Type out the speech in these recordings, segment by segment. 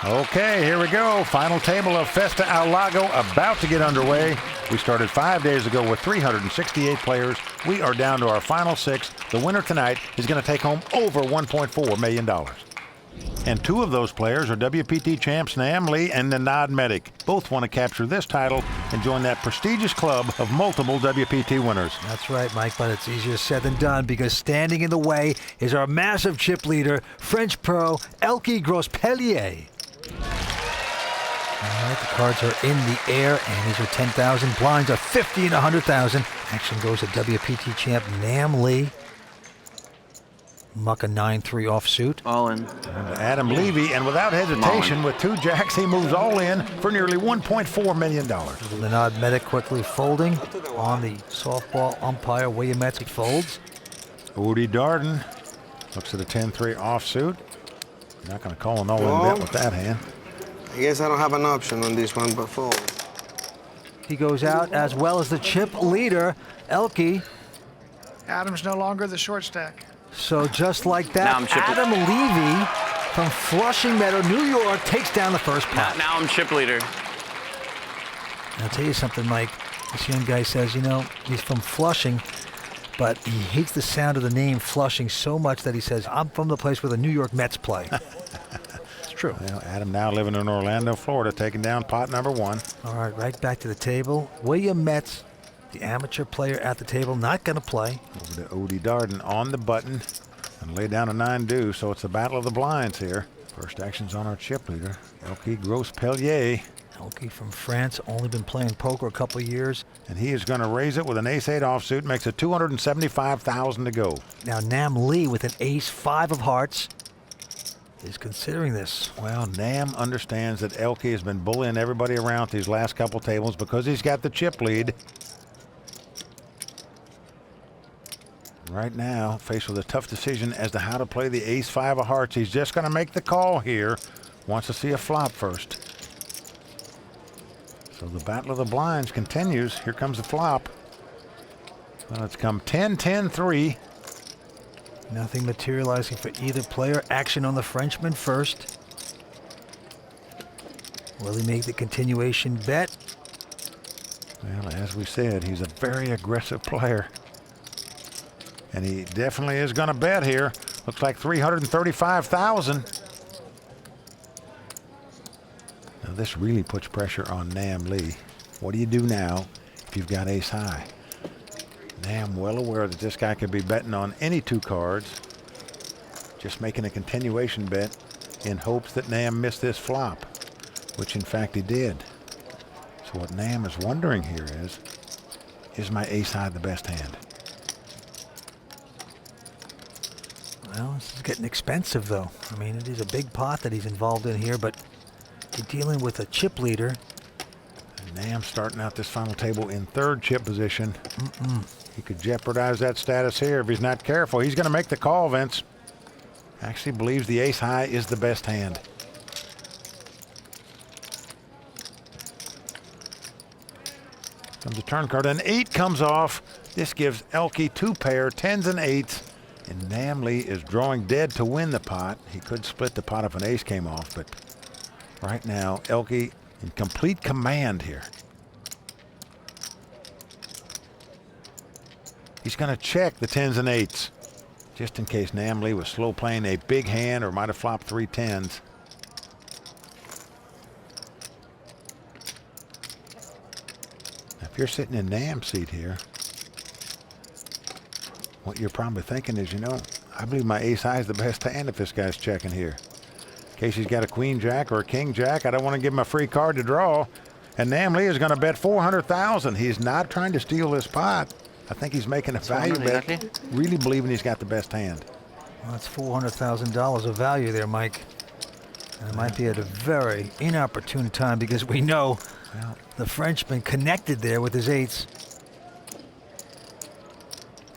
Okay, here we go. Final table of Festa al Lago about to get underway. We started 5 days ago with 368 players. We are down to our final 6. The winner tonight is going to take home over $1.4 million. And 2 of those players are WPT champs Nam Lee and Nenad Medic. Both want to capture this title and join that prestigious club of multiple WPT winners. That's right, Mike, but it's easier said than done because standing in the way is our massive chip leader, French pro Elky Grospellier. All right, the cards are in the air, and these are 10,000. Blinds are 50 and 100,000. Action goes to WPT champ Nam Lee. Muck a 9-3 offsuit. All in. Adam Levy, and without hesitation, with 2 jacks, he moves all in for nearly $1.4 million. Nenad Medic quickly folding on the softball umpire. Mietz folds. Oddie Dardon looks at a 10-3 offsuit. Not going to call an all-in bet with that hand. I guess I don't have an option on this one but fold. He goes out as well as the chip leader, Elky. Adam's no longer the short stack. So just like that, Adam Levy from Flushing Meadow, New York, takes down the first pot. Now I'm chip leader. I'll tell you something, Mike. This young guy says, you know, he's from Flushing, but he hates the sound of the name Flushing so much that he says, I'm from the place where the New York Mets play. It's true. Well, Adam now living in Orlando, Florida, taking down pot number 1. All right, right back to the table. Mietz, the amateur player at the table, not going to play. Over to Oddie Dardon on the button and lay down a 9-2, so it's the battle of the blinds here. First action's on our chip leader, Elky Grospellier. Elky from France, only been playing poker a couple of years. And he is going to raise it with an ace-8 offsuit, makes it $275,000 to go. Now Nam Lee with an ace-5 of hearts is considering this. Well, Nam understands that Elky has been bullying everybody around these last couple tables because he's got the chip lead. Right now, faced with a tough decision as to how to play the ace-5 of hearts. He's just going to make the call here. Wants to see a flop first. So the battle of the blinds continues. Here comes the flop. Well, it's come 10-10-3. Nothing materializing for either player. Action on the Frenchman first. Will he make the continuation bet? Well, as we said, he's a very aggressive player. And he definitely is going to bet here. Looks like $335,000. Now this really puts pressure on Nam Lee. What do you do now if you've got ace high? Nam well aware that this guy could be betting on any 2 cards. Just making a continuation bet in hopes that Nam missed this flop, which in fact he did. So what Nam is wondering here is my ace high the best hand? Well, this is getting expensive, though. I mean, it is a big pot that he's involved in here, but you're dealing with a chip leader. And Nam starting out this final table in 3rd chip position. He could jeopardize that status here if he's not careful. He's going to make the call, Vince. Actually believes the ace high is the best hand. Comes a turn card. An 8 comes off. This gives Elky 2 pair, 10s and 8s. And Nam Lee is drawing dead to win the pot. He could split the pot if an ace came off, but right now, Elky in complete command here. He's going to check the 10s and 8s, just in case Nam Lee was slow playing a big hand or might have flopped 3 10s. Now, if you're sitting in Nam's seat here, what you're probably thinking is, you know, I believe my ace high is the best hand if this guy's checking here. In case he's got a queen jack or a king jack, I don't want to give him a free card to draw. And Nam Lee is going to bet $400,000. He's not trying to steal this pot. I think he's making a value bet, really believing he's got the best hand. Well, that's $400,000 of value there, Mike. And it might be at a very inopportune time because we know the Frenchman connected there with his 8s.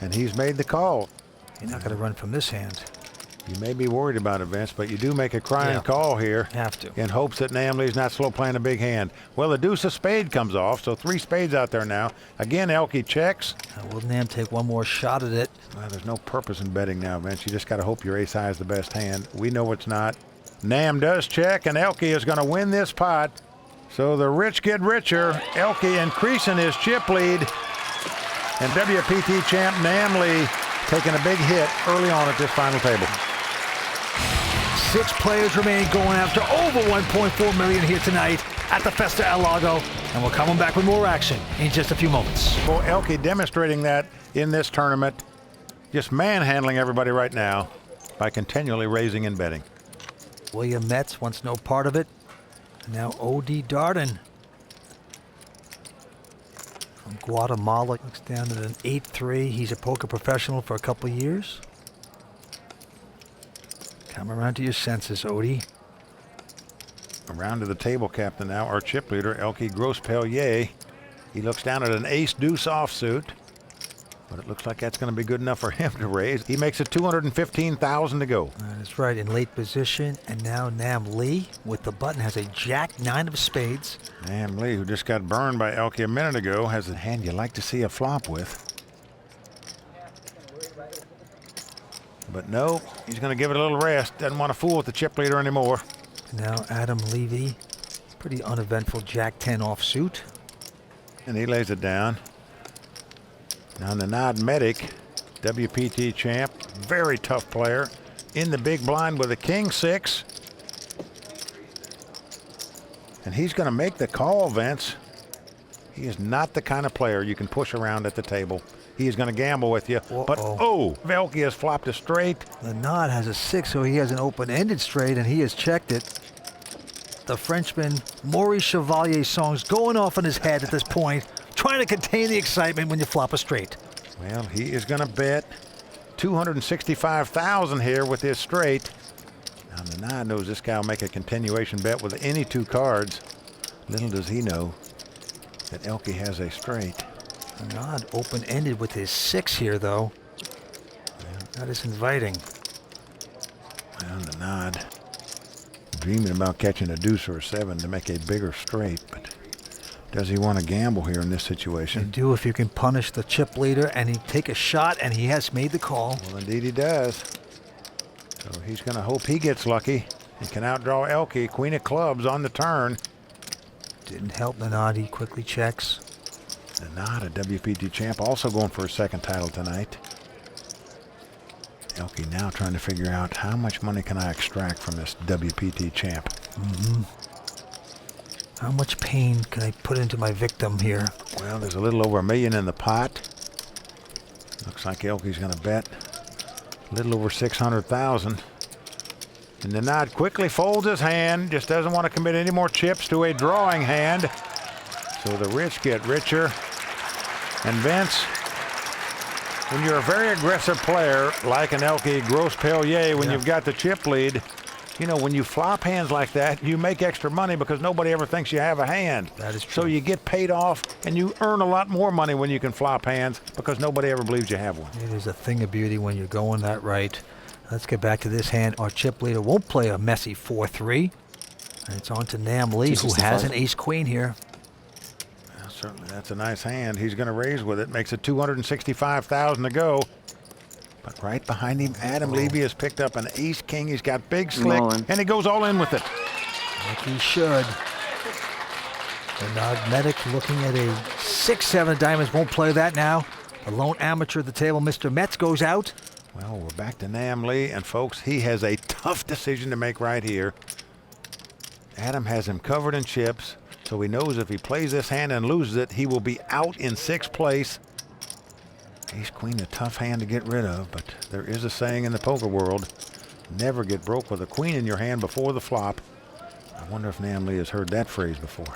And he's made the call. You're not going to run from this hand. You may be worried about it, Vince, but you do make a crying call here. Have to. In hopes that Nam Lee's not slow playing a big hand. Well, the deuce of spade comes off, so 3 spades out there now. Again, Elky checks. Will Nam take one more shot at it? Well, there's no purpose in betting now, Vince. You just got to hope your ace high is the best hand. We know it's not. Nam does check, and Elky is going to win this pot. So the rich get richer. Elky increasing his chip lead. And WPT champ Nam Lee taking a big hit early on at this final table. 6 players remain going after over $1.4 million here tonight at the Festa al Lago. And we're coming back with more action in just a few moments. Well, Elky demonstrating that in this tournament. Just manhandling everybody right now by continually raising and betting. William Mietz wants no part of it. Now Oddie Dardon from Guatemala looks down at an 8-3. He's a poker professional for a couple of years. Come around to your senses, Oddie. Around to the table captain now, our chip leader, Elky Grospellier. He looks down at an ace-deuce offsuit, but it looks like that's going to be good enough for him to raise. He makes it $215,000 to go. That's right, in late position. And now Nam Lee with the button has a jack-9 of spades. Nam Lee, who just got burned by Elky a minute ago, has a hand you like to see a flop with. But no, he's going to give it a little rest. Doesn't want to fool with the chip leader anymore. Now Adam Levy, pretty uneventful jack-10 offsuit. And he lays it down. Now Nenad Medic, WPT champ, very tough player, in the big blind with a king-6. And he's going to make the call, Vince. He is not the kind of player you can push around at the table. He is going to gamble with you. But, oh, Elky has flopped a straight. Nenad has a 6, so he has an open-ended straight, and he has checked it. The Frenchman, Maurice Chevalier's songs going off in his head at this point, trying to contain the excitement when you flop a straight. Well, he is going to bet $265,000 here with his straight. Now, Nenad knows this guy will make a continuation bet with any 2 cards. Little does he know that Elky has a straight. Nenad open-ended with his 6 here, though. That is inviting. Well, Nenad dreaming about catching a deuce or a 7 to make a bigger straight, but does he want to gamble here in this You situation? do if you can punish the chip leader and he take a shot, and he has made the call. Well, indeed he does. So he's going to hope he gets lucky and can outdraw Elky. Queen of clubs on the turn. Didn't help Nenad. He quickly checks. Nenad, a WPT champ, also going for a 2nd title tonight. Elky now trying to figure out how much money can I extract from this WPT champ. How much pain can I put into my victim here? Well, there's a little over $1 million in the pot. Looks like Elky's going to bet a little over $600,000. And Nenad quickly folds his hand, just doesn't want to commit any more chips to a drawing hand. So the rich get richer. And Vince, when you're a very aggressive player like an Elky Grospellier, when you've got the chip lead, you know, when you flop hands like that, you make extra money because nobody ever thinks you have a hand. That is true. So you get paid off, and you earn a lot more money when you can flop hands because nobody ever believes you have one. It is a thing of beauty when you're going that right. Let's get back to this hand. Our chip leader won't play a messy 4-3. And it's on to Nam Lee, who has an ace-queen here. Well, certainly that's a nice hand. He's going to raise with it. Makes it $265,000 to go. But right behind him, Adam Levy has picked up an ace-king. He's got big slick, and he goes all in with it. Like he should. Nenad Medic looking at a 6-7 diamonds. Won't play that now. The lone amateur at the table, Mr. Mietz, goes out. Well, we're back to Nam Lee, and folks, he has a tough decision to make right here. Adam has him covered in chips, so he knows if he plays this hand and loses it, he will be out in 6th place. Ace-queen, a tough hand to get rid of, but there is a saying in the poker world, never get broke with a queen in your hand before the flop. I wonder if Nam Lee has heard that phrase before.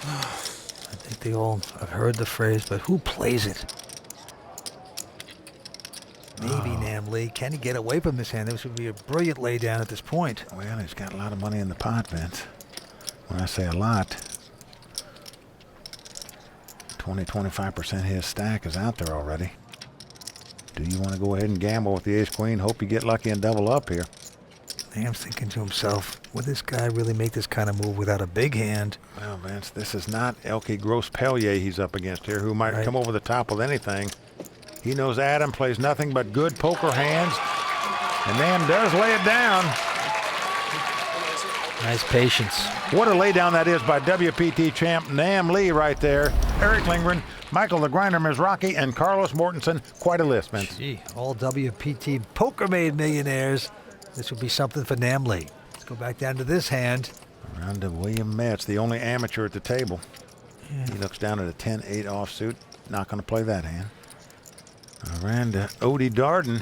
I think they all have heard the phrase, but who plays it? Maybe Nam Lee. Can he get away from this hand? This would be a brilliant laydown at this point. Well, he's got a lot of money in the pot, Vince. When I say a lot, 20-25% of his stack is out there already. Do you want to go ahead and gamble with the ace-queen? Hope you get lucky and double up here. Nam's thinking to himself, would this guy really make this kind of move without a big hand? Well, Vince, this is not Elky Grospellier he's up against here, who might come over the top with anything. He knows Adam plays nothing but good poker hands, and Nam does lay it down. Nice patience. What a laydown that is by WPT champ Nam Lee right there. Eric Lindgren, Michael the Grinder Mizrachi, and Carlos Mortensen. Quite a list, Vince. Gee, all WPT poker-made millionaires. This would be something for Nam Lee. Let's go back down to this hand. Around to William Mietz, the only amateur at the table. Yeah. He looks down at a 10-8 offsuit. Not going to play that hand. Around to Oddie Dardon.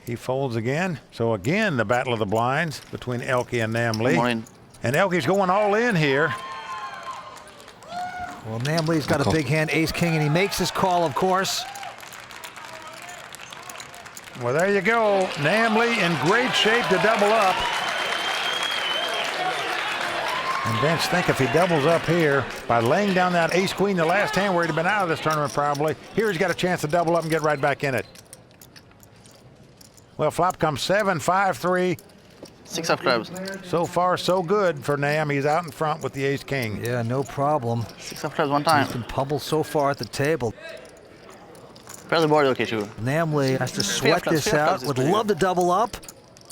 He folds again. So again, the battle of the blinds between Elky and Nam Lee. And Elky's going all in here. Well, Nam Lee's got a big hand, ace-king, and he makes his call, of course. Well, there you go. Nam Lee in great shape to double up. And Vince, think if he doubles up here by laying down that ace-queen the last hand where he'd have been out of this tournament probably, here he's got a chance to double up and get right back in it. Well, flop comes 7-5-3. 6 of clubs. So far, so good for Nam. He's out in front with the ace-king. Yeah, no problem. 6 of clubs one time. He's been pummeled so far at the table. Press the board, okay, too. Nam Lee has to sweat this out. Would love to double up.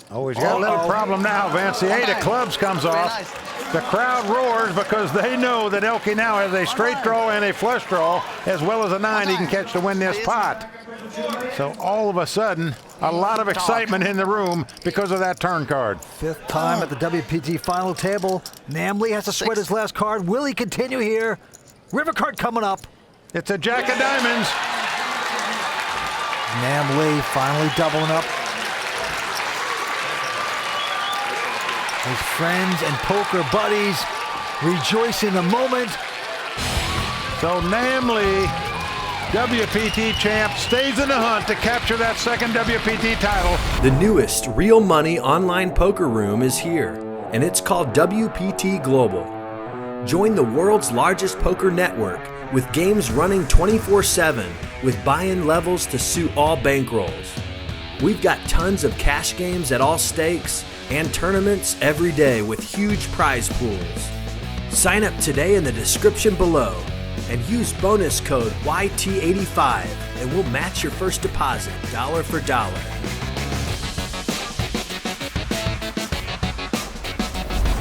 Oh, he's got a little problem now, Vince. The 8 of clubs comes off. The crowd roars because they know that Elky now has a straight draw and a flush draw, as well as a 9 he can catch to win this pot. So all of a sudden, a lot of excitement in the room because of that turn card. 5th time at the WPT final table. Nam Lee has to sweat his last card. Will he continue here? River card coming up. It's a jack of diamonds. Nam Lee finally doubling up. His friends and poker buddies rejoice in the moment. So Nam Lee, WPT champ, stays in the hunt to capture that second WPT title. The newest real money online poker room is here, and it's called WPT Global. Join the world's largest poker network with games running 24/7 with buy-in levels to suit all bankrolls. We've got tons of cash games at all stakes and tournaments every day with huge prize pools. Sign up today in the description below and use bonus code YT85 and we'll match your first deposit dollar for dollar.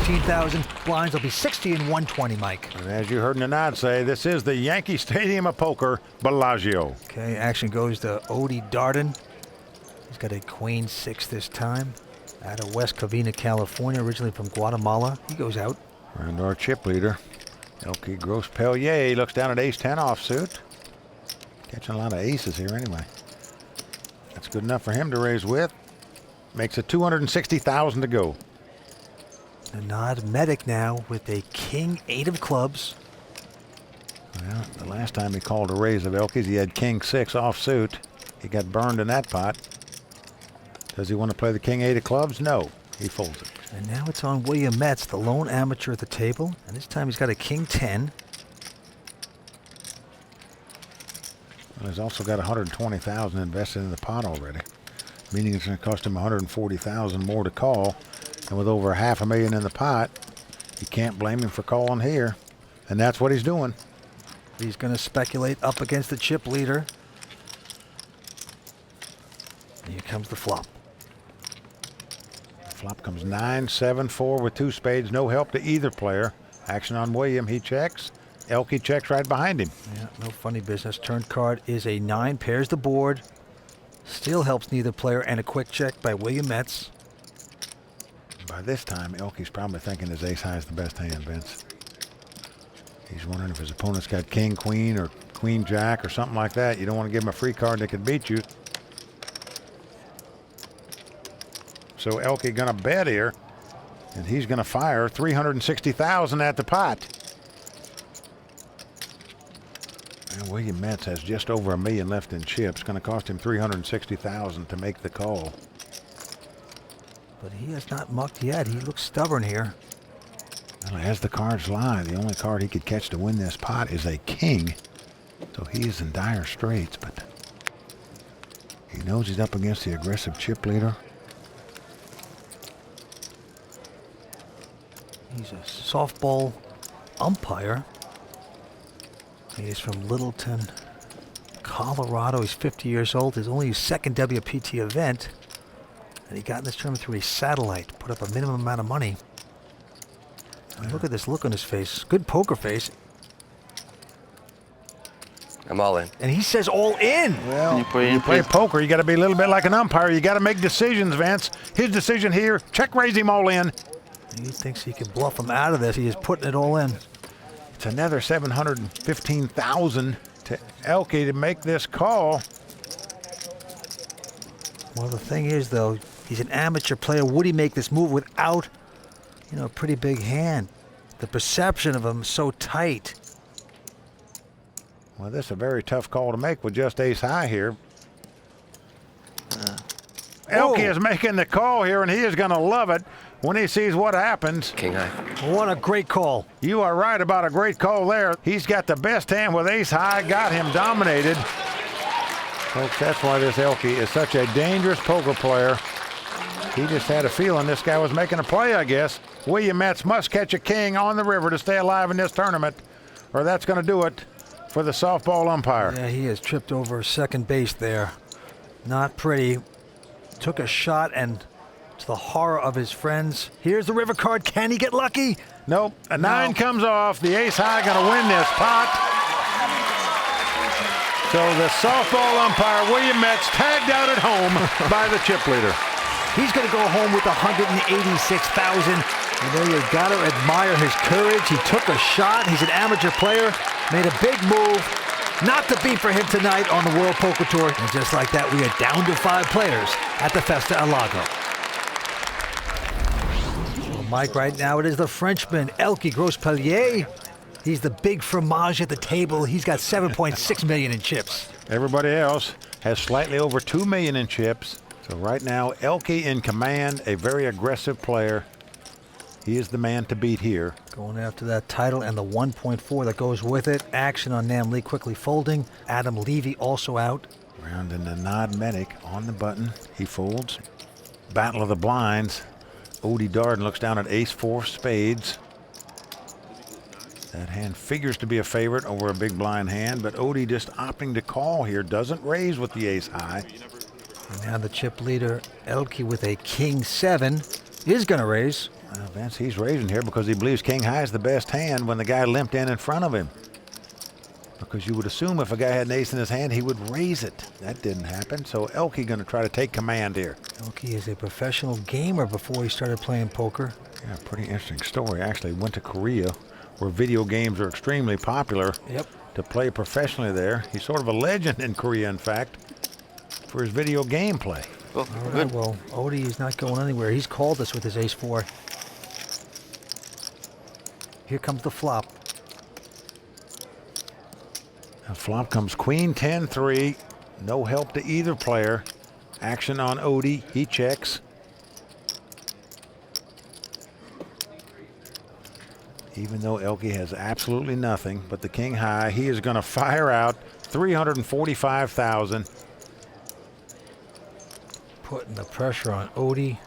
$15,000 blinds will be 60 and 120, Mike. And as you heard Nenad say, this is the Yankee Stadium of Poker, Bellagio. Okay, action goes to Oddie Dardon. He's got a queen 6 this time. Out of West Covina, California, originally from Guatemala. He goes out. And our chip leader, Elky Grospellier, looks down at ace-10 offsuit. Catching a lot of aces here anyway. That's good enough for him to raise with. Makes it $260,000 to go. Nenad Medic now with a king 8 of clubs. Well, the last time he called a raise of Elky's, he had king 6 offsuit. He got burned in that pot. Does he want to play the king 8 of clubs? No, he folds it. And now it's on William Mietz, the lone amateur at the table. And this time he's got a king 10. Well, he's also got $120,000 invested in the pot already, meaning it's going to cost him $140,000 more to call. And with over $500,000 in the pot, you can't blame him for calling here. And that's what he's doing. He's going to speculate up against the chip leader. And here comes the flop. Flop comes 9-7-4 with 2 spades. No help to either player. Action on William. He checks. Elky checks right behind him. Yeah, no funny business. Turn card is a 9. Pairs the board. Still helps neither player. And a quick check by William Mietz. By this time, Elky's probably thinking his ace-high is the best hand, Vince. He's wondering if his opponent's got king, queen, or queen, jack, or something like that. You don't want to give him a free card that could beat you. So Elky gonna bet here, and he's gonna fire $360,000 at the pot. And William Mietz has just over $1 million left in chips. Gonna cost him $360,000 to make the call. But he has not mucked yet. He looks stubborn here. Well, as the cards lie, the only card he could catch to win this pot is a king. So he is in dire straits, but he knows he's up against the aggressive chip leader. He's a softball umpire. He's from Littleton, Colorado. He's 50 years old. It's only his second WPT event. And he got in this tournament through a satellite, put up a minimum amount of money. And look at this look on his face. Good poker face. I'm all in. And he says all in. Well, You put it in, you play please. poker, you got to be a little bit like an umpire. You got to make decisions, Vince. His decision here, check raise him all in. He thinks he can bluff him out of this. He is putting it all in. It's another $715,000 to Elky to make this call. Well, the thing is, though, he's an amateur player. Would he make this move without, a pretty big hand? The perception of him is so tight. Well, this is a very tough call to make with just ace high here. Elky is making the call here, and he is going to love it when he sees what happens. King high. What a great call. You are right about a great call there. He's got the best hand with ace high, got him dominated. Folks, that's why this Elky is such a dangerous poker player. He just had a feeling this guy was making a play, I guess. William Mietz must catch a king on the river to stay alive in this tournament, or that's going to do it for the softball umpire. Yeah, he has tripped over second base there. Not pretty. Took a shot, and to the horror of his friends, here's the river card. Can he get lucky? Nope. A 9 comes off. The ace high going to win this pot. So the softball umpire, William Mietz, tagged out at home by the chip leader. He's going to go home with $186,000. You got to admire his courage. He took a shot. He's an amateur player. Made a big move. Not to beat for him tonight on the World Poker Tour. And just like that, we are down to 5 players at the Festa al Lago. Well, Mike, right now it is the Frenchman, Elky Grospellier. He's the big fromage at the table. He's got $7.6 million in chips. Everybody else has slightly over $2 million in chips. So right now, Elky in command, a very aggressive player. He is the man to beat here. Going after that title and the 1.4 that goes with it. Action on Nam Lee quickly folding. Adam Levy also out. Round in the Nenad Medic on the button. He folds. Battle of the blinds. Oddie Dardon looks down at ace-4 spades. That hand figures to be a favorite over a big blind hand, but Oddie just opting to call here. Doesn't raise with the ace high. And now the chip leader, Elky, with a king 7, is going to raise. Well, Vince, he's raising here because he believes king high is the best hand when the guy limped in front of him. Because you would assume if a guy had an ace in his hand, he would raise it. That didn't happen, so Elky going to try to take command here. Elky is a professional gamer before he started playing poker. Yeah, pretty interesting story. Actually went to Korea, where video games are extremely popular. Yep. To play professionally there. He's sort of a legend in Korea, in fact, for his video game play. Oh, All right, good. well, Oddie is not going anywhere. He's called us with his ace-4. Here comes the flop. Now flop comes queen 10-3. No help to either player. Action on Oddie. He checks. Even though Elky has absolutely nothing but the king high, he is going to fire out $345,000. Putting the pressure on Oddie.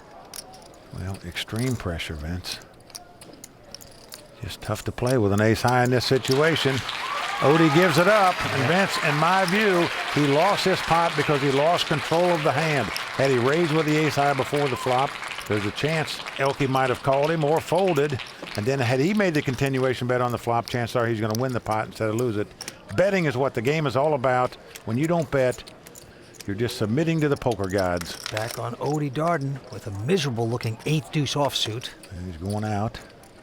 Well, extreme pressure, Vince. Just tough to play with an ace high in this situation. Oddie gives it up, and Vince, in my view, he lost this pot because he lost control of the hand. Had he raised with the ace high before the flop, there's a chance Elky might have called him or folded, and then had he made the continuation bet on the flop, chances are he's going to win the pot instead of lose it. Betting is what the game is all about. When you don't bet, you're just submitting to the poker gods. Back on Oddie Dardon with a miserable-looking 8-deuce offsuit. And he's going out.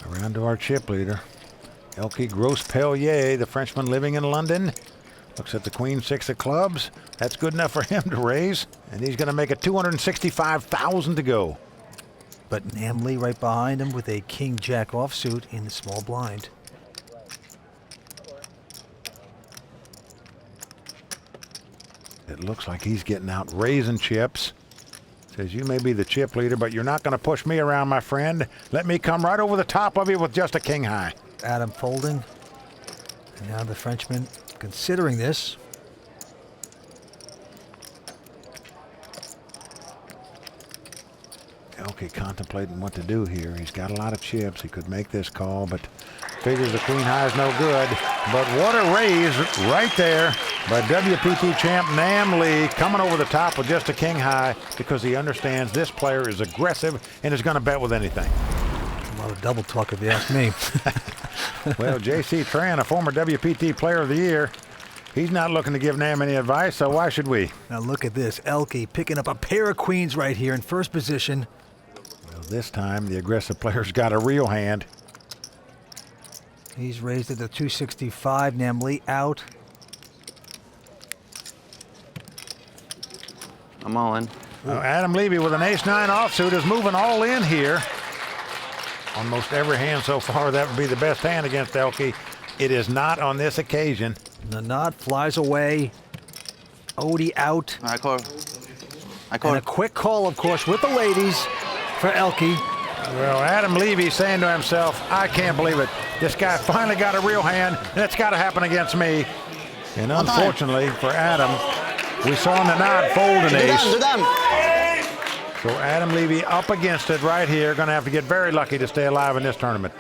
Around to our chip leader. Elky Grospellier, the Frenchman living in London. Looks at the queen 6 of clubs. That's good enough for him to raise. And he's going to make it $265,000 to go. But Nam Lee right behind him with a king-jack offsuit in the small blind. It looks like he's getting out raising chips. Says, you may be the chip leader, but you're not going to push me around, my friend. Let me come right over the top of you with just a king high. Adam folding. And now the Frenchman considering this. Elky Elky contemplating what to do here. He's got a lot of chips. He could make this call, but figures the queen high is no good. But what a raise right there by WPT champ Nam Lee, coming over the top with just a king high because he understands this player is aggressive and is going to bet with anything. A lot of double talk if you ask me. Well, J.C. Tran, a former WPT player of the year, he's not looking to give Nam any advice, so why should we? Now look at this. Elky picking up a pair of queens right here in first position. Well, this time the aggressive player's got a real hand. He's raised it to 265. Nam Lee out. I'm all in. Well, Adam Levy with an ace-9 offsuit is moving all in here. Almost every hand so far, that would be the best hand against Elky. It is not on this occasion. Nenad flies away. Oddie out. I call. And a quick call, of course, with the ladies for Elky. Well, Adam Levy saying to himself, I can't believe it. This guy finally got a real hand, and it's got to happen against me. And unfortunately for Adam, we saw Nenad fold an ace. So Adam Levy up against it right here. Going to have to get very lucky to stay alive in this tournament.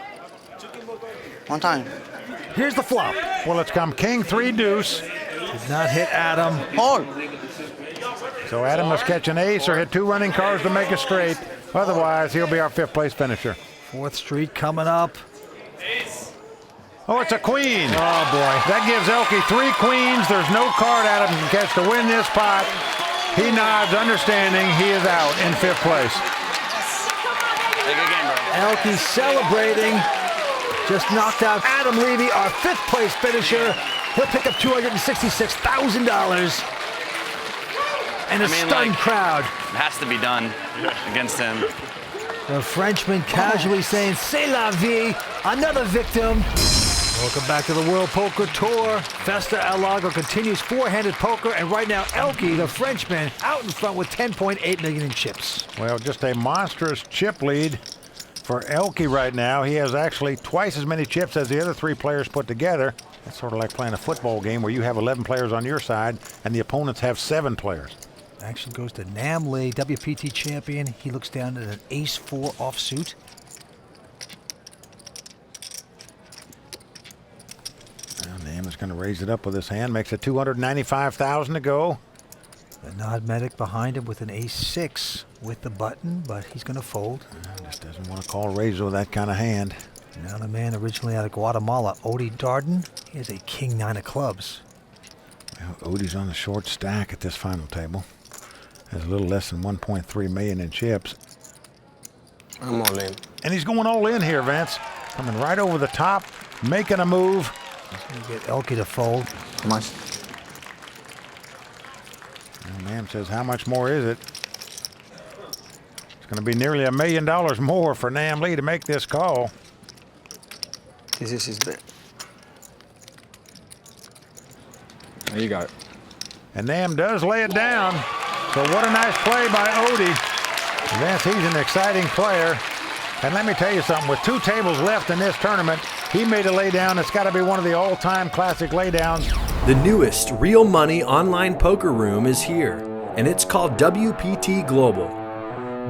One time. Here's the flop. Well, it's come king 3 deuce. Did not hit Adam. Hold. So Adam must catch an ace or hit 2 running cards to make it straight. Otherwise, he'll be our 5th place finisher. 4th Street coming up. Oh, it's a queen. Oh, boy. That gives Elky 3 queens. There's no card Adam can catch to win this pot. He nods, understanding he is out in 5th place. Elky celebrating. Just knocked out Adam Levy, our 5th place finisher. He'll pick up $266,000. And a stunned crowd. It has to be done against him. The Frenchman casually saying, "C'est la vie," another victim. Welcome back to the World Poker Tour. Festa al Lago continues 4-handed poker, and right now Elky, the Frenchman, out in front with 10.8 million in chips. Well, just a monstrous chip lead for Elky right now. He has actually twice as many chips as the other 3 players put together. It's sort of like playing a football game where you have 11 players on your side and the opponents have 7 players. Action goes to Nam Lee, WPT champion. He looks down at an ace-4 offsuit. Well, Nam is going to raise it up with his hand. Makes it $295,000 to go. Nenad Medic behind him with an ace-6 with the button, but he's going to fold. Just doesn't want to call raiser with that kind of hand. Now the man originally out of Guatemala, Oddie Dardon, he has a king-9 of clubs. Well, Oddie's on the short stack at this final table. Has a little less than 1.3 million in chips. I'm all in. And he's going all in here, Vince. Coming right over the top, making a move. He's going to get Elky to fold. How much? And Nam says, how much more is it? It's going to be nearly $1 million more for Nam Lee to make this call. This is his bet. There you got it. And Nam does lay it down. So what a nice play by Oddie. Vince, he's an exciting player. And let me tell you something, with 2 tables left in this tournament, he made a laydown. It's got to be one of the all-time classic laydowns. The newest real money online poker room is here, and it's called WPT Global.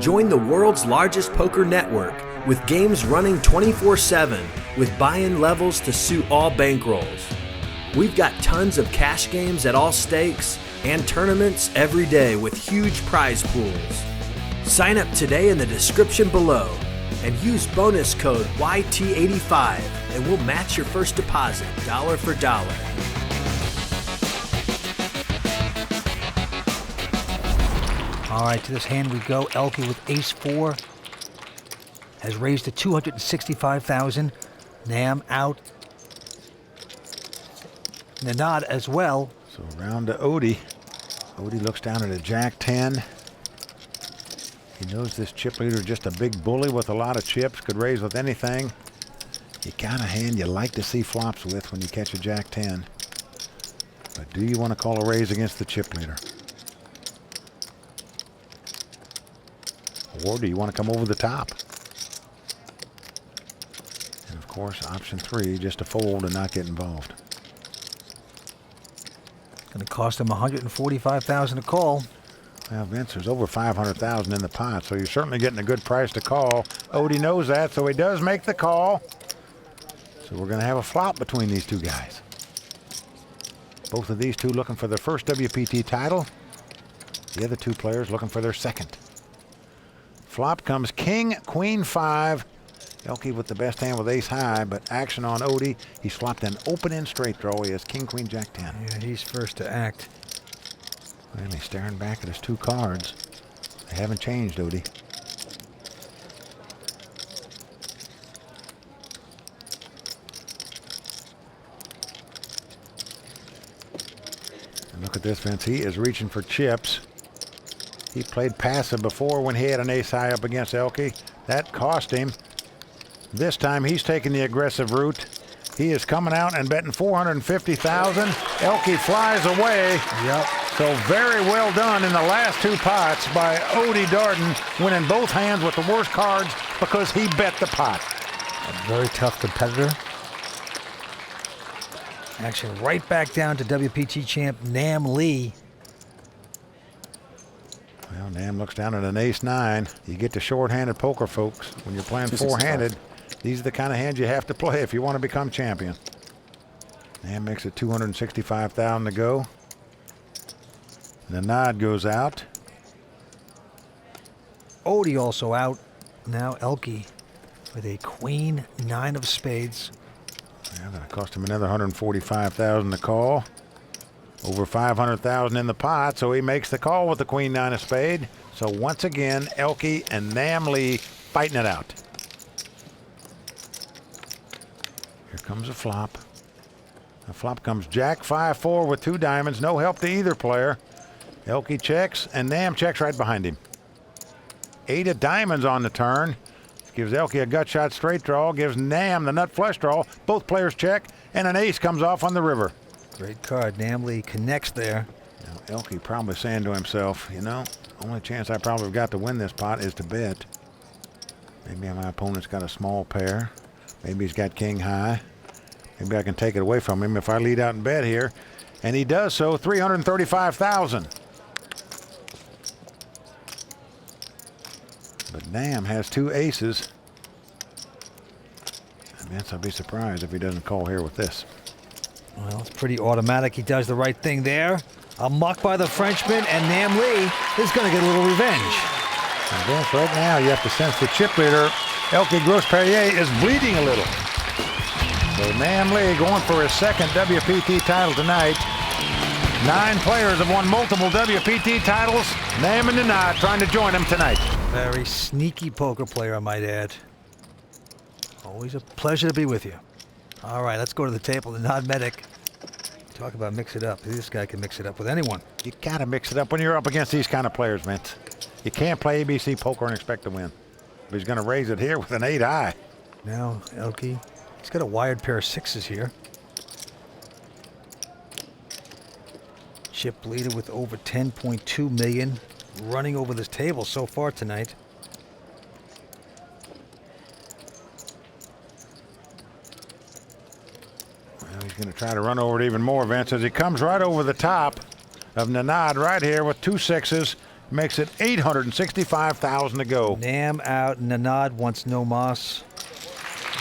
Join the world's largest poker network with games running 24/7 with buy-in levels to suit all bankrolls. We've got tons of cash games at all stakes and tournaments every day with huge prize pools. Sign up today in the description below and use bonus code YT85 and we'll match your first deposit dollar for dollar. All right, to this hand we go. Elky with ace-4 has raised to $265,000. Nam out. Nenad as well. So around to Oddie. Oddie looks down at a Jack-10. He knows this chip leader is just a big bully with a lot of chips, could raise with anything. You got a hand you like to see flops with when you catch a Jack-10. But do you want to call a raise against the chip leader? Or do you want to come over the top? And of course, option 3, just to fold and not get involved. Going to cost him $145,000 to call. Well, Vince, there's over 500,000 in the pot, so you're certainly getting a good price to call. Oddie knows that, so he does make the call. So we're going to have a flop between these two guys. Both of these two looking for their first WPT title. The other two players looking for their second. Flop comes king, queen, 5. Elky with the best hand with ace high, but action on Oddie. He's flopped an open-end straight draw. He has king, queen, jack, 10. Yeah, he's first to act. And he's staring back at his two cards. They haven't changed, Oddie. And look at this, Vince. He is reaching for chips. He played passive before when he had an ace high up against Elky. That cost him. This time he's taking the aggressive route. He is coming out and betting 450,000. Elky flies away. Yep. So very well done in the last two pots by Oddie Dardon, winning both hands with the worst cards because he bet the pot. A very tough competitor. Action right back down to WPT champ Nam Lee. Well, Nam looks down at an ace-9. You get to short-handed poker, folks. When you're playing four-handed, these are the kind of hands you have to play if you want to become champion. Nam makes it 265,000 to go. Nenad goes out. Oddie also out. Now Elky with a queen, 9 of spades. Yeah, that'll cost him another 145,000 to call. Over 500,000 in the pot, so he makes the call with the queen, 9 of spade. So once again, Elky and Nam Lee fighting it out. Here comes a flop. The flop comes jack, 5-4 with 2 diamonds. No help to either player. Elky checks, and Nam checks right behind him. 8 of diamonds on the turn. Gives Elky a gut shot straight draw. Gives Nam the nut flush draw. Both players check, and an ace comes off on the river. Great card. Nam Lee connects there. Now, Elky probably saying to himself, you know, only chance I probably got to win this pot is to bet. Maybe my opponent's got a small pair. Maybe he's got king high. Maybe I can take it away from him if I lead out and bet here. And he does so, 335,000. But Nam has 2 aces. And Vince, I'll be surprised if he doesn't call here with this. Well, it's pretty automatic. He does the right thing there. A muck by the Frenchman, and Nam Lee is going to get a little revenge. And Vince, right now you have to sense the chip leader, Elky Grospellier, is bleeding a little. So Nam Lee going for his second WPT title tonight. 9 players have won multiple WPT titles. Nam and Nenad trying to join him tonight. Very sneaky poker player, I might add. Always a pleasure to be with you. All right, let's go to the table. Nenad Medic. Talk about mix it up. This guy can mix it up with anyone. You gotta mix it up when you're up against these kind of players, Vince. You can't play ABC poker and expect to win. But he's gonna raise it here with an 8 high. Now, Elky, he's got a wired pair of 6s here. Chip leader with over 10.2 million running over this table so far tonight. Well, he's going to try to run over it even more, Vince, as he comes right over the top of Nenad right here with 2 6s. Makes it 865,000 to go. Nam out. Nenad wants no moss.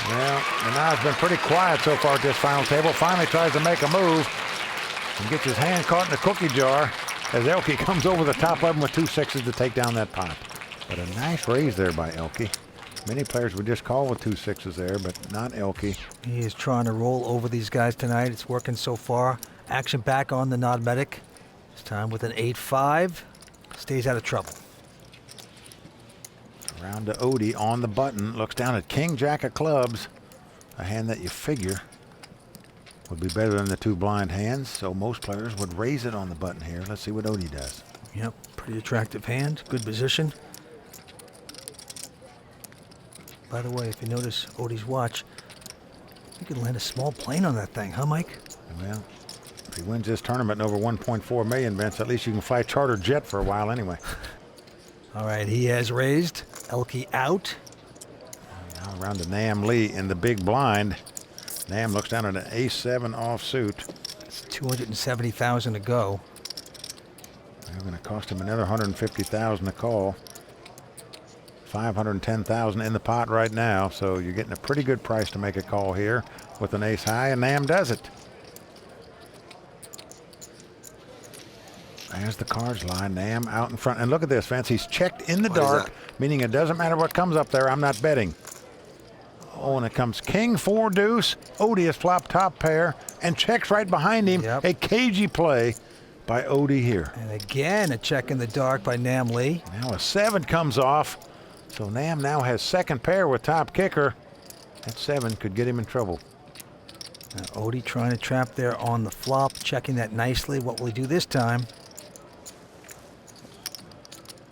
Well, Nenad's been pretty quiet so far at this final table. Finally tries to make a move and gets his hand caught in the cookie jar as Elky comes over the top of him with 2 6s to take down that pot. But a nice raise there by Elky. Many players would just call with 2 6s there, but not Elky. He is trying to roll over these guys tonight. It's working so far. Action back on the Nenad Medic. This time with an 8-5. Stays out of trouble. Around to Oddie on the button. Looks down at king jack of clubs. A hand that you figure would be better than the 2 blind hands. So most players would raise it on the button here. Let's see what Oddie does. Yep, pretty attractive hand. Good position. By the way, if you notice Oddie's watch, you could land a small plane on that thing, huh, Mike? Well, if he wins this tournament and over 1.4 million, Vince, at least you can fly charter jet for a while anyway. All right, he has raised. Elky out. Now around to Nam Lee in the big blind. Nam looks down at an ace-7 offsuit. It's 270,000 to go. Well, going to cost him another $150,000 to call. $510,000 in the pot right now, so you're getting a pretty good price to make a call here with an ace high, and Nam does it. There's the cards line. Nam out in front, and look at this, Vince. He's checked in the dark, meaning it doesn't matter what comes up there. I'm not betting. Oh, and it comes king, 4 deuce. Oddie has flopped top pair and checks right behind him. Yep. A cagey play by Oddie here. And again, a check in the dark by Nam Lee. Now a 7 comes off. So Nam now has second pair with top kicker. That 7 could get him in trouble. Now Oddie trying to trap there on the flop, checking that nicely. What will he do this time?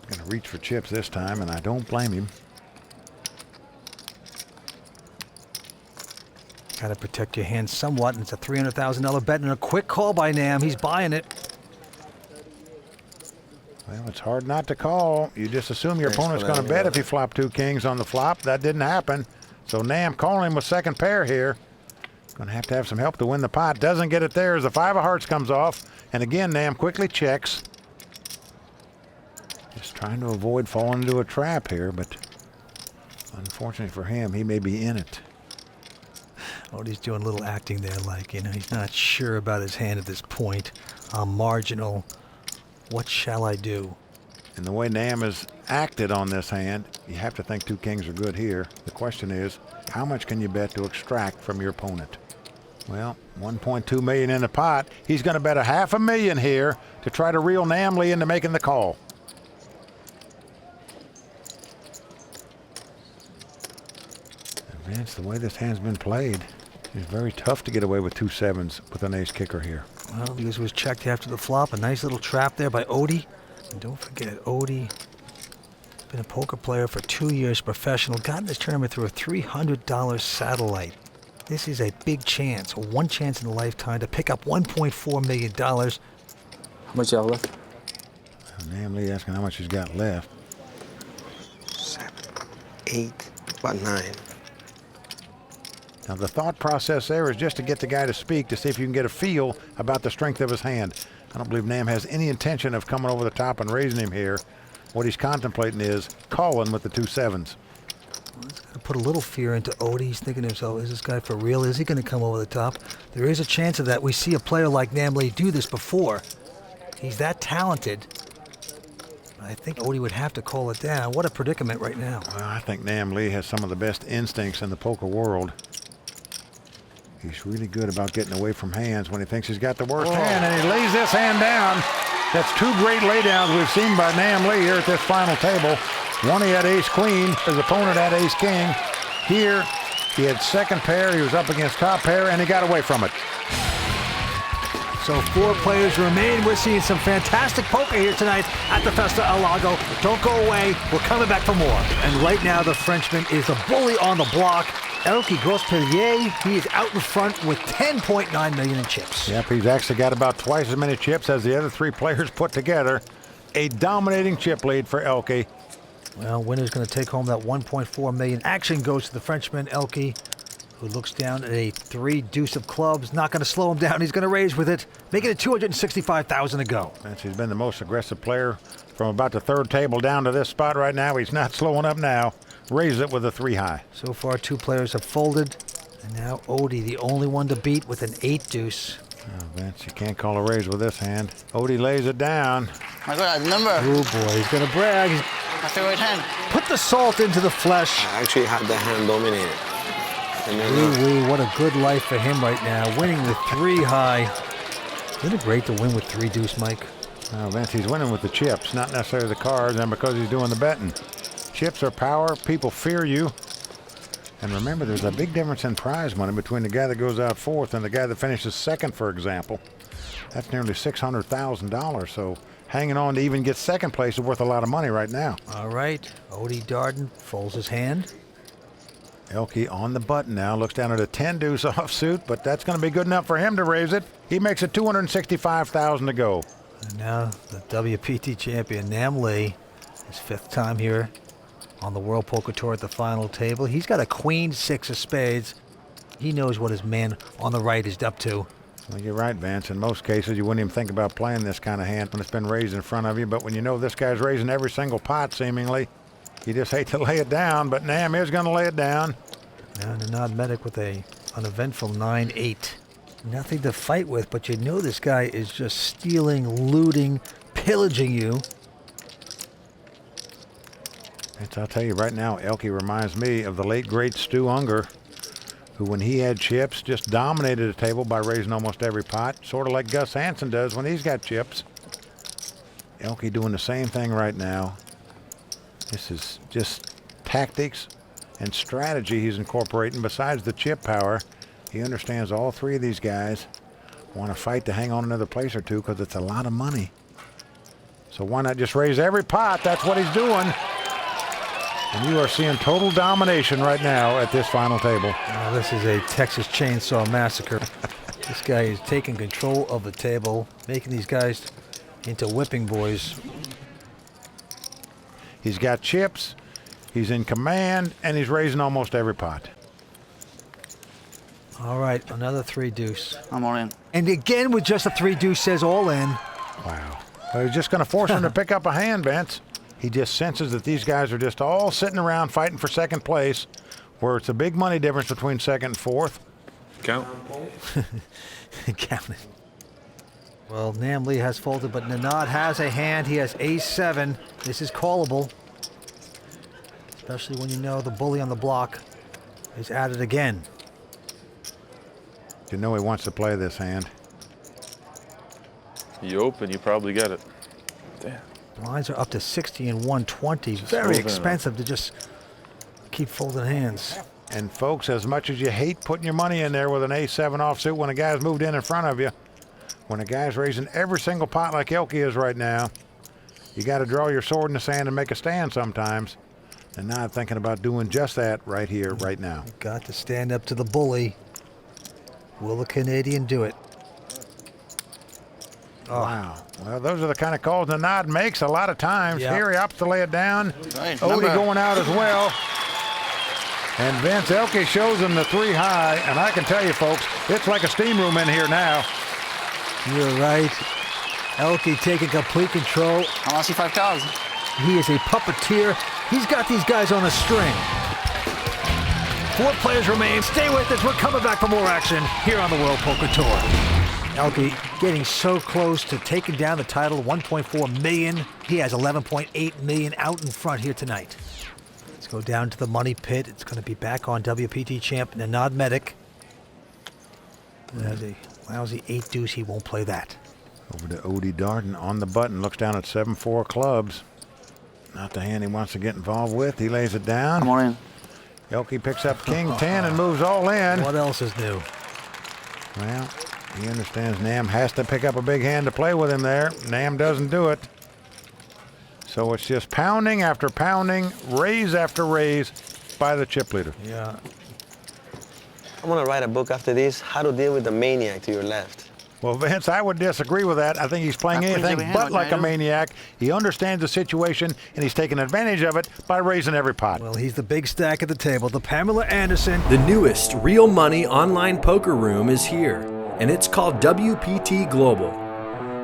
Going to reach for chips this time, and I don't blame him. Got to protect your hand somewhat, and it's a $300,000 bet and a quick call by Nam. He's buying it. Well, it's hard not to call. You just assume your opponent's going to bet if you flop 2 kings on the flop. That didn't happen. So Nam calling him with second pair here. Going to have some help to win the pot. Doesn't get it there as the 5 of hearts comes off. And again, Nam quickly checks. Just trying to avoid falling into a trap here, but unfortunately for him, he may be in it. Oddie's doing a little acting there, like, you know, he's not sure about his hand at this point. I'm marginal. What shall I do? And the way Nam has acted on this hand, you have to think 2 kings are good here. The question is, how much can you bet to extract from your opponent? Well, $1.2 million in the pot. He's going to bet $500,000 here to try to reel Nam Lee into making the call. And Vince, the way this hand's been played, it's very tough to get away with 2 sevens with an ace kicker here. Well, because it was checked after the flop. A nice little trap there by Oddie. And don't forget, Oddie, been a poker player for 2 years, professional, got in this tournament through a $300 satellite. This is a big chance, one chance in a lifetime to pick up $1.4 million. How much you have left? Nam Lee asking how much he's got left. 7, 8, about 9. Now, the thought process there is just to get the guy to speak to see if you can get a feel about the strength of his hand. I don't believe Nam has any intention of coming over the top and raising him here. What he's contemplating is calling with the 2 sevens. Well, it's going to put a little fear into Oddie. He's thinking to himself, is this guy for real? Is he going to come over the top? There is a chance of that. We see a player like Nam Lee do this before. He's that talented. I think Oddie would have to call it down. What a predicament right now. Well, I think Nam Lee has some of the best instincts in the poker world. He's really good about getting away from hands when he thinks he's got the worst hand, and he lays this hand down. That's 2 great laydowns we've seen by Nam Lee here at this final table. One, he had ace-queen. His opponent had ace-king. Here, he had second pair. He was up against top pair, and he got away from it. So 4 players remain. We're seeing some fantastic poker here tonight at the Festa al Lago. Don't go away. We're coming back for more. And right now, the Frenchman is the bully on the block. Elky Grospellier, he is out in front with $10.9 million in chips. Yep, he's actually got about twice as many chips as the other 3 players put together. A dominating chip lead for Elky. Well, winner's going to take home that $1.4 million. Action goes to the Frenchman, Elky, who looks down at a 3 deuce of clubs. Not going to slow him down. He's going to raise with it, making it $265,000 to go. He's been the most aggressive player from about the 3rd table down to this spot right now. He's not slowing up now. Raise it with a 3 high. So far, 2 players have folded. And now Oddie, the only one to beat with an 8 deuce. Oh, Vince, you can't call a raise with this hand. Oddie lays it down. My God, the number. Oh boy, he's going to brag. My favorite hand. Put the salt into the flesh. I actually had the hand dominated. And Ooh-wee, what a good life for him right now. Winning with 3 high. Isn't it great to win with 3 deuce, Mike? Oh, Vince, he's winning with the chips, not necessarily the cards, and because he's doing the betting. Chips are power. People fear you. And remember, there's a big difference in prize money between the guy that goes out 4th and the guy that finishes 2nd, for example. That's nearly $600,000. So hanging on to even get 2nd place is worth a lot of money right now. All right. Oddie Dardon folds his hand. Elky on the button now. Looks down at a 10 deuce offsuit, but that's going to be good enough for him to raise it. He makes it $265,000 to go. And now the WPT champion, Nam Lee, his 5th time here on the World Poker Tour at the final table. He's got a queen 6 of spades. He knows what his man on the right is up to. Well, you're right, Vince. In most cases, you wouldn't even think about playing this kind of hand when it's been raised in front of you. But when you know this guy's raising every single pot, seemingly, you just hate to lay it down. But Nam is going to lay it down. Now Nenad Medic with an uneventful 9-8. Nothing to fight with, but you know this guy is just stealing, looting, pillaging you. Vince, I'll tell you right now, Elky reminds me of the late, great Stu Unger, who when he had chips just dominated the table by raising almost every pot, sort of like Gus Hansen does when he's got chips. Elky doing the same thing right now. This is just tactics and strategy he's incorporating. Besides the chip power, he understands all three of these guys want to fight to hang on another place or two because it's a lot of money. So why not just raise every pot? That's what he's doing. And you are seeing total domination right now at this final table. Now, this is a Texas Chainsaw Massacre. This guy is taking control of the table, making these guys into whipping boys. He's got chips, he's in command, and he's raising almost every pot. All right, another 3-deuce. I'm all in. And again with just a 3-deuce says all in. Wow. Well, he's just going to force him to pick up a hand, Vince. He just senses that these guys are just all sitting around fighting for second place, where it's a big money difference between second and fourth. Count. Count it. Well, Nam Lee has folded, but Nenad has a hand. He has ace-7. This is callable, especially when you know the bully on the block is at it again. You know he wants to play this hand. You open, you probably get it. Damn. Blinds are up to 60 and 120. Just Very fold in. expensive to just keep folding hands. And folks, as much as you hate putting your money in there with an ace-7 offsuit when a guy's moved in front of you, when a guy's raising every single pot like Elky is right now, you got to draw your sword in the sand and make a stand sometimes. And now I'm thinking about doing just that right here, right now. Got to stand up to the bully. Will the Canadian do it? Oh. Wow. Well, those are the kind of calls Nenad makes a lot of times. Yep. Here he opts to lay it down. Right, Oddie number. going out as well. And Vince Elky shows him the 3 high. And I can tell you, folks, it's like a steam room in here now. You're right. Elky taking complete control. I want to see 5,000. He is a puppeteer. He's got these guys on a string. 4 players remain. Stay with us. We're coming back for more action here on the World Poker Tour. Elky getting so close to taking down the title, 1.4 million. He has 11.8 million out in front here tonight. Let's go down to the money pit. It's going to be back on WPT champ Nenad Medic. There's a lousy 8-deuce. He won't play that. Over to Oddie Dardon on the button. Looks down at 7-4 clubs. Not the hand he wants to get involved with. He lays it down. I'm all in. Elky picks up King 10 and moves all in. What else is new? Well, he understands Nam has to pick up a big hand to play with him there. Nam doesn't do it. So it's just pounding after pounding, raise after raise by the chip leader. Yeah. I'm gonna write a book after this, how to deal with the maniac to your left. Well, Vince, I would disagree with that. I think he's playing How could anything you but handle it, like a Nader? maniac. He understands the situation, and he's taking advantage of it by raising every pot. Well, he's the big stack at the table. The Pamela Anderson. The newest real money online poker room is here, and it's called WPT Global.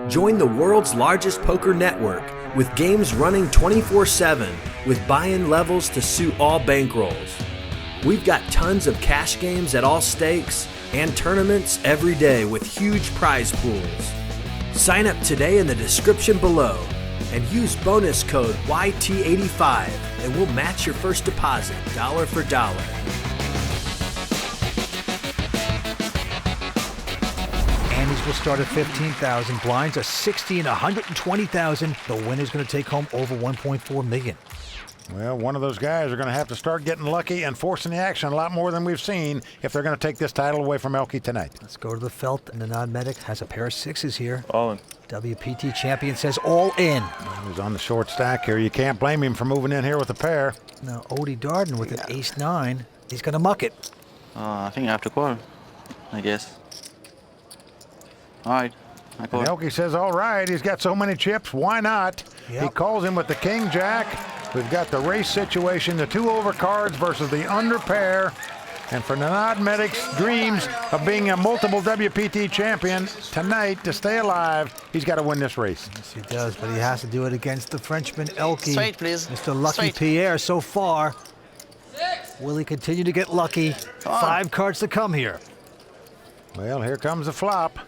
Join the world's largest poker network with games running 24/7 with buy-in levels to suit all bankrolls. We've got tons of cash games at all stakes and tournaments every day with huge prize pools. Sign up today in the description below and use bonus code YT85 and we'll match your first deposit dollar for dollar. Andes will start at 15,000. Blinds are 60 and 120,000. The winner's going to take home over 1.4 million. Well, one of those guys are going to have to start getting lucky and forcing the action a lot more than we've seen if they're going to take this title away from Elky tonight. Let's go to the felt. Nenad Medic has a pair of 6s here. All in. WPT champion says all in. He's on the short stack here. You can't blame him for moving in here with a pair. Now, Oddie Dardon with an ace-9. He's going to muck it. I think I have to call, I guess. All right, I call. And Elky says, all right, he's got so many chips, why not? Yep. He calls him with the king-jack. We've got the race situation, the 2 overcards versus the under pair. And for Nenad Medic's dreams of being a multiple WPT champion tonight, to stay alive, he's got to win this race. Yes, he does, but he has to do it against the Frenchman, Elky. Straight, please. Mr. Lucky Straight. Pierre so far. Will he continue to get lucky? 5 cards to come here. Well, here comes the flop.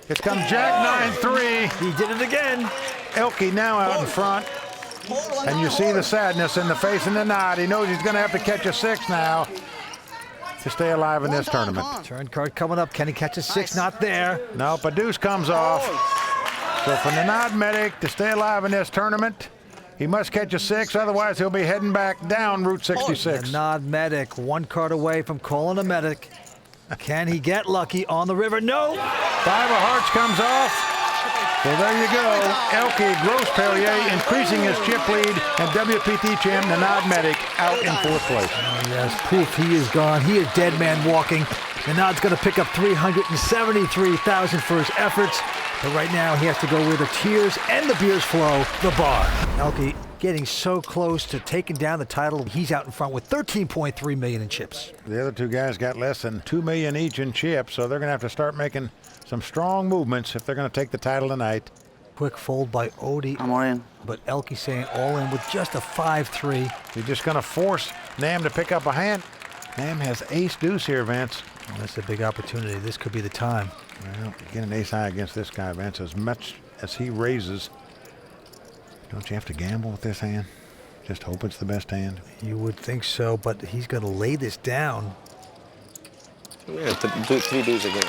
It's come Jack 9-3. He did it again. Elky now out in front. And you see the sadness in the face of Nenad. He knows he's going to have to catch a 6 now to stay alive in this tournament. Turn card coming up. Can he catch a 6? Not there. Nope, a deuce comes off. So for Nenad Medic to stay alive in this tournament, he must catch a 6, otherwise he'll be heading back down Route 66. Nenad Medic, 1 card away from calling a medic. Can he get lucky on the river? No. 5 of hearts comes off. So there you go. Elky Grospellier increasing his chip lead, and WPT champ Nenad Medic out in 4th place. Oh, yes, proof he is gone. He is dead man walking. Nenad's going to pick up $373,000 for his efforts. But right now, he has to go where the tears and the beers flow, the bar. Elky getting so close to taking down the title. He's out in front with $13.3 million in chips. The other 2 guys got less than $2 million each in chips, so they're going to have to start making some strong movements if they're going to take the title tonight. Quick fold by Oddie. I'm all in. But Elky saying all in with just a 5-3. You're just going to force Nam to pick up a hand. Nam has ace deuce here, Vince. Well, that's a big opportunity. This could be the time. Well, get an ace high against this guy, Vince. As much as he raises, don't you have to gamble with this hand? Just hope it's the best hand. You would think so, but he's going to lay this down. Yeah, 3 deuce again.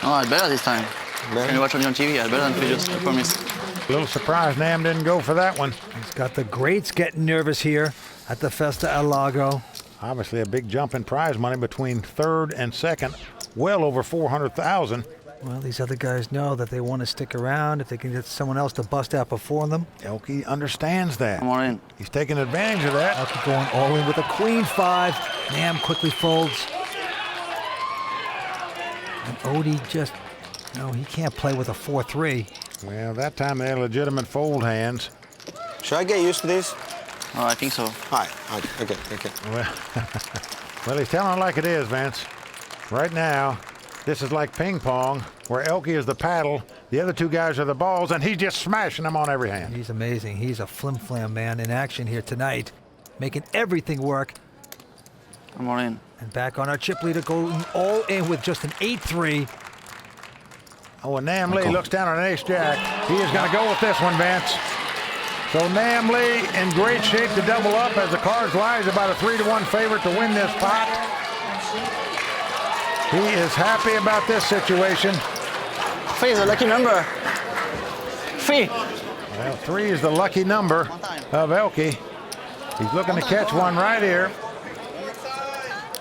Oh, it's better this time. Can you watch me on TV? It's better than previous, I promise. A little surprised Nam didn't go for that one. He's got the greats getting nervous here at the Festa al Lago. Obviously a big jump in prize money between 3rd and 2nd. Well over $400,000. Well, these other guys know that they want to stick around if they can get someone else to bust out before them. Elky understands that. I'm all in. He's taking advantage of that. Elky going all in with a queen 5. Nam quickly folds. And Oddie just, no, he can't play with a 4-3. Well, that time they had legitimate fold hands. Should I get used to this? Oh, I think so. Hi. Okay. Well, he's telling it like it is, Vince. Right now, this is like ping pong, where Elky is the paddle, the other 2 guys are the balls, and he's just smashing them on every hand. He's amazing. He's a flim-flam man in action here tonight, making everything work. I'm all in. And back on our chip leader, going all in with just an 8-3. Oh, and Nam Lee looks down on an ace-jack. He is going to go with this one, Vince. So Nam Lee in great shape to double up as the cards lie. He's about a 3-1 favorite to win this pot. He is happy about this situation. 3 is a lucky number. 3. Well, 3 is the lucky number of Elky. He's looking to catch one right here.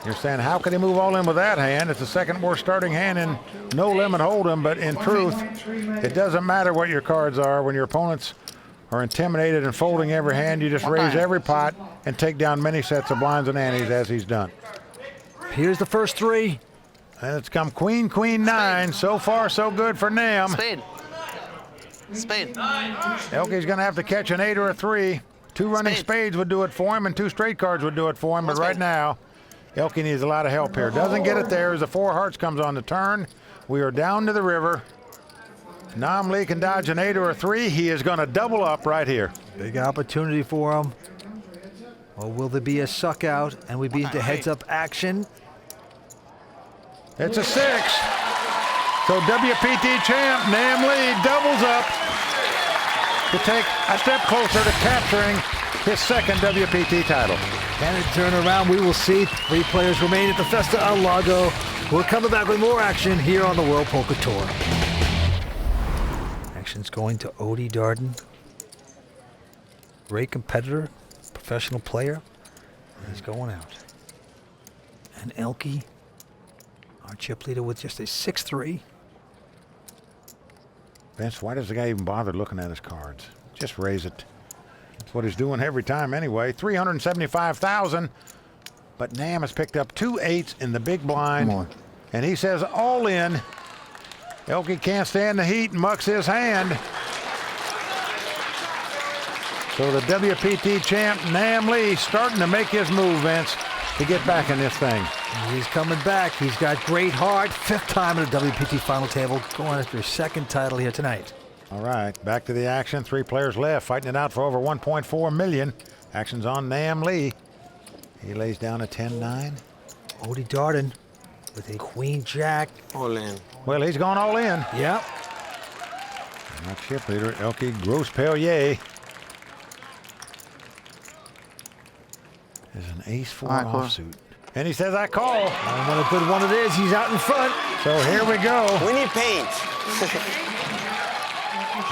You're saying, how can he move all in with that hand? It's the 2nd worst starting hand in no limit hold'em, but in truth, it doesn't matter what your cards are. When your opponents are intimidated and folding every hand, you just raise every pot and take down many sets of blinds and antes, as he's done. Here's the first 3. And it's come queen, queen, 9. So far, so good for Nam. Spade. Elky's going to have to catch an 8 or a 3. 2 running spades would do it for him, and 2 straight cards would do it for him. But right now, Elky needs a lot of help here. Doesn't get it there as the 4 hearts comes on the turn. We are down to the river. Nam Lee can dodge an 8 or a 3. He is going to double up right here. Big opportunity for him. Or will there be a suck out and we be into heads-up action? It's a 6. So WPT champ Nam Lee doubles up to take a step closer to capturing his 2nd WPT title. Can it turn around? We will see. 3 players remain at the Festa al Lago. We're coming back with more action here on the World Poker Tour. Action's going to Oddie Dardon. Great competitor, professional player. And he's going out. And Elky, our chip leader, with just a 6-3. Vince, why does the guy even bother looking at his cards? Just raise it. That's what he's doing every time anyway. $375,000. But Nam has picked up 2 8s in the big blind. And he says all in. Elky can't stand the heat and mucks his hand. So the WPT champ Nam Lee starting to make his move, Vince. to get back in this thing. He's coming back. He's got great heart. 5th time at the WPT final table, going after his 2nd title here tonight. All right, back to the action. 3 players left, fighting it out for over 1.4 million. Action's on Nam Lee. He lays down a 10-9. Oddie Dardon with a queen jack. All in. Well, he's gone all in. Yep. And our chip leader, Elky Grospellier, is an ace-4 All right, cool. offsuit. And he says, I call. And what a good one it is. He's out in front. So here we go. We need paint.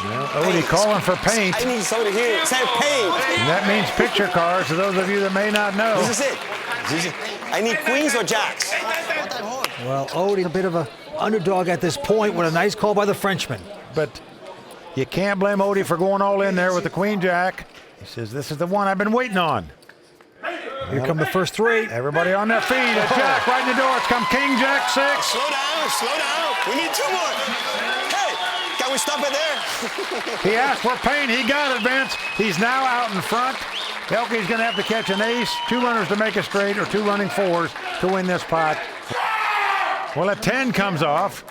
Well, Oddie calling for paint. I need somebody here. Say paint. And that means picture cards to those of you that may not know. This is it. I need queens or jacks. Well, Oddie, a bit of an underdog at this point with a nice call by the Frenchman. But you can't blame Oddie for going all in there with the queen jack. He says, this is the one I've been waiting on. Here come the first 3. Everybody on their feet. A jack right in the door. It's come king, jack, 6. Slow down, slow down. We need 2 more. Hey, can we stop it there? He asked for paint. He got it, Vince. He's now out in front. Elky's going to have to catch an ace, 2 runners to make a straight, or 2 running 4s to win this pot. Well, a 10 comes off.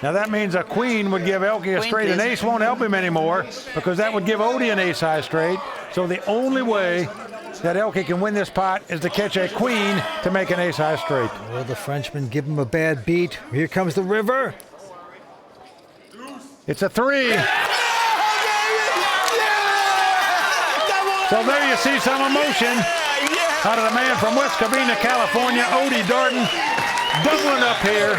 Now that means a queen would give Elky a straight. An ace won't help him anymore because that would give Oddie an ace high straight. So the only way that Elky can win this pot is to catch a queen to make an ace high straight. Will the Frenchman give him a bad beat? Here comes the river. It's a 3. So there you see some emotion out of the man from West Covina, California, Oddie Dardon, doubling up here.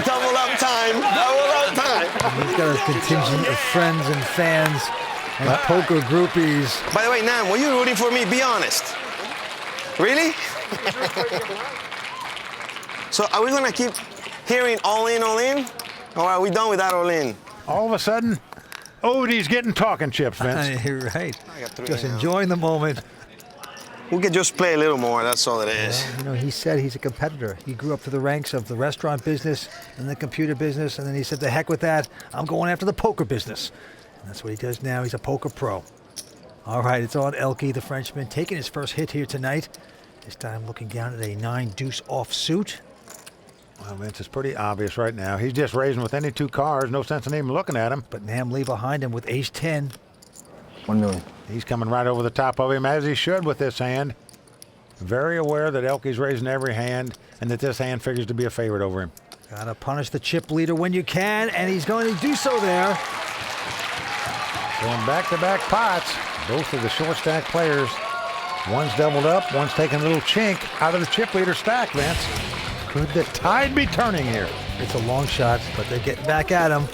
Double up time. Double up time. He's got a contingent of friends and fans and poker groupies. By the way, Nam, were you rooting for me? Be honest. Really? So are we gonna keep hearing all in, or are we done with that all in? All of a sudden, Oddie's getting talking chips, Vince. You're right. I got 3 Just now. enjoying the moment. We could just play a little more. That's all it is. You know, he said he's a competitor. He grew up to the ranks of the restaurant business and the computer business, and then he said, the heck with that. I'm going after the poker business. And that's what he does now. He's a poker pro. All right, it's on Elky, the Frenchman, taking his first hit here tonight. This time looking down at a 9-deuce offsuit. Well, Vince, it's pretty obvious right now. He's just raising with any 2 cards. No sense in even looking at him. But Nam Lee behind him with ace-10. 1 million. He's coming right over the top of him, as he should with this hand. Very aware that Elky's raising every hand and that this hand figures to be a favorite over him. Gotta punish the chip leader when you can, and he's going to do so there. So in back-to-back pots, both of the short stack players, one's doubled up, one's taking a little chink out of the chip leader stack, Vince. Could the tide be turning here? It's a long shot, but they're getting back at him.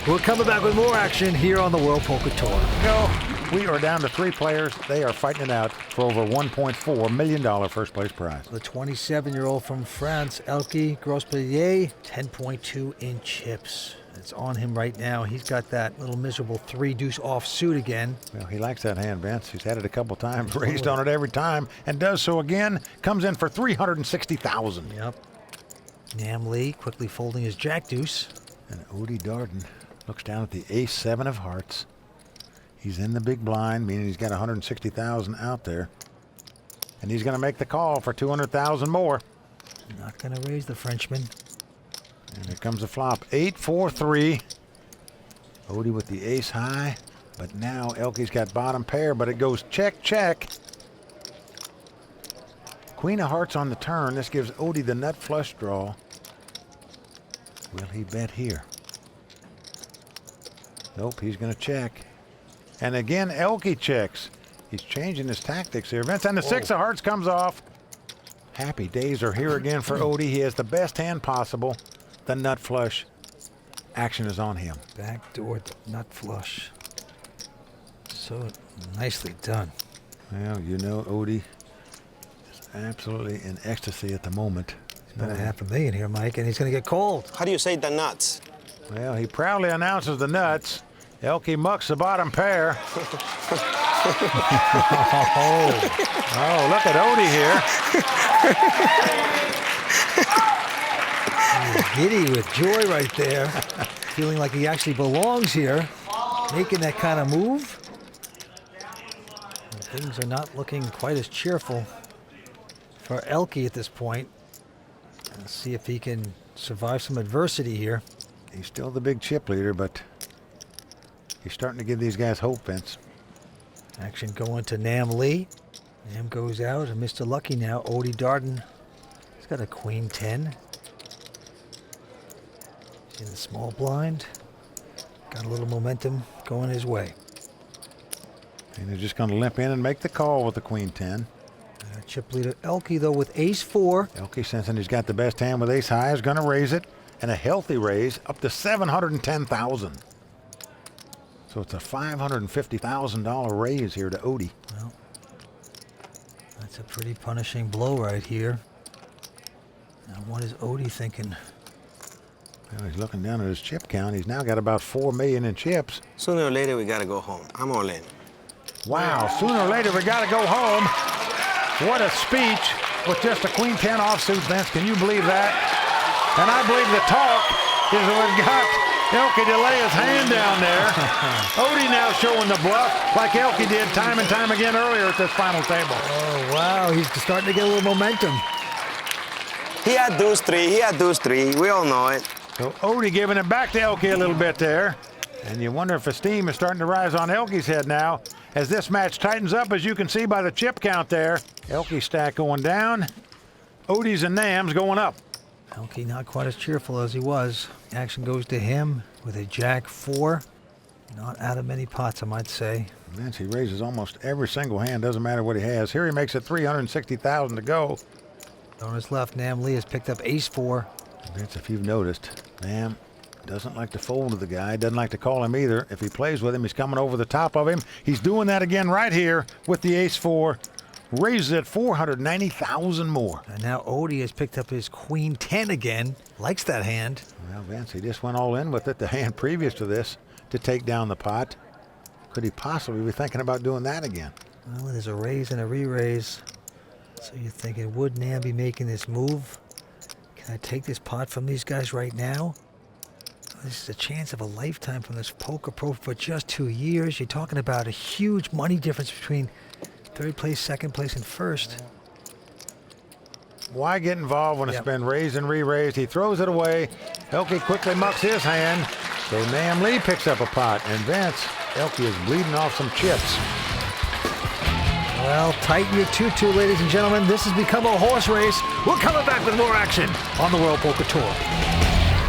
We're coming back with more action here on the World Poker Tour. No, we are down to 3 players. They are fighting it out for over $1.4 million first place prize. The 27-year-old from France, Elky Grospellier, 10.2 in chips. It's on him right now. He's got that little miserable 3-deuce offsuit again. Well, he likes that hand, Vince. He's had it a couple times, raised on it every time, and does so again. Comes in for $360,000. Yep. Nam Lee quickly folding his jack deuce. And Oddie Dardon looks down at the ace-7 of hearts. He's in the big blind, meaning he's got $160,000 out there. And he's going to make the call for $200,000 more. Not going to raise the Frenchman. And here comes the flop. 8-4-3. Oddie with the ace high. But now Elky's got bottom pair, but it goes check, check. Queen of hearts on the turn. This gives Oddie the nut flush draw. Will he bet here? Nope, he's going to check. And again, Elky checks. He's changing his tactics here. Vince, and the 6 of hearts comes off. Happy days are here again for Oddie. He has the best hand possible. The nut flush. Action is on him. Backdoor nut flush. So nicely done. Well, you know, Oddie is absolutely in ecstasy at the moment. He's bet $500,000 here, Mike, and he's going to get called. How do you say the nuts? Well, he proudly announces the nuts. Elky mucks the bottom pair. Oh, look at Oddie here. He's giddy with joy right there. Feeling like he actually belongs here. Making that kind of move. And things are not looking quite as cheerful for Elky at this point. Let's see if he can survive some adversity here. He's still the big chip leader, but he's starting to give these guys hope, Vince. Action going to Nam Lee. Nam goes out, and Mr. Lucky now, Oddie Dardon. He's got a queen 10. He's in the small blind. Got a little momentum going his way. And they're just going to limp in and make the call with the queen 10. Chip leader Elky, though, with ace 4. Elky, sensing he's got the best hand with ace high, is going to raise it, and a healthy raise up to $710,000. So it's a $550,000 raise here to Oddie. Well, that's a pretty punishing blow right here. Now, what is Oddie thinking? Well, he's looking down at his chip count. He's now got about $4 million in chips. Sooner or later, we gotta go home. I'm all in. Wow, sooner or later we got to go home. What a speech with just a queen 10 offsuit, Vince. Can you believe that? And I believe the talk is what got Elky to lay his hand down there. Oddie now showing the bluff like Elky did time and time again earlier at this final table. Oh, wow, he's starting to get a little momentum. He had deuce 3. He had deuce 3. We all know it. So Oddie giving it back to Elky a little bit there. And you wonder if the steam is starting to rise on Elky's head now as this match tightens up, as you can see by the chip count there. Elky's stack going down. Oddie's and Nam's going up. Elky not quite as cheerful as he was. Action goes to him with a jack 4. Not out of many pots, I might say. Vince, he raises almost every single hand. Doesn't matter what he has. Here he makes it $360,000 to go. On his left, Nam Lee has picked up ace 4. Vince, if you've noticed, Nam doesn't like to fold to the guy. Doesn't like to call him either. If he plays with him, he's coming over the top of him. He's doing that again right here with the ace 4. Raises it $490,000 more. And now Oddie has picked up his queen 10 again. Likes that hand. Well, Vince, he just went all in with it, the hand previous to this, to take down the pot. Could he possibly be thinking about doing that again? Well, there's a raise and a re-raise. So you're thinking, would Nam be making this move? Can I take this pot from these guys right now? This is a chance of a lifetime from this poker pro for just 2 years. You're talking about a huge money difference between third place, second place, and first. Why get involved when it's been raised and re-raised? He throws it away. Elky quickly mucks his hand. So Nam Lee picks up a pot. And Vince, Elky is bleeding off some chips. Well, tighten your tutu, ladies and gentlemen. This has become a horse race. We're coming back with more action on the World Poker Tour.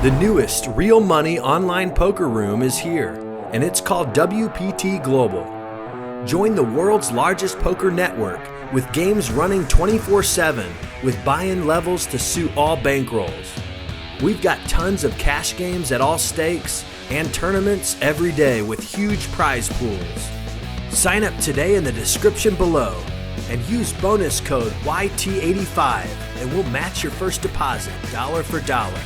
The newest real money online poker room is here, and it's called WPT Global. Join the world's largest poker network with games running 24/7 with buy-in levels to suit all bankrolls. We've got tons of cash games at all stakes and tournaments every day with huge prize pools. Sign up today in the description below and use bonus code YT85 and we'll match your first deposit dollar for dollar.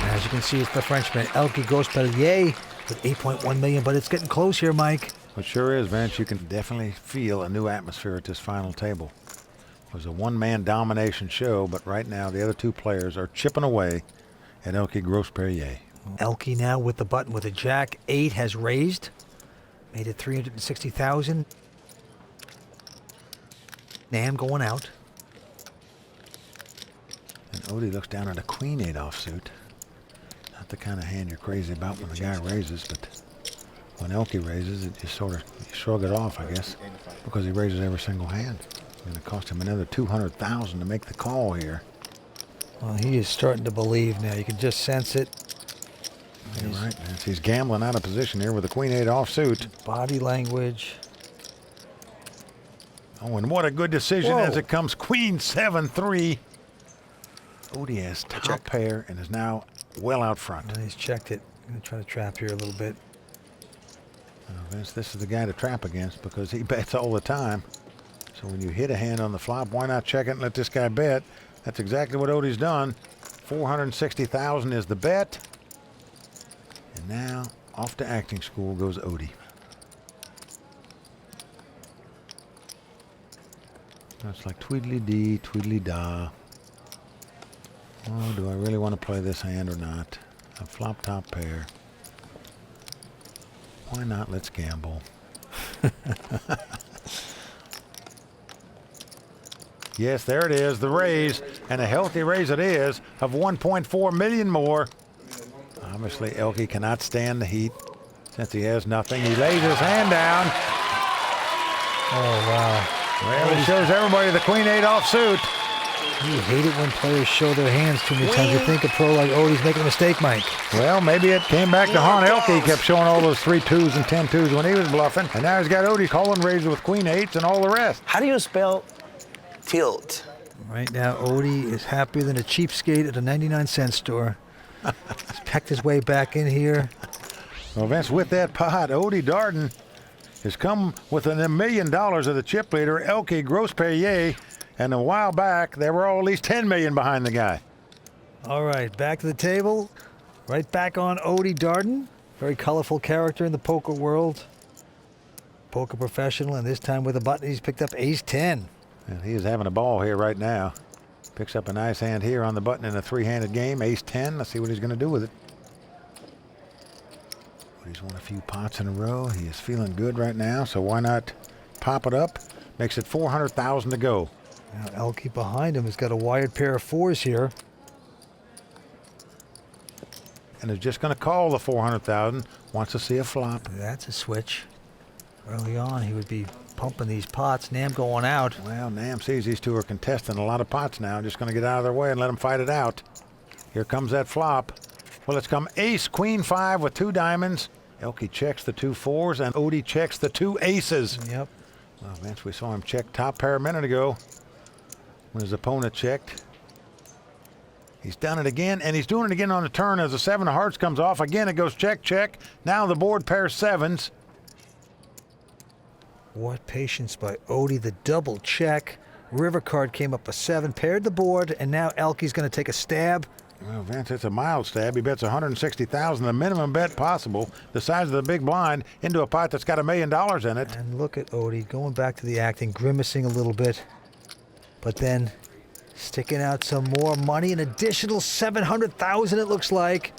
As you can see, it's the Frenchman, Elky Grospellier, with $8.1 million, but it's getting close here, Mike. It sure is, Vince. You can definitely feel a new atmosphere at this final table. It was a one-man domination show, but right now the other two players are chipping away at Elky Grospellier. Elky now with the button with a jack 8 has raised, made it $360,000. Nam going out. And Oddie looks down at a queen 8 offsuit. Not the kind of hand you're crazy about when the guy raises, but when Elky raises, it just sort of shrug it off, I guess, because he raises every single hand. It's going to cost him another $200,000 to make the call here. Well, he is starting to believe now. You can just sense it. You're right, Vince. He's gambling out of position here with a queen 8 offsuit. Body language. Oh, and what a good decision Whoa. as it comes queen 7-3. Oddie has top pair and is now well out front. And he's checked it. I'm going to try to trap here a little bit. Vince, this is the guy to trap against because he bets all the time. So when you hit a hand on the flop, why not check it and let this guy bet? That's exactly what Oddie's done. $460,000 is the bet. And now, off to acting school goes Oddie. It's like tweedly-dee, tweedly-da. Oh, do I really want to play this hand or not? A flop top pair. Why not? Let's gamble. Yes, there it is, the raise, and a healthy raise it is of 1.4 million more. Obviously, Elky cannot stand the heat since he has nothing. He lays his hand down. Oh, wow. Well, he shows everybody the Queen 8 offsuit. You hate it when players show their hands too many times. You think a pro like Oddie's making a mistake, Mike. Well, maybe it came back to haunt Elky. He kept showing all those 3-2s and 10-2s when he was bluffing. And now he's got Oddie calling raises with Queen 8s and all the rest. How do you spell tilt? Right now, Oddie is happier than a cheapskate at a 99-cent store. He's pecked his way back in here. Well, Vince, with that pot, Oddie Dardon has come with $1 million of the chip leader, Elky Grospellier. And a while back, they were all at least $10 million behind the guy. All right, back to the table. Right back on Oddie Dardon. Very colorful character in the poker world. Poker professional, and this time with a button, he's picked up ace-10. And he is having a ball here right now. Picks up a nice hand here on the button in a three-handed game, ace-10. Let's see what he's going to do with it. He's won a few pots in a row. He is feeling good right now, so why not pop it up? Makes it $400,000 to go. Now Elky behind him has got a wired pair of fours here. And is just going to call the $400,000. Wants to see a flop. That's a switch. Early on, he would be pumping these pots. Nam going out. Well, Nam sees these two are contesting a lot of pots now. Just going to get out of their way and let them fight it out. Here comes that flop. Well, it's come ace, queen 5 with 2 diamonds. Elky checks the 2 4s, and Oddie checks the 2 aces. Yep. Well, Vince, we saw him check top pair a minute ago when his opponent checked. He's done it again, and he's doing it again on the turn as the 7 of hearts comes off. Again, it goes check, check. Now the board pairs 7s. What patience by Oddie, the double check. River card came up a 7, paired the board, and now Elky's going to take a stab. Well, Vince, it's a mild stab. He bets $160,000, the minimum bet possible, the size of the big blind, into a pot that's got $1 million in it. And look at Oddie going back to the acting, grimacing a little bit, but then sticking out some more money, an additional $700,000 it looks like.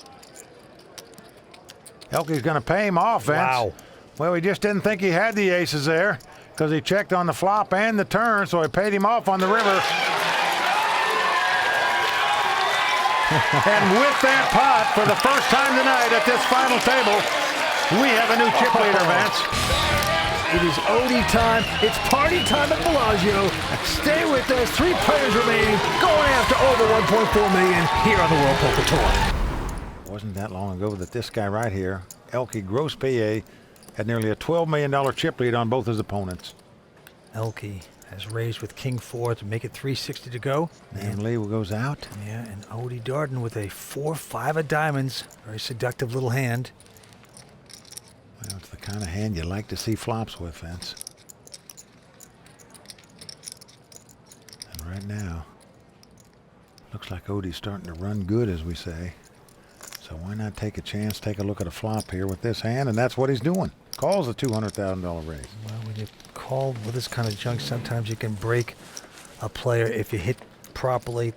Elky's going to pay him off, Vince. Wow. Well, he just didn't think he had the aces there because he checked on the flop and the turn, so he paid him off on the river. And with that pot, for the first time tonight at this final table, we have a new chip leader, Vince. It is Oddie time. It's party time at Bellagio. Stay with us. 3 players remaining, going after over $1.4 million here on the World Poker Tour. It wasn't that long ago that this guy right here, Elky Grospellier, had nearly a $12 million chip lead on both his opponents. Elky has raised with king 4 to make it 360 to go. And Lee goes out. Yeah, and Oddie Dardon with a 4-5 of diamonds. Very seductive little hand. Well, it's the kind of hand you like to see flops with, Vince. And right now, looks like Oddie's starting to run good, as we say. So why not take a chance, take a look at a flop here with this hand, and that's what he's doing. Calls a $200,000 raise. Well, when you call with this kind of junk, sometimes you can break a player if you hit properly.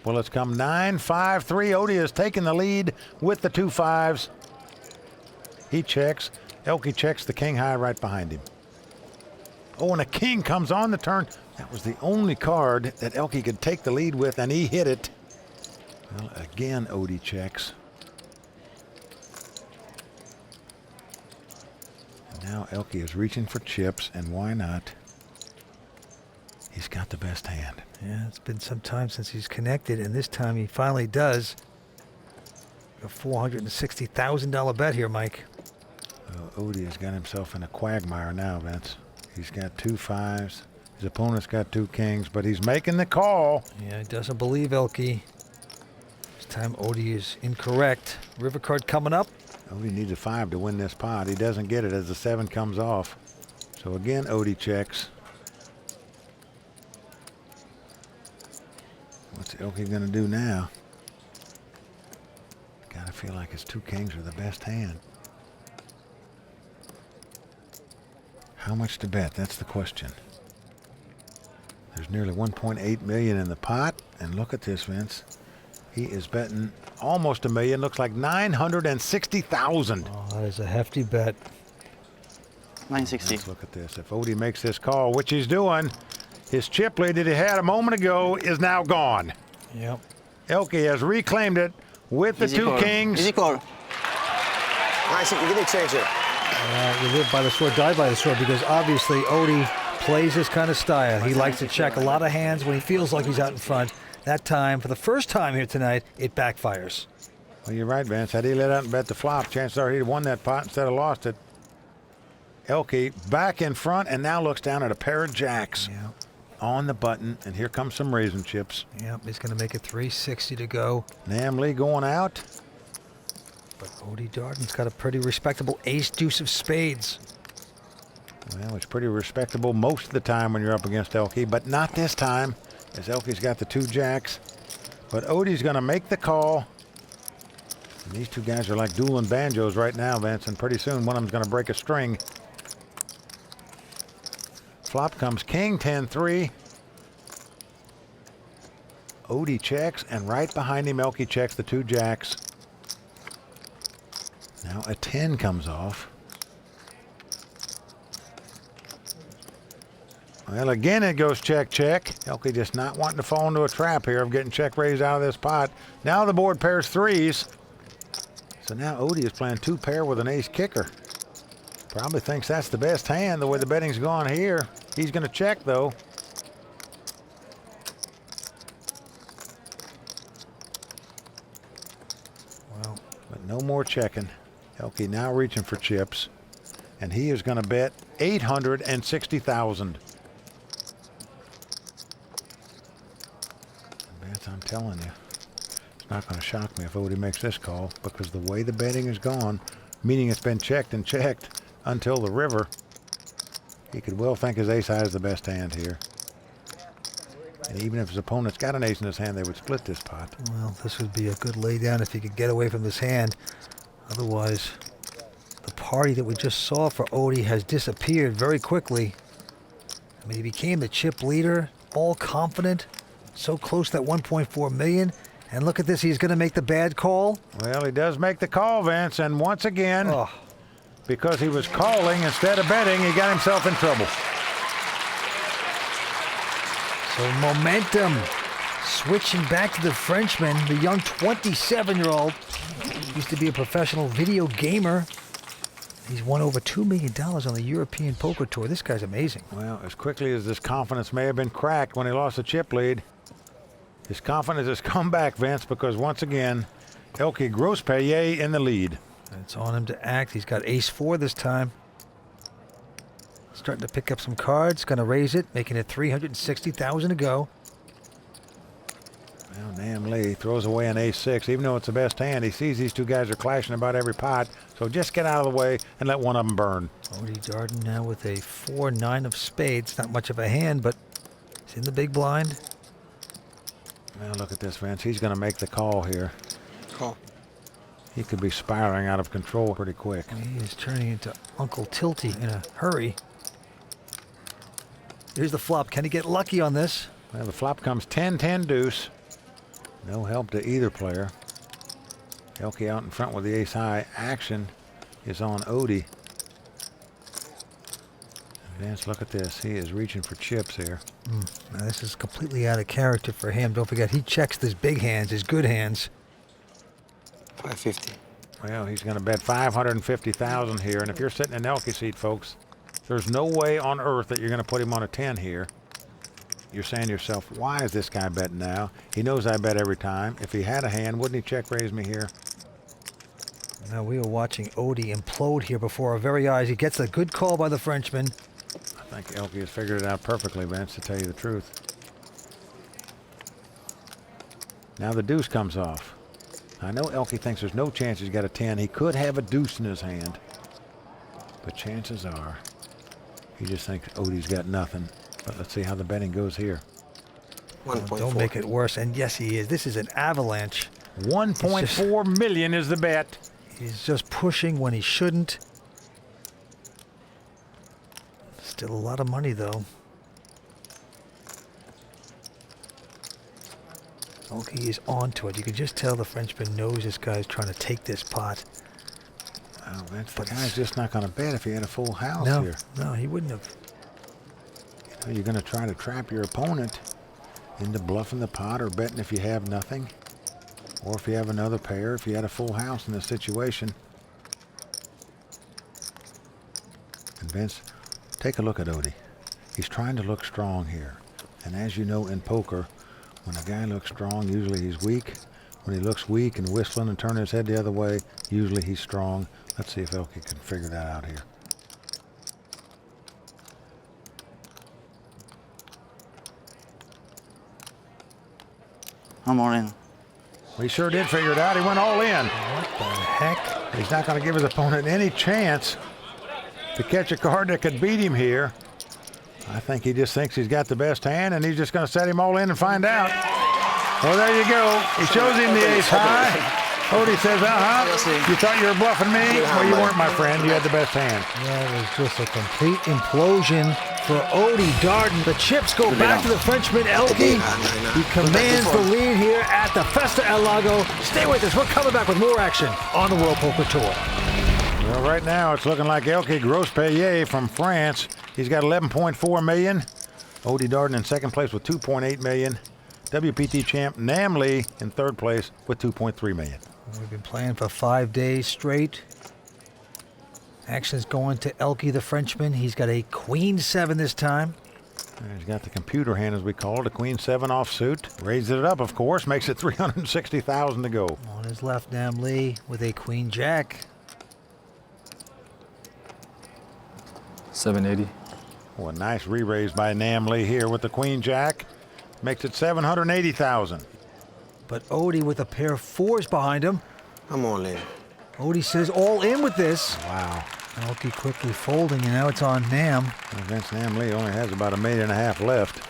Well, it's come 9-5-3. Oddie has taken the lead with the 2 5s. He checks. Elky checks the king high right behind him. Oh, and a king comes on the turn. That was the only card that Elky could take the lead with, and he hit it. Well, again, Oddie checks. And now Elky is reaching for chips, and why not? He's got the best hand. Yeah, it's been some time since he's connected, and this time he finally does. A $460,000 bet here, Mike. Oddie has got himself in a quagmire now, Vince. He's got 2 5s. His opponent's got 2 kings, but he's making the call. Yeah, he doesn't believe Elky. This time Oddie is incorrect. River card coming up. Oddie needs a 5 to win this pot. He doesn't get it as the 7 comes off. So again, Oddie checks. What's Elky going to do now? Gotta feel like his 2 kings are the best hand. How much to bet? That's the question. There's nearly 1.8 million in the pot, and look at this, Vince. He is betting almost $1 million. Looks like 960,000. Oh, that is a hefty bet. 960. Let's look at this. If Oddie makes this call, which he's doing, his chip lead that he had a moment ago is now gone. Yep. Elky has reclaimed it with the Easy two call. kings. Easy call. Nice, you get a change here. You live by the sword, die by the sword, because obviously Oddie plays this kind of style. He likes to check a lot of hands when he feels like he's out in front. That time, for the first time here tonight, it backfires. Well, you're right, Vince. Had he let out and bet the flop, chances are he'd have won that pot instead of lost it. Elky back in front and now looks down at a pair of jacks on the button, and here comes some raisin chips. Yep, he's going to make it 360 to go. Nam Lee going out. But Oddie Dardon's got a pretty respectable ace-deuce of spades. Well, it's pretty respectable most of the time when you're up against Elky, but not this time, as Elky's got the two jacks. But Oddie's going to make the call. And these two guys are like dueling banjos right now, Vince, and pretty soon one of them's going to break a string. Flop comes king, 10-3. Oddie checks, and right behind him, Elky checks the two jacks. Now a 10 comes off. Well, again, it goes check, check. Elky just not wanting to fall into a trap here of getting check raised out of this pot. Now the board pairs threes. So now Oddie is playing two pair with an ace kicker. Probably thinks that's the best hand the way the betting's gone here. He's going to check, though. Well, but no more checking. Elky now reaching for chips, and he is going to bet 860,000. Vance, I'm telling you, it's not going to shock me if Oddie makes this call, because the way the betting is gone, meaning it's been checked and checked until the river, he could well think his ace high is the best hand here. And even if his opponent's got an ace in his hand, they would split this pot. well, this would be a good laydown if he could get away from this hand. Otherwise, the party that we just saw for Oddie has disappeared very quickly. I mean, he became the chip leader, all confident, so close to that 1.4 million. And look at this, he's going to make the bad call. Well, he does make the call, Vince, and once again, because he was calling instead of betting, he got himself in trouble. So momentum switching back to the Frenchman, the young 27-year-old. Used to be a professional video gamer. He's won over $2 million on the European Poker Tour. This guy's amazing. Well, as quickly as this confidence may have been cracked when he lost the chip lead, his confidence has come back, Vince, because once again, Elky Grospellier in the lead. It's on him to act. He's got ace-4 this time. Starting to pick up some cards. Going to raise it, making it 360,000 to go. Well, Nam Lee throws away an ace-6. Even though it's the best hand, he sees these two guys are clashing about every pot. So just get out of the way and let one of them burn. Oddie Dardon now with a 4-9 of spades. Not much of a hand, but he's in the big blind. Well, look at this, Vince. He's going to make the call here. Call. He could be spiraling out of control pretty quick. He is turning into Uncle Tilty in a hurry. Here's the flop. Can he get lucky on this? Well, the flop comes 10-10 deuce. No help to either player. Elky out in front with the ace high. Action is on Oddie. Vance, look at this. He is reaching for chips here. Now this is completely out of character for him. Don't forget, he checks his big hands, his good hands. 550. Well, he's going to bet 550,000 here. And if you're sitting in Elky's seat, folks, there's no way on earth that you're going to put him on a 10 here. You're saying to yourself, why is this guy betting now? He knows I bet every time. If he had a hand, wouldn't he check raise me here? Now we were watching Oddie implode here before our very eyes. He gets a good call by the Frenchman. I think Elky has figured it out perfectly, Vince, to tell you the truth. Now the deuce comes off. I know Elky thinks there's no chance he's got a 10. He could have a deuce in his hand. But chances are, he just thinks Oddie's got nothing. But let's see how the betting goes here. 1.4. Don't make it worse. And yes, he is. This is an avalanche. 1.4 million is the bet. He's just pushing when he shouldn't. Still a lot of money, though. Elky is onto it. You can just tell the Frenchman knows this guy's trying to take this pot. Well, Vince, the guy's just not going to bet if he had a full house No, here. no, he wouldn't have. You know, you're going to try to trap your opponent into bluffing the pot or betting if you have nothing. Or if you have another pair, if you had a full house in this situation. And Vince, take a look at Oddie. He's trying to look strong here. And as you know in poker, when a guy looks strong, usually he's weak. When he looks weak and whistling and turning his head the other way, usually he's strong. Let's see if Elky can figure that out here. I'm all in. Well, he sure did figure it out. He went all in. What the heck? He's not going to give his opponent any chance to catch a card that could beat him here. I think he just thinks he's got the best hand, and he's just going to set him all in and find out. Well, there you go. He shows him the ace high. Oddie says, you thought you were bluffing me? Well, you weren't, my friend. You had the best hand. That was just a complete implosion for Oddie Dardon. The chips go back to the Frenchman, Elky. He commands the lead here at the Festa al Lago. Stay with us. We're coming back with more action on the World Poker Tour. Well, right now it's looking like Elky Grospellier from France. He's got 11.4 million. Oddie Dardon in second place with 2.8 million. WPT champ Nam Lee in third place with 2.3 million. We've been playing for 5 days straight. Action's going to Elky, the Frenchman. He's got a Queen 7 this time. And he's got the computer hand, as we call it, a Queen 7 offsuit. Raises it up, of course, makes it 360,000 to go. On his left, Nam Lee with a Queen Jack. 780. Oh, a nice re-raise by Nam Lee here with the Queen Jack. Makes it 780,000. But Oddie with a pair of fours behind him. I'm all in. Oddie says all in with this. Wow. Elky quickly folding, and now it's on Nam. Well, Vince Nam Lee only has about $1.5 million left.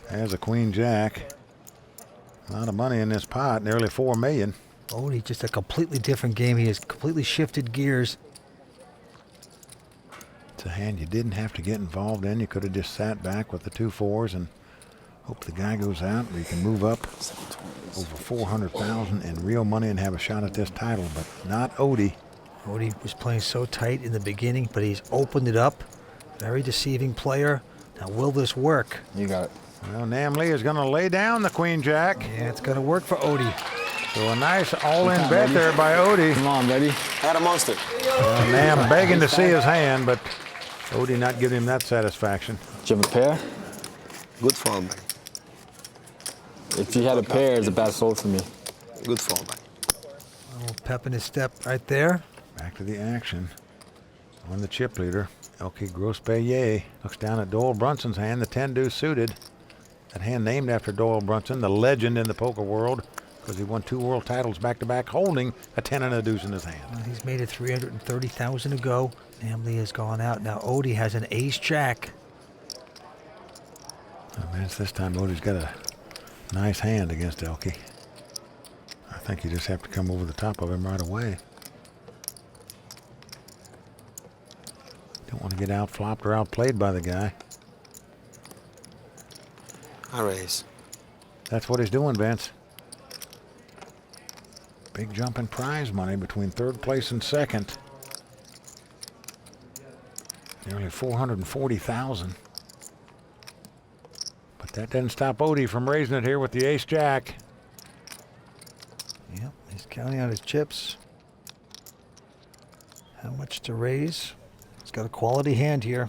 Has a Queen Jack. A lot of money in this pot, nearly $4 million. Oddie, just a completely different game. He has completely shifted gears. It's a hand you didn't have to get involved in. You could have just sat back with the 2 4s and hope the guy goes out where you can move up over 400,000 in real money and have a shot at this title, but not Oddie. Oddie was playing so tight in the beginning, but he's opened it up. Very deceiving player. Now, will this work? You got it. Well, Nam Lee is going to lay down the Queen Jack. Yeah, it's going to work for Oddie. So a nice all-in bet there by Oddie. Come on, baby. I got a monster. Nam begging to see his hand, but Oddie not giving him that satisfaction. Do you have a pair? Good fall, man. If you had a pair, it's a bad fold for me. Good fall, man. A little pep in his step right there. Back to the action. On the chip leader, Elky Grospellier looks down at Doyle Brunson's hand, the 10-deuce suited. That hand named after Doyle Brunson, the legend in the poker world, because he won 2 world titles back-to-back, holding a 10 and a deuce in his hand. Well, he's made it 330,000 to go. Nam Lee has gone out. Now Oddie has an ace-jack. Oh, man, it's this time Oddie's got a nice hand against Elky. I think you just have to come over the top of him right away. Don't want to get outflopped or outplayed by the guy. I raise. That's what he's doing, Vince. Big jump in prize money between third place and second. Nearly 440,000. But that didn't stop Oddie from raising it here with the ace-jack. Yep, he's counting out his chips. How much to raise? He's got a quality hand here.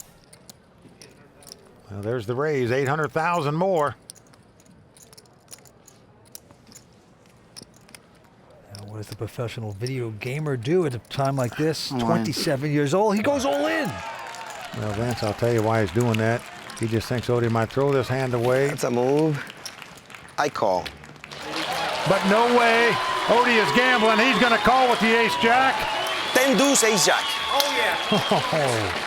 Well, there's the raise, 800,000 more. Now, what does the professional video gamer do at a time like this? 27 years old, he goes all in. Well, Vince, I'll tell you why he's doing that. He just thinks Oddie might throw this hand away. That's a move. I call. But no way. Oddie is gambling. He's going to call with the ace-jack. 10 deuce, ace jack.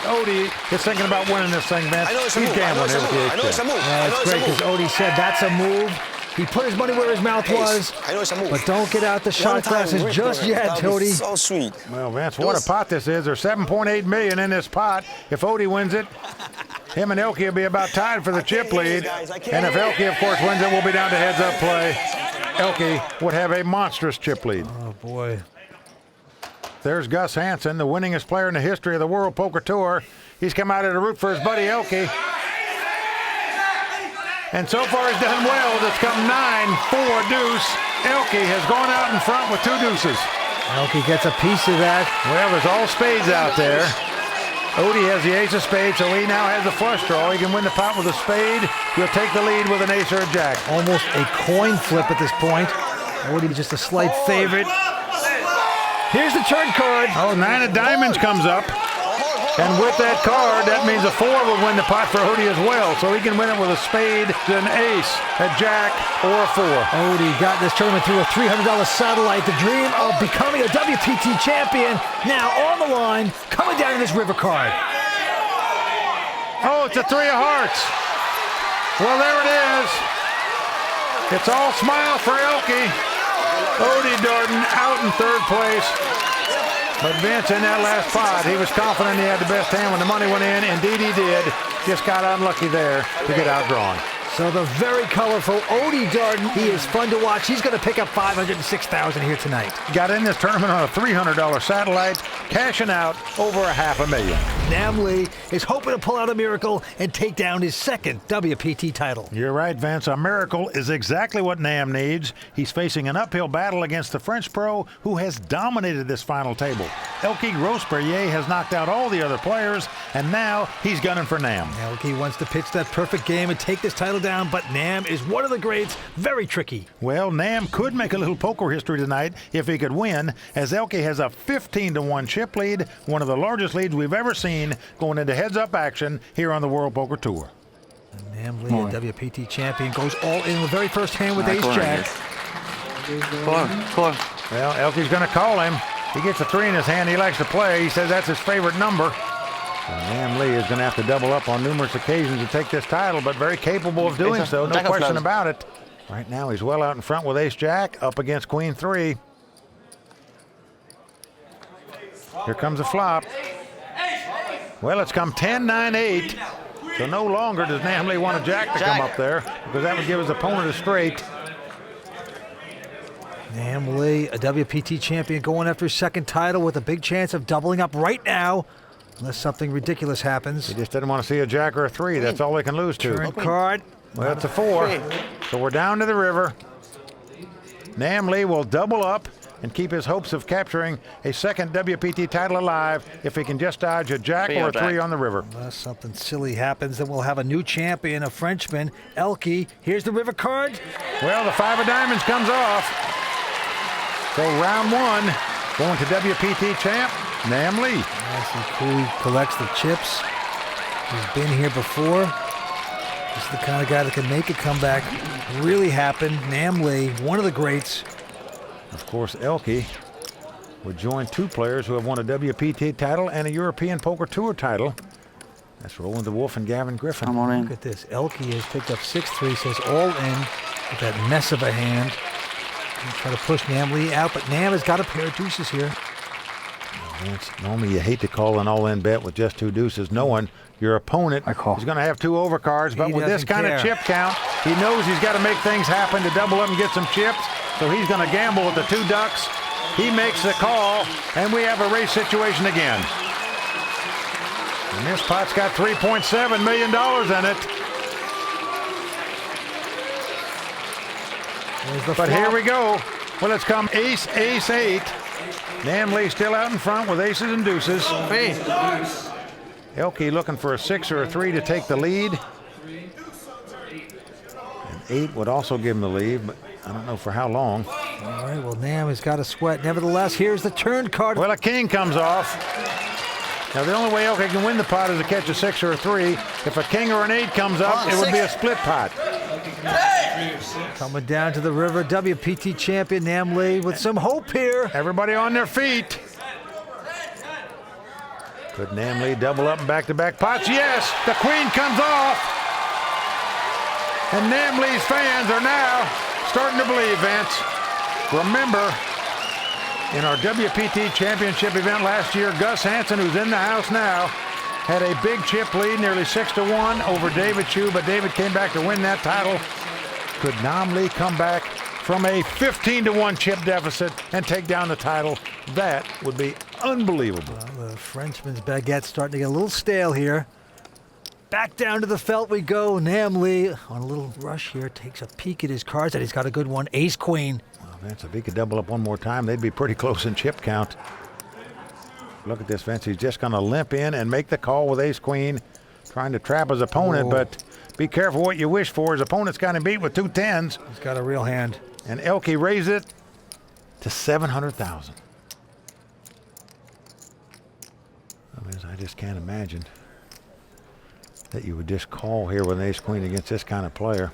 Oddie is thinking about winning this thing, Vince. I know it's a He's move. gambling here with the I know it's a ace-jack. move. Yeah, it's great because Oddie said that's a move. He put his money where his mouth was. I know it's a move. But don't get out the shot glasses just yet, That would be Oddie. so sweet. Well, Vince, what a pot this is. There's 7.8 million in this pot. If Oddie wins it, him and Elky will be about tied for the chip lead. And if Elky, of course, wins it, we'll be down to heads-up play. Elky would have a monstrous chip lead. Oh, boy. There's Gus Hansen, the winningest player in the history of the World Poker Tour. He's come out to root for his buddy Elky. And so far he's done well. It's come 9-4 deuce. Elky has gone out in front with 2 deuces. Elky gets a piece of that. Well, there's all spades out there. Oddie has the ace of spades, so he now has the flush draw. He can win the pot with a spade. He'll take the lead with an ace or a jack. Almost a coin flip at this point. Oddie just a slight favorite. Here's the turn card. Oh, 9 of diamonds comes up. And with that card, that means a 4 will win the pot for Oddie as well. So he can win it with a spade, an ace, a jack, or a 4. Oddie got this tournament through a $300 satellite. The dream of becoming a WPT champion now on the line, coming down to this river card. Oh, it's a 3 of hearts. Well, there it is. It's all smile for Elky. Oddie Dardon out in 3rd place. But Vince, in that last pot, he was confident he had the best hand when the money went in. Indeed he did. Just got unlucky there to get outdrawn. So the very colorful Oddie Dardon, he is fun to watch. He's going to pick up $506,000 here tonight. Got in this tournament on a $300 satellite, cashing out over $500,000. Nam Lee is hoping to pull out a miracle and take down his 2nd WPT title. You're right, Vince. A miracle is exactly what Nam needs. He's facing an uphill battle against the French pro who has dominated this final table. Elky Grospellier has knocked out all the other players, and now he's gunning for Nam. Elky wants to pitch that perfect game and take this title down, but Nam is one of the greats, very tricky. Well, Nam could make a little poker history tonight if he could win, as Elky has a 15-1 chip lead, one of the largest leads we've ever seen going into heads-up action here on the World Poker Tour. Nam Lee, a WPT champion, goes all in the very first hand with ace-jack. Call. Well, Elky's going to call him. He gets a 3 in his hand. He likes to play. He says that's his favorite number. Nam Lee is going to have to double up on numerous occasions to take this title, but very capable of doing so, no question about it. Right now he's well out in front with ace-jack, up against queen 3. Here comes a flop. Well, it's come 10-9-8, so no longer does Nam Lee want a jack to come up there, because that would give his opponent a straight. Nam Lee, a WPT champion, going after his 2nd title with a big chance of doubling up right now, unless something ridiculous happens. He just didn't want to see a jack or a 3. That's all they can lose to. Turn card. Well, it's a 4. So we're down to the river. Nam Lee will double up and keep his hopes of capturing a 2nd WPT title alive if he can just dodge a jack or a 3 on the river. Unless something silly happens, then we'll have a new champion, a Frenchman, Elky. Here's the river card. Well, the 5 of diamonds comes off. So round 1, going to WPT champ, Nam Lee. As he coolly collects the chips. He's been here before. He's the kind of guy that can make a comeback really happen. Nam Lee, one of the greats. Of course, Elky would join 2 players who have won a WPT title and a European Poker Tour title. That's Roland the Wolf and Gavin Griffin. I'm all in. Look at this. Elky has picked up 6-3, says all in with that mess of a hand. Try to push Nam Lee out, but Nam has got a pair of deuces here. Normally you hate to call an all-in bet with just 2 deuces, knowing your opponent is going to have 2 overcards, but with this kind of chip count, he knows he's got to make things happen to double up and get some chips, so he's going to gamble with the 2 ducks. He makes the call, and we have a race situation again. And this pot's got $3.7 million in it. But here we go. Well, it's come ace, ace, 8. Nam Lee still out in front with aces and deuces. Elky looking for a 6 or a 3 to take the lead. And 8 would also give him the lead, but I don't know for how long. All right, well, Nam has got a sweat. Nevertheless, here's the turn card. Well, a king comes off. Now, the only way Elky can win the pot is to catch a 6 or a 3. If a king or an 8 comes up, it would be a split pot. Coming down to the river, WPT champion Nam Lee with some hope here. Everybody on their feet. Could Nam Lee double up in back-to-back pots? Yes, the queen comes off. And Nam Lee's fans are now starting to believe, Vince. Remember, in our WPT championship event last year, Gus Hansen, who's in the house now, had a big chip lead, nearly 6-1 over David Chu, but David came back to win that title. Could Nam Lee come back from a 15-1 chip deficit and take down the title? That would be Unbelievable. Well, the Frenchman's baguette's starting to get a little stale here. Back down to the felt we go. Nam Lee on a little rush here takes a peek at his cards, and he's got a good one. Ace Queen. Well, Vince, if he could double up one more time, they'd be pretty close in chip count. Look at this, Vince. He's just going to limp in and make the call with Ace Queen, trying to trap his opponent, but be careful what you wish for. His opponent's got him beat with 2 10s. He's got a real hand. And Elky raised it to 700,000. I just can't imagine that you would just call here with an Ace Queen against this kind of player.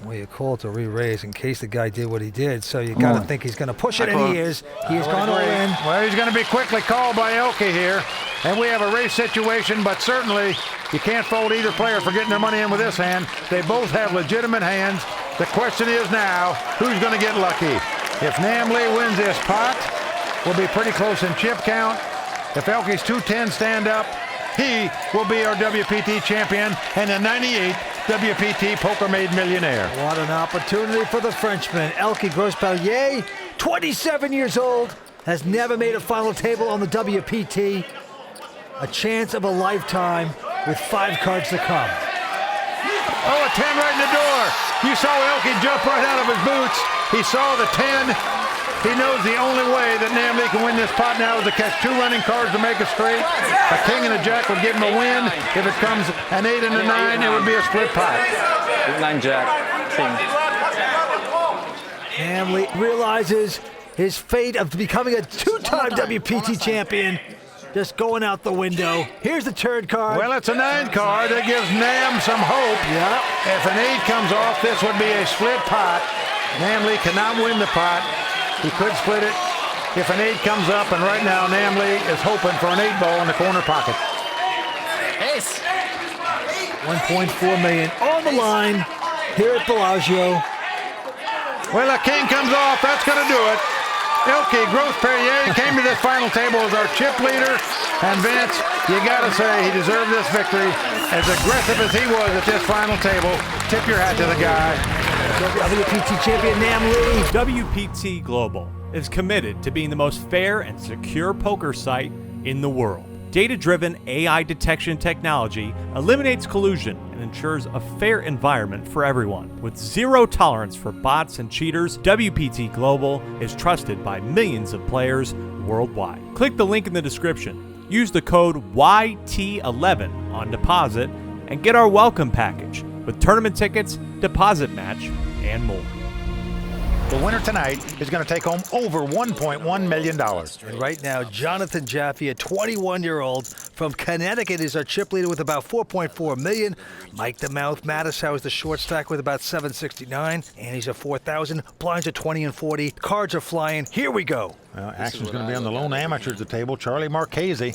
Well, you call it to re-raise in case the guy did what he did, so you got to think he's going to push it, and he is. He has gone all in. Well, he's going to be quickly called by Elky here, and we have a race situation, but certainly you can't fault either player for getting their money in with this hand. They both have legitimate hands. The question is now, who's going to get lucky? If Nam Lee wins this pot, we'll be pretty close in chip count. If Elky's 2 10s stand up, he will be our WPT champion and the 98th WPT Poker Made Millionaire. What an opportunity for the Frenchman. Elky Grospellier, 27 years old, has never made a final table on the WPT. A chance of a lifetime with 5 cards to come. Oh, a 10 right in the door. You saw Elky jump right out of his boots. He saw the 10. He knows the only way that Nam Lee can win this pot now is to catch 2 running cards to make it straight. A king and a jack would give him a win. If it comes an 8 and a 9, it would be a split pot. 9 jack, king. Nam Lee realizes his fate of becoming a 2-time WPT champion just going out the window. Here's the turn card. Well, it's a 9 card. That gives Nam some hope. Yeah. If an 8 comes off, this would be a split pot. Nam Lee cannot win the pot. He could split it if an 8 comes up, and right now Nam Lee is hoping for an 8 ball in the corner pocket. Ace. 1.4 million on the line here at Bellagio. Well, a king comes off. That's going to do it. Elky Grospellier came to this final table as our chip leader. And Vince, you got to say he deserved this victory. As aggressive as he was at this final table, tip your hat to the guy. WPT champion Nam Lee. WPT Global is committed to being the most fair and secure poker site in the world. Data-driven AI detection technology eliminates collusion and ensures a fair environment for everyone. With zero tolerance for bots and cheaters, WPT Global is trusted by millions of players worldwide. Click the link in the description. Use the code YT11 on deposit and get our welcome package with tournament tickets, deposit match, and more. The winner tonight is going to take home over $1.1 million. And right now, Jonathan Jaffee, a 21-year-old from Connecticut, is our chip leader with about 4.4 million. Mike the Mouth Matusow is the short stack with about 769. And he's a 4,000. Blinds are 20 and 40. Cards are flying. Here we go. Well, action's going to be on the lone amateur at the table, Charlie Marchese.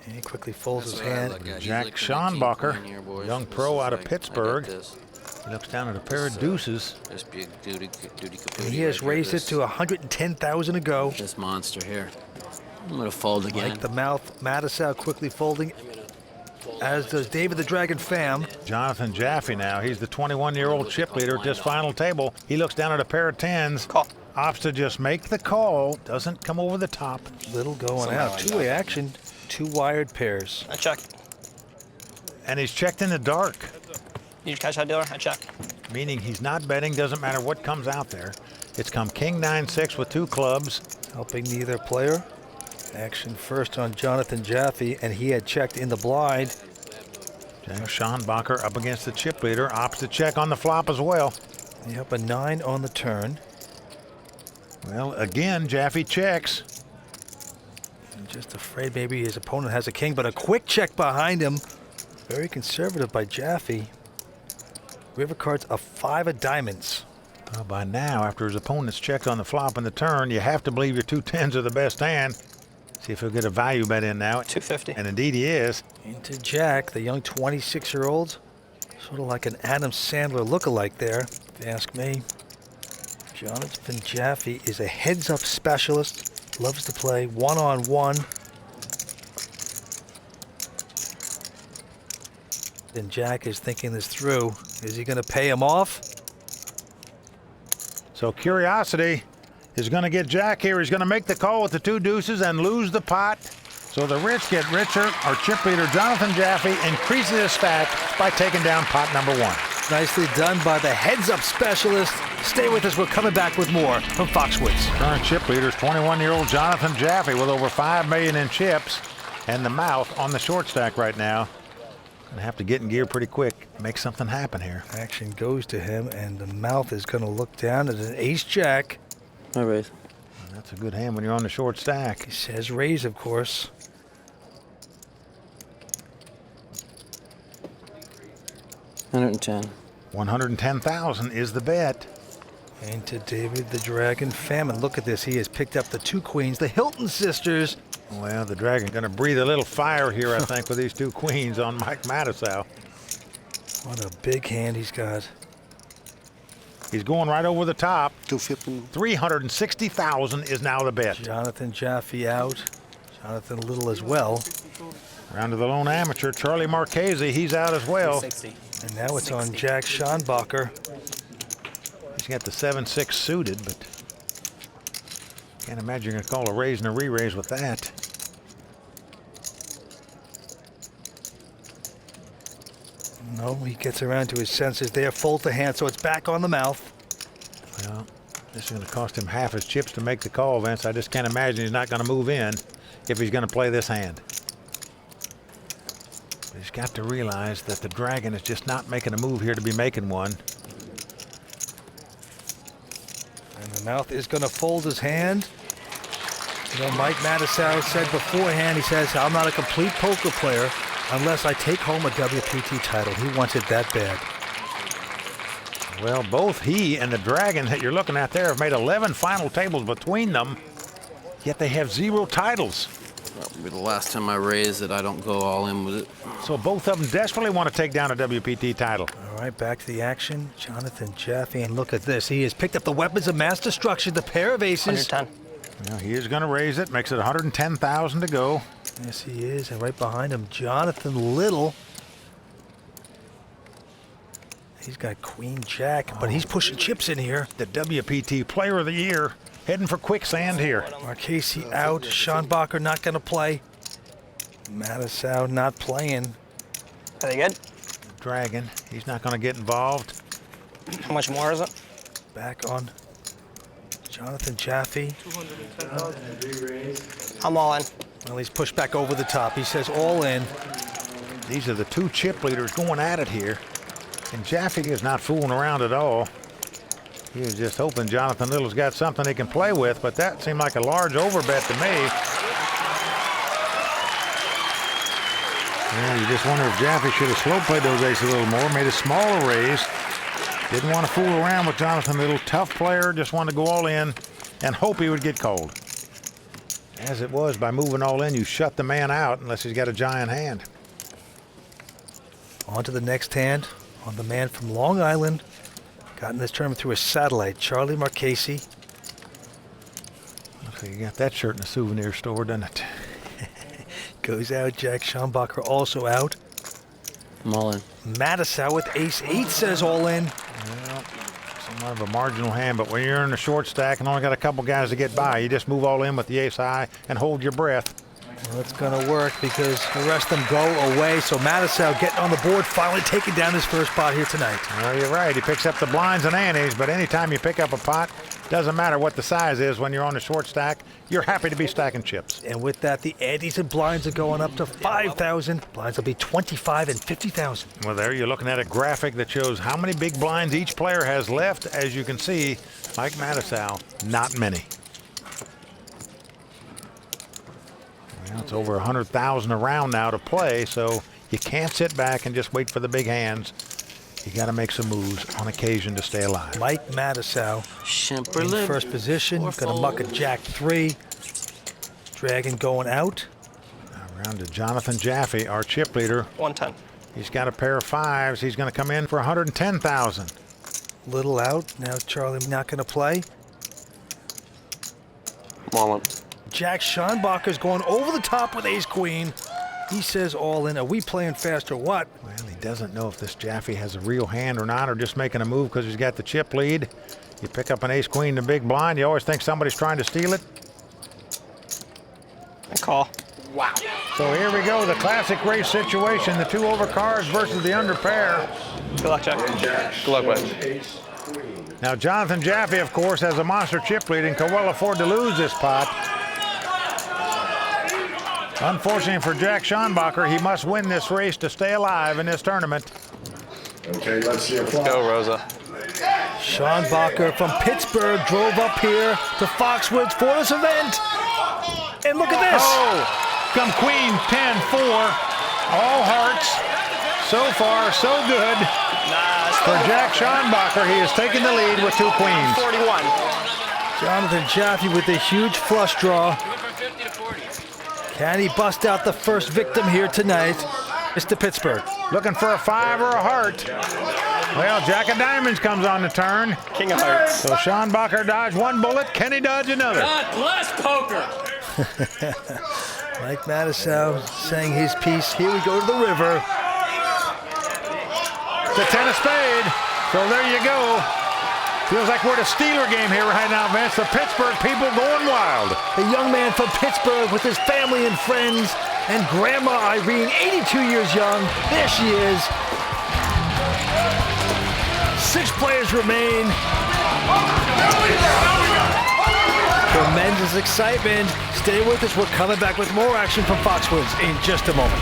And he quickly folds his hand. Jack Schanbacher, young pro out of Pittsburgh. He looks down at a pair of deuces. And he has raised it to 110,000 to go. This monster here. I'm gonna fold again. Like the Mouth Matusow quickly folding, as does David the Dragon Pham. Jonathan Jaffee now. He's the 21-year-old chip leader at this final table. He looks down at a pair of 10s. Opts to just make the call. Doesn't come over the top. Little going out. Two-way action. 2 wired pairs. I check. And he's checked in the dark. You catch that dealer? I check. Meaning he's not betting. Doesn't matter what comes out there. It's come king 9-6 with 2 clubs. Helping neither player. Action first on Jonathan Jaffee, and he had checked in the blind. Schanbacher up against the chip leader. Opts to check on the flop as well. Yep, a 9 on the turn. Well, again, Jaffee checks. I'm just afraid maybe his opponent has a king, but a quick check behind him. Very conservative by Jaffee. River cards a 5 of diamonds. Well, by now, after his opponent's checked on the flop and the turn, you have to believe your 2 10s are the best hand. See if he'll get a value bet in now. 250. And indeed he is. Into Jack, the young 26-year-old. Sort of like an Adam Sandler lookalike there, if you ask me. Jonathan Jaffee is a heads-up specialist. Loves to play one-on-one. Then Jack is thinking this through. Is he going to pay him off? So curiosity, is going to get Jack here. He's going to make the call with the 2 deuces and lose the pot. So the rich get richer. Our chip leader, Jonathan Jaffee, increases his stack by taking down pot number 1. Nicely done by the heads-up specialist. Stay with us. We're coming back with more from Foxwoods. Current chip leader is 21-year-old Jonathan Jaffee with over $5 million in chips, and the mouth on the short stack right now. Gonna have to get in gear pretty quick, make something happen here. Action goes to him, and the mouth is going to look down at an ace-jack. I raise. That's a good hand when you're on the short stack. He says raise, of course. $110,000 is the bet. Into David the Dragon Pham. And look at this. He has picked up the 2 queens, the Hilton sisters. Well, the Dragon going to breathe a little fire here, I think, with these 2 queens on Mike Matusow. What a big hand he's got. He's going right over the top. 250. $360,000 is now the bet. Jonathan Jaffee out. Jonathan Little as well. Round to the lone amateur, Charlie Marchese. He's out as well. And now it's on Jack Schanbacher. He's got the 7-6 suited, but can't imagine you're going to call a raise and a re-raise with that. No, he gets around to his senses there, full to hand, so it's back on the mouth. Well, this is going to cost him half his chips to make the call, Vince. I just can't imagine he's not going to move in if he's going to play this hand. But he's got to realize that the Dragon is just not making a move here to be making one. And the mouth is going to fold his hand. You know, Mike Matusow said beforehand, he says, I'm not a complete poker player unless I take home a WPT title. He wants it that bad. Well, both he and the Dragon that you're looking at there have made 11 final tables between them, yet they have 0 titles. That'll be the last time I raise it. I don't go all in with it. So both of them desperately want to take down a WPT title. All right, back to the action. Jonathan Jaffee, and look at this. He has picked up the weapons of mass destruction, the pair of aces. 110. Now he is going to raise it, makes it $110,000 to go. Yes, he is. And right behind him, Jonathan Little. He's got Queen Jack, but he's pushing chips in here. The WPT Player of the Year heading for quicksand here. Marchese out. Schanbacher not going to play. Matusow not playing. Are they good? Dragon, he's not going to get involved. How much more is it? Back on Jonathan Jaffee. I'm all in. Well, he's pushed back over the top. He says all in. These are the 2 chip leaders going at it here. And Jaffee is not fooling around at all. He was just hoping Jonathan Little's got something he can play with, but that seemed like a large overbet to me. Well, you just wonder if Jaffee should have slow played those aces a little more, made a smaller raise. Didn't want to fool around with Jonathan Little. Tough player, just wanted to go all in and hope he would get called. As it was, by moving all in, you shut the man out unless he's got a giant hand. On to the next hand. On the man from Long Island. Got in this tournament through a satellite, Charlie Marchese. Looks like you got that shirt in a souvenir store, doesn't it? Goes out. Jack Schanbacher also out. I'm all in. Matusow with ace-8 says all in. Well, somewhat of a marginal hand, but when you're in a short stack and only got a couple guys to get by, you just move all in with the ace high and hold your breath. Well, it's going to work because the rest of them go away. So Matusow getting on the board, finally taking down his first pot here tonight. Well, you're right. He picks up the blinds and antes, but anytime you pick up a pot, doesn't matter what the size is when you're on a short stack, you're happy to be stacking chips. And with that, the antes and blinds are going up to 5,000. Blinds will be 25 and 50,000. Well, there you're looking at a graphic that shows how many big blinds each player has left. As you can see, Mike Matusow, not many. Well, it's over 100,000 around now to play, so you can't sit back and just wait for the big hands. You got to make some moves on occasion to stay alive. Mike Matusow in first position. Going to muck a Jack 3. Dragon going out. Around to Jonathan Jaffee, our chip leader. 110. He's got a pair of 5s. He's going to come in for 110,000. Little out. Now Charlie not going to play. Marlon. Jack Schanbacher's going over the top with ace-queen. He says all in. Are we playing fast or what? Well, he doesn't know if this Jaffy has a real hand or not, or just making a move because he's got the chip lead. You pick up an ace-queen in the big blind, you always think somebody's trying to steal it. I call. Wow. So here we go, the classic race situation, the 2 over cards versus the under pair. Good luck, Jack. Good luck, buddy. Now, Jonathan Jaffee, of course, has a monster chip lead and can well afford to lose this pot. Unfortunately for Jack Schanbacher, he must win this race to stay alive in this tournament. Okay, let's see a flop. Go, Rosa. Schanbacher from Pittsburgh drove up here to Foxwoods for this event. And look at this. Oh, come queen, 10-4, all hearts. So far, so good. For Jack Schanbacher, he has taken the lead with 2 queens. 41. Jonathan Jaffee with a huge flush draw. Can he bust out the first victim here tonight? Mr. Pittsburgh. Looking for a 5 or a heart. Well, Jack of Diamonds comes on the turn. King of Hearts. So Schanbacher dodged 1 bullet. Can he dodge another? God bless poker. Mike Matusow saying his piece. Here we go to the river. The 10 of spade. So there you go. Feels like we're at a Steeler game here right now, Vince. The Pittsburgh people going wild. A young man from Pittsburgh with his family and friends, and Grandma Irene, 82 years young. There she is. 6 players remain. Tremendous excitement. Stay with us. We're coming back with more action from Foxwoods in just a moment.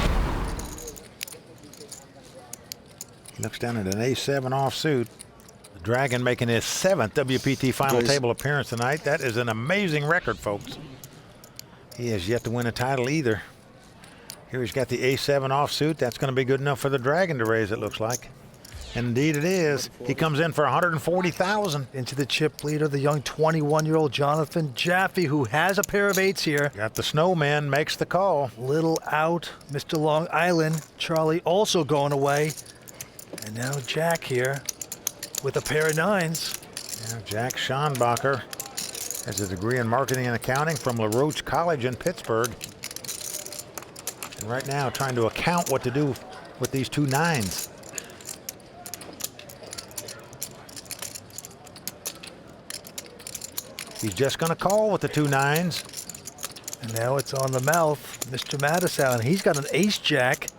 He looks down at an ace-7 offsuit. The Dragon making his 7th WPT final table appearance tonight. That is an amazing record, folks. He has yet to win a title either. Here he's got the ace-7 offsuit. That's going to be good enough for the Dragon to raise, it looks like. And indeed it is. He comes in for $140,000. Into the chip leader, the young 21-year-old Jonathan Jaffee, who has a pair of 8s here. Got the snowman, makes the call. Little out, Mr. Long Island. Charlie also going away. And now Jack here with a pair of 9s. Now Jack Schanbacher has a degree in marketing and accounting from LaRoche College in Pittsburgh. And right now trying to account what to do with these 2 9s. He's just going to call with the 2 9s. And now it's on the mouth, Mr. Matusow, and he's got an ace-jack.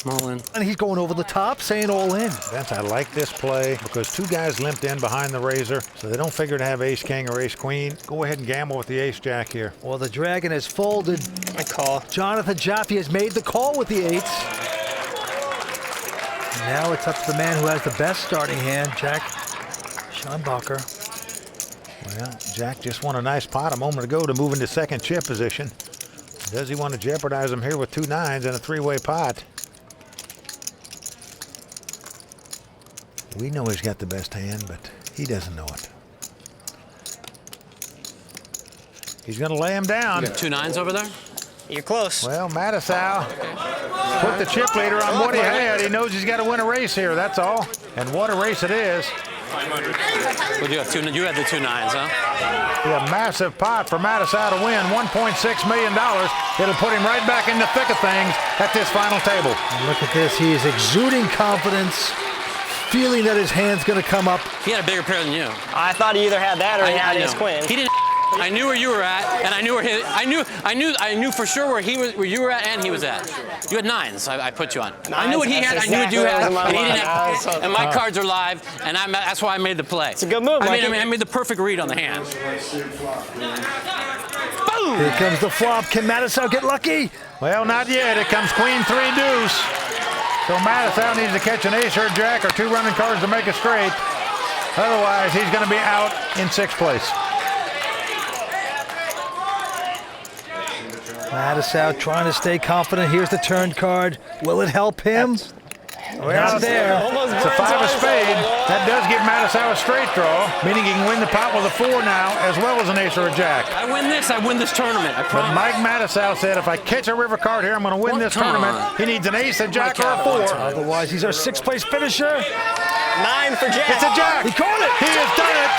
All in. And he's going over the top, saying all in. Vince, I like this play because 2 guys limped in behind the razor, so they don't figure to have ace-king or ace-queen. Go ahead and gamble with the ace-jack here. Well, the Dragon has folded. I call. Jonathan Jaffee has made the call with the 8s. And now it's up to the man who has the best starting hand, Jack Schanbacher. Well, Jack just won a nice pot a moment ago to move into second chip position. Does he want to jeopardize him here with 2 9s and a 3-way pot? We know he's got the best hand, but he doesn't know it. He's going to lay him down. You got 2 9s over there? You're close. Well, Matusow put the chip leader on what he had. He knows he's got to win a race here, that's all. And what a race it is. Well, you had the 2 9s, huh? A massive pot for Matusow to win, $1.6 million. It'll put him right back in the thick of things at this final table. And look at this. He is exuding confidence, feeling that his hand's going to come up. He had a bigger pair than you. I thought he either had that or he had I his know. queen. He didn't. I knew where you were at, and I knew where I knew for sure where you were at, and he was at. You had 9s. I put you on. I knew what he had. I knew what you had, and he didn't have. And my cards are live, and that's why I made the play. It's a good move. I made the perfect read on the hand. Boom! Here comes the flop. Can Matusow get lucky? Well, not yet. It comes queen 3 deuce. So Matusow needs to catch an ace or a jack or 2 running cards to make it straight. Otherwise, he's going to be out in 6th place. Matusow trying to stay confident. Here's the turn card. Will it help him? Not there. It's a 5 of spade. That does give Matusow a straight draw, meaning he can win the pot with a 4 now, as well as an ace or a jack. I win this tournament. I But promise. Mike Matusow said, if I catch a river card here, I'm going to win this tournament. He needs an ace, a jack, or a 4. Otherwise, he's our 6th place finisher. 9 for Jack. It's a jack. He caught it. He has done it.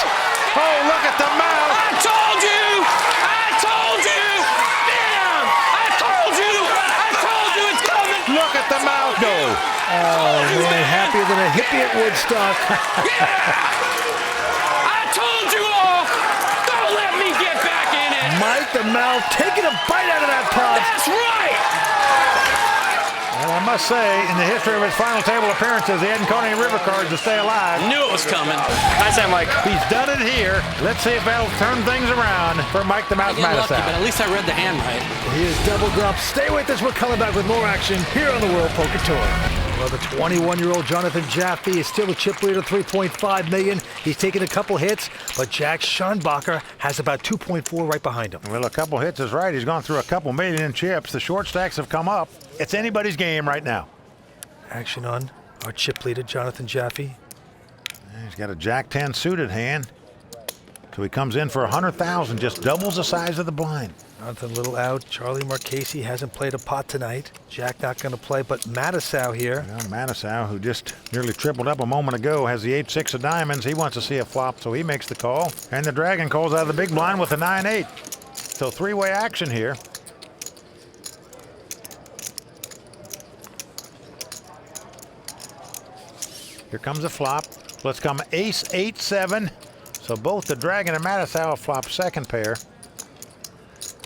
Oh, look at the mouth. I told you! I told you! Damn! I told you! let the mouth go. Oh, man, happier than a hippie at Woodstock. I told you all! Don't let me get back in it! Mike the Mouth taking a bite out of that pot. That's right! And I must say, in the history of his final table appearances, he hadn't caught any river cards to stay alive. Knew it was coming. Nice that, Mike. He's done it here. Let's see if that'll turn things around for Mike the Mouth I get lucky, Matusow. but at least I read the hand right. He is doubled up. Stay with us. We're coming back with more action here on the World Poker Tour. Well, the 21-year-old Jonathan Jaffee is still the chip leader, $3.5 million. He's taken a couple hits, but Jack Schanbacher has about 2.4 right behind him. Well, a couple hits is right. He's gone through a couple million in chips. The short stacks have come up. It's anybody's game right now. Action on our chip leader, Jonathan Jaffee. He's got a Jack 10 suited hand. So he comes in for 100,000, just doubles the size of the blind. Jonathan little out. Charlie Marchese hasn't played a pot tonight. Jack not going to play, but Matusow here. Well, Matusow, who just nearly tripled up a moment ago, has the 8-6 of diamonds. He wants to see a flop, so he makes the call. And the Dragon calls out of the big blind with a 9-8. So three-way action here. Here comes a flop. Let's come ace, 8-7. So both the Dragon and Matusow flop second pair.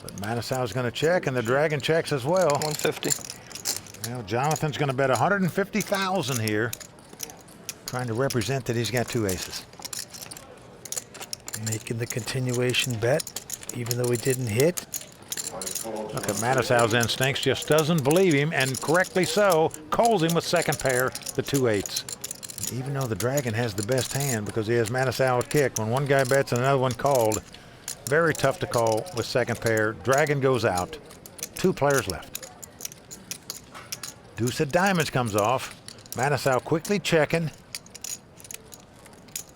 But Matusow's going to check, and the Dragon checks as well. 150. Well, Jonathan's going to bet 150,000 here, trying to represent that he's got two aces. Making the continuation bet, even though he didn't hit. Look at Matusow's instincts, just doesn't believe him, and correctly so, calls him with second pair, the 2-8s. Even though the Dragon has the best hand because he has Matusow's kick, when one guy bets and another one called, very tough to call with second pair. Dragon goes out. Two players left. Deuce of diamonds comes off. Matusow quickly checking.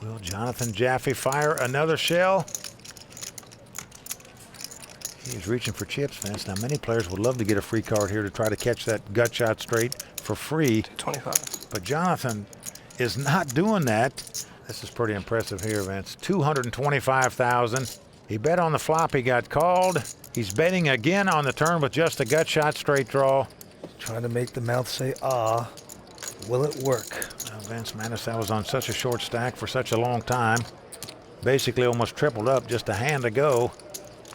Will Jonathan Jaffee fire another shell? He's reaching for chips, Vince. Now, many players would love to get a free card here to try to catch that gut shot straight for free. 25. But Jonathan is not doing that. This is pretty impressive here, Vince. 225,000. He bet on the flop, he got called. He's betting again on the turn with just a gut shot straight draw. Trying to make the mouth say, ah. Will it work? Well, Vince Matusow was on such a short stack for such a long time. Basically almost tripled up, just a hand to go.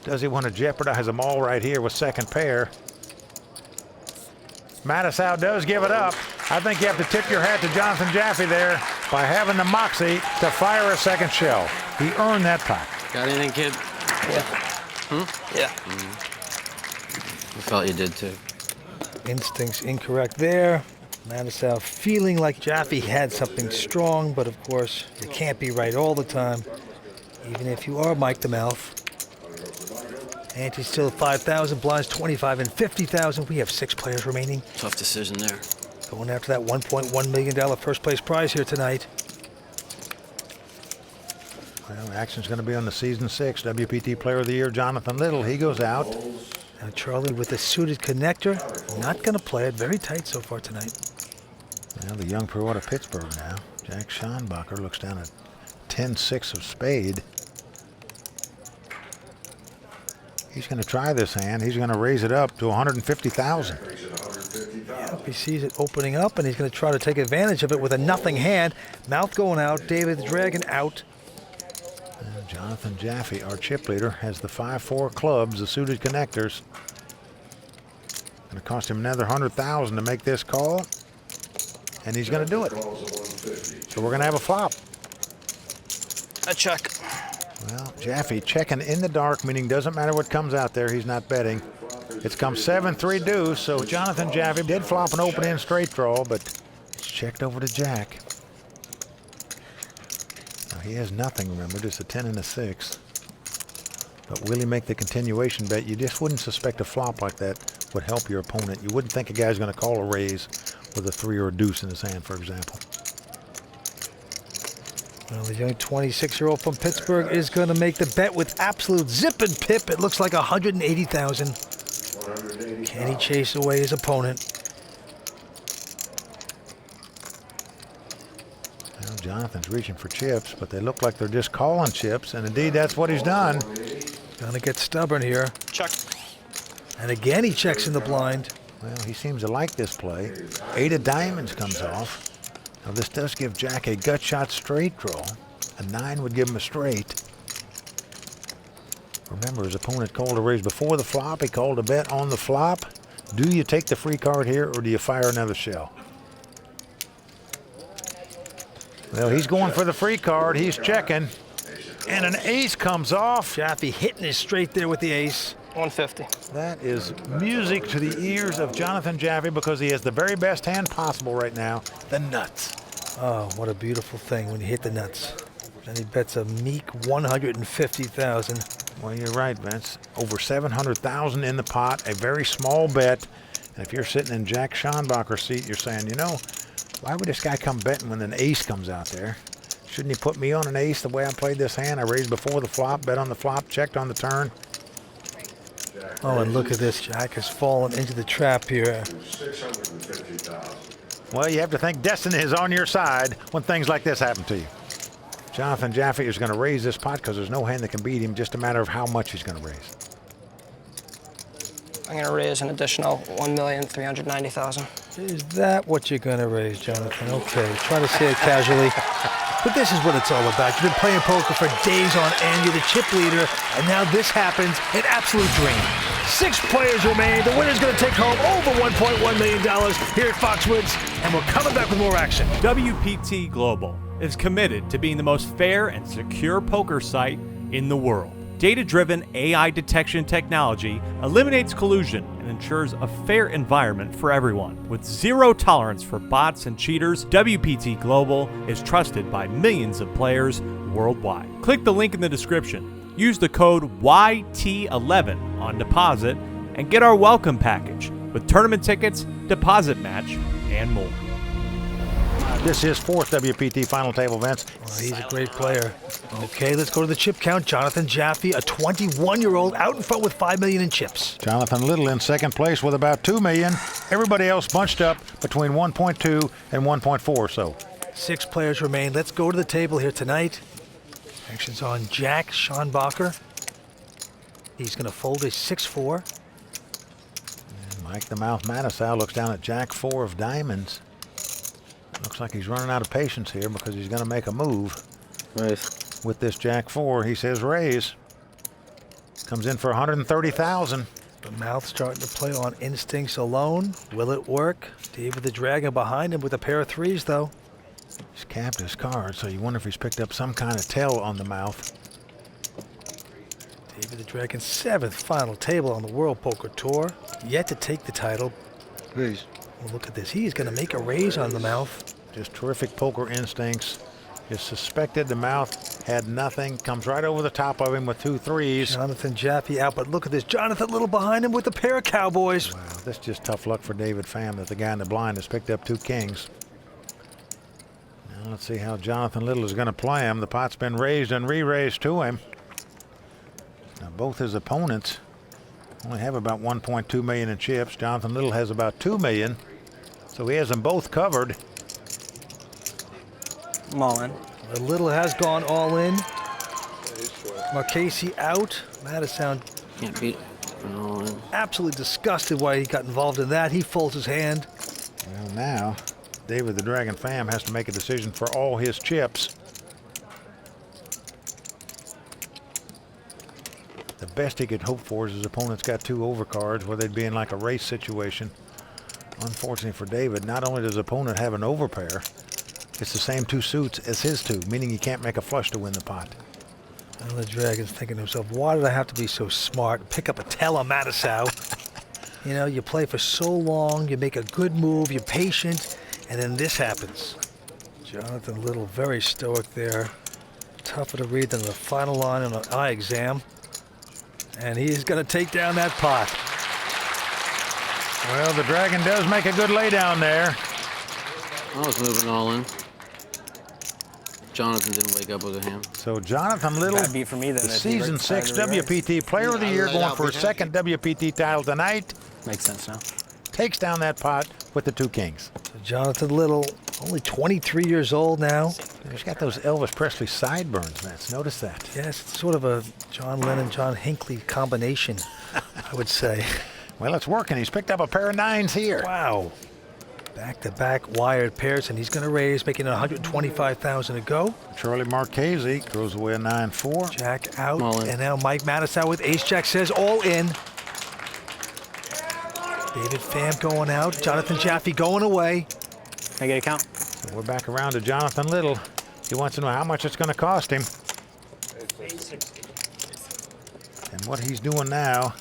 Does he want to jeopardize them all right here with second pair? Matusow does give it up. I think you have to tip your hat to Jonathan Jaffee there by having the moxie to fire a second shell. He earned that pot. Got anything, kid? Yeah. Yeah. I felt you did too. Instincts incorrect there. Matusow feeling like Jaffee had something strong, but of course, you can't be right all the time, even if you are Mike the Mouth. Ante's still 5,000, blinds 25 and 50,000. We have 6 players remaining. Tough decision there. Going after that $1.1 million first place prize here tonight. Well, action's going to be on the season 6 WPT Player of the Year, Jonathan Little. He goes out. Now Charlie with the suited connector, not going to play it. Very tight so far tonight. Well, the young pro out of Pittsburgh now. Jack Schanbacher looks down at 10-6 of spade. He's going to try this hand. He's going to raise it up to 150,000. Yep, he sees it opening up, and he's going to try to take advantage of it with a nothing hand. Mouth going out. David the Dragon out. And Jonathan Jaffee, our chip leader, has the 5-4 clubs, the suited connectors. Going to cost him another 100,000 to make this call, and he's going to do it. So we're going to have a flop. A check. Well, Jaffee checking in the dark, meaning doesn't matter what comes out there, he's not betting. It's come 7-3 deuce, so Jonathan Jaffee did flop an open-end straight draw, but it's checked over to Jack. Now he has nothing, remember, just a 10 and a 6. But will he make the continuation bet? You just wouldn't suspect a flop like that would help your opponent. You wouldn't think a guy's going to call a raise with a 3 or a deuce in his hand, for example. Well, the young 26-year-old from Pittsburgh is going to make the bet with absolute zip and pip. It looks like 180,000. Can he chase away his opponent? Well, Jonathan's reaching for chips, but they look like they're just calling chips, and indeed that's what he's done. Gonna get stubborn here. Check. And again he checks in the blind. Well, he seems to like this play. 8 of diamonds comes off. Now this does give Jack a gut shot straight draw. A 9 would give him a straight. Remember, his opponent called a raise before the flop. He called a bet on the flop. Do you take the free card here, or do you fire another shell? Well, he's going for the free card. He's checking. And an ace comes off. Jaffy hitting it straight there with the ace. 150. That is music to the ears of Jonathan Jaffee because he has the very best hand possible right now, the nuts. Oh, what a beautiful thing when you hit the nuts. And he bets a meek 150,000. Well, you're right, Vince. Over 700,000 in the pot, a very small bet. And if you're sitting in Jack Schanbacher's seat, you're saying, you know, why would this guy come betting when an ace comes out there? Shouldn't he put me on an ace the way I played this hand? I raised before the flop, bet on the flop, checked on the turn. Oh, and look at this. Jack has fallen into the trap here. 650,000. Well, you have to think destiny is on your side when things like this happen to you. Jonathan Jaffee is going to raise this pot because there's no hand that can beat him, just a matter of how much he's going to raise. I'm going to raise an additional 1,390,000. Is that what you're going to raise, Jonathan? Okay, try to say it casually. But this is what it's all about. You've been playing poker for days on end. You're the chip leader, and now this happens. An absolute dream. 6 players remain. The winner's going to take home over $1.1 million here at Foxwoods, and we're coming back with more action. WPT Global is committed to being the most fair and secure poker site in the world. Data-driven AI detection technology eliminates collusion and ensures a fair environment for everyone. With zero tolerance for bots and cheaters, WPT Global is trusted by millions of players worldwide. Click the link in the description. Use the code YT11 on deposit and get our welcome package with tournament tickets, deposit match, and more. This is 4th WPT final table, Vince. Oh, he's a great player. Okay, let's go to the chip count. Jonathan Jaffee, a 21-year-old, out in front with $5 million in chips. Jonathan Little in second place with about $2 million. Everybody else bunched up between 1.2 and 1.4 so. 6 players remain. Let's go to the table here tonight. Action's on Jack Schanbacher. He's going to fold a 6-4. And Mike the Mouth Matusow looks down at Jack 4 of diamonds. Looks like he's running out of patience here because he's going to make a move. Raise. With this Jack 4, he says raise. Comes in for 130,000. The Mouth starting to play on instincts alone. Will it work? David the Dragon behind him with a pair of 3s, though. He's capped his card, so you wonder if he's picked up some kind of tell on the Mouth. David the Dragon, 7th final table on the World Poker Tour. Yet to take the title. Raise. Well, look at this. He's going to make a raise on the Mouth. Just terrific poker instincts. Just suspected the Mouth had nothing. Comes right over the top of him with 2 3s. Jonathan Jaffee out, but look at this. Jonathan Little behind him with a pair of Cowboys. Wow, that's just tough luck for David Pham that the guy in the blind has picked up 2 kings. Now let's see how Jonathan Little is going to play him. The pot's been raised and re-raised to him. Now both his opponents only have about 1.2 million in chips. Jonathan Little has about 2 million. So he has them both covered. I'm all in. The Little has gone all in. Marchese out. Matusow Can't beat all in. absolutely disgusted why he got involved in that. He folds his hand. Well, now David the Dragon Pham has to make a decision for all his chips. The best he could hope for is his opponent's got 2 overcards where they'd be in like a race situation. Unfortunately for David, not only does his opponent have an overpair, it's the same 2 suits as his 2, meaning he can't make a flush to win the pot. And the Dragon's thinking to himself, why did I have to be so smart? Pick up a tell on Matusow. You know, you play for so long, you make a good move, you're patient, and then this happens. Jonathan Little, very stoic there. Tougher to read than the final line on an eye exam. And he's going to take down that pot. Well, the Dragon does make a good lay down there. I was moving all in. Jonathan didn't wake up with a hand. So Jonathan Little, That'd be for me then. the It'd be season right 6 side of the race. WPT Player of the Year, going for his 2nd WPT title tonight. Makes sense now. Takes down that pot with the 2 kings. So Jonathan Little, only 23 years old now. He's got those Elvis Presley sideburns, Vince. Notice that. Yes, it's sort of a John Lennon, John Hinckley combination, I would say. Well, it's working. He's picked up a pair of 9s here. Wow. Back-to-back wired pairs, and he's going to raise, making it 125,000 to go. Charlie Marchese throws away a 9-4. Jack out, and now Mike Matusow with ace-jack says all in. David Pham going out. Jonathan Jaffee going away. Can I get a count? So we're back around to Jonathan Little. He wants to know how much it's going to cost him. And what he's doing now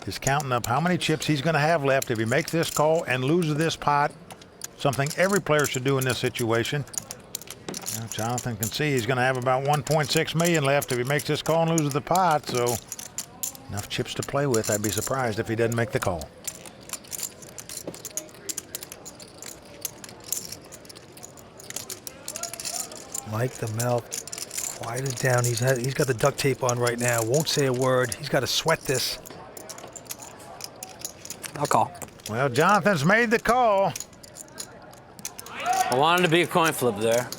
is counting up how many chips he's going to have left if he makes this call and loses this pot. Something every player should do in this situation. Now Jonathan can see he's going to have about 1.6 million left if he makes this call and loses the pot. So enough chips to play with. I'd be surprised if he doesn't make the call. Mike the mouth quieted down. He's got the duct tape on right now. Won't say a word. He's got to sweat this. I'll call. Well, Jonathan's made the call. I wanted to be a coin flip there.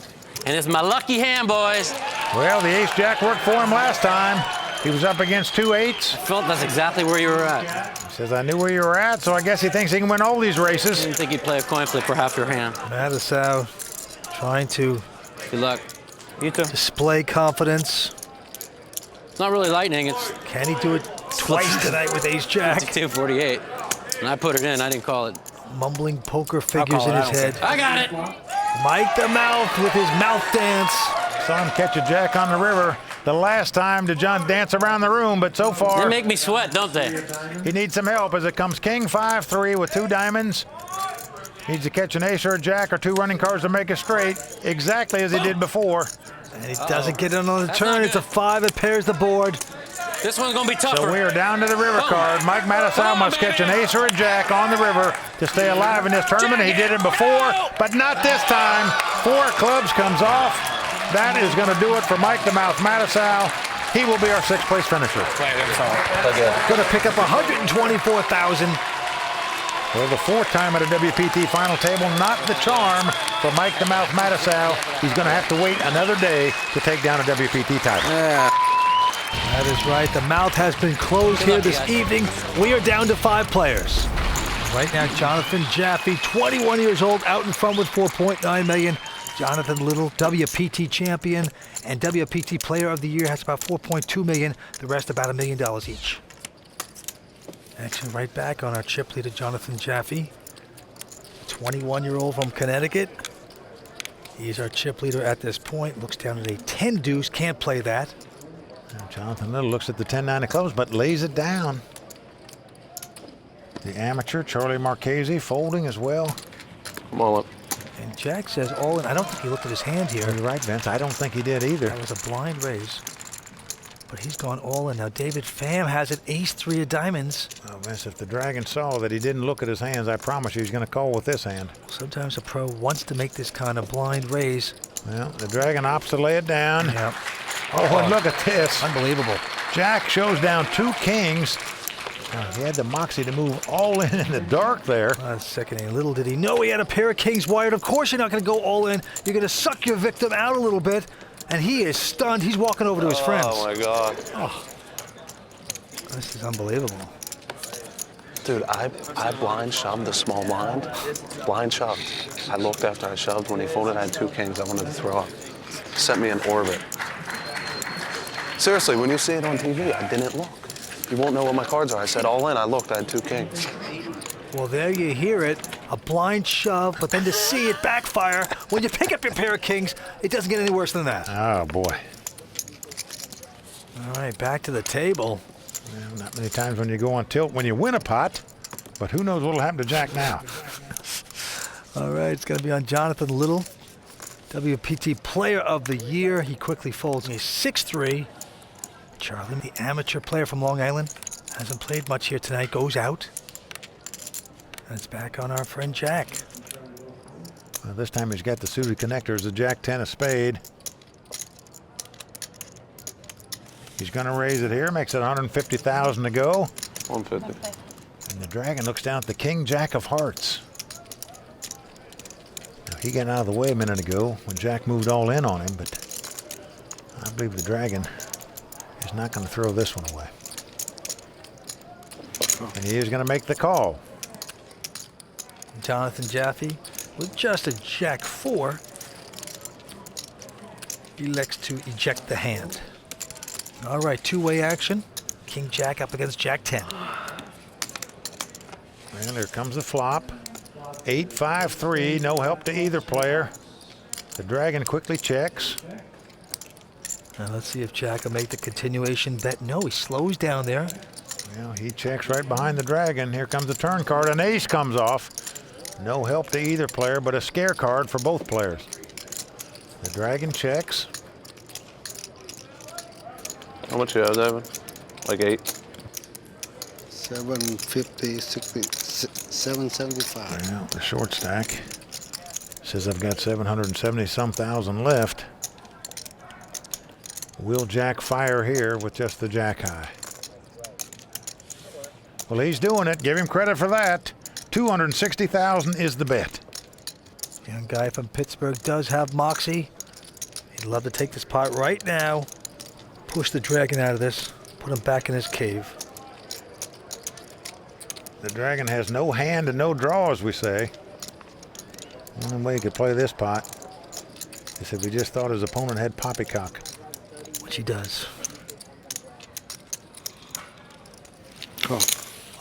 And it's my lucky hand, boys. Well, the ace-jack worked for him last time. He was up against 2 8s. I felt that's exactly where you were at. He says, I knew where you were at, so I guess he thinks he can win all these races. I didn't think you'd play a coin flip for half your hand. Matusow trying to Good luck. You too. display confidence. It's not really lightning. It's Can he do it twice tonight with ace-jack? 248. And I put it in. I didn't call it. Mumbling poker figures in his head. I got it. Mike the mouth with his mouth dance. Saw him catch a jack on the river the last time to John dance around the room, but so far They make me sweat, don't they? he needs some help as it comes king 5-3 with 2 diamonds. Needs to catch an ace or a jack or 2 running cards to make it straight, exactly as he did before. And he doesn't get it on the turn. It's a 5. It pairs the board. This one's going to be tougher. So we are down to the river card. Mike Matusow must catch an ace or a jack on the river to stay alive in this tournament. He did it before, but not this time. 4 clubs comes off. That is going to do it for Mike the Mouth Matusow. He will be our 6th place finisher. Going to pick up 124,000. Well, the 4th time at a WPT final table, not the charm for Mike the Mouth Matusow. He's going to have to wait another day to take down a WPT title. That is right. The mouth has been closed here this evening. We are down to 5 players. Right now, Jonathan Jaffee, 21 years old, out in front with 4.9 million. Jonathan Little, WPT champion and WPT player of the year, has about 4.2 million. The rest about $1 million each. Action right back on our chip leader, Jonathan Jaffee, 21-year-old from Connecticut. He's our chip leader at this point. Looks down at a 10 deuce. Can't play that. Jonathan Little looks at the 10-9 of clubs, but lays it down. The amateur, Charlie Marchese, folding as well. Come on up. And Jack says all in. I don't think he looked at his hand here. You're right, Vince. I don't think he did either. That was a blind raise. But he's gone all in. Now David Pham has an ace-3 of diamonds. Oh, Vince, if the Dragon saw that he didn't look at his hands, I promise you he's going to call with this hand. Sometimes a pro wants to make this kind of blind raise. Well, the Dragon opts to lay it down. Yep. Oh, and look at this. Unbelievable. Jack shows down 2 kings. He had the moxie to move all in the dark there. Second, little did he know he had a pair of kings wired. Of course you're not going to go all in. You're going to suck your victim out a little bit. And he is stunned. He's walking over to his friends. Oh, my God. Oh. This is unbelievable. Dude, I blind shoved the small blind. Blind shoved. I looked after I shoved. When he folded, I had 2 kings. I wanted to throw up. Sent me in orbit. Seriously, when you see it on TV, I didn't look. You won't know what my cards are. I said all in. I looked. I had 2 kings. Well, there you hear it. A blind shove, but then to see it backfire, when you pick up your pair of kings, it doesn't get any worse than that. Oh, boy. All right, back to the table. Well, not many times when you go on tilt when you win a pot, but who knows what will happen to Jack now. All right, it's going to be on Jonathan Little, WPT Player of the Year. He quickly folds a 6-3. Charlie, the amateur player from Long Island, hasn't played much here tonight, goes out. And it's back on our friend Jack. Well, this time he's got the suited connectors, the Jack 10 of spade. He's going to raise it here, makes it 150,000 to go. 150. And the Dragon looks down at the King Jack of Hearts. Now, he got out of the way a minute ago when Jack moved all in on him, but I believe the Dragon is not going to throw this one away. And he is going to make the call. Jonathan Jaffee with just a Jack 4 elects to eject the hand. All right, two-way action. King Jack up against Jack 10. And here comes the flop. 8-5-3, no help to either player. The Dragon quickly checks. Now let's see if Jack will make the continuation bet. No, he slows down there. Well, he checks right behind the Dragon. Here comes the turn card. An ace comes off. No help to either player, but a scare card for both players. The Dragon checks. How much you have, David? Like 8? 750, 60, 775. Well, the short stack says I've got 770-some thousand left. Will Jack fire here with just the Jack high? Well, he's doing it. Give him credit for that. 260,000 is the bet. Young guy from Pittsburgh does have moxie. He'd love to take this pot right now. Push the Dragon out of this. Put him back in his cave. The Dragon has no hand and no draw, as we say. Only way he could play this pot is if he just thought his opponent had poppycock. Which he does.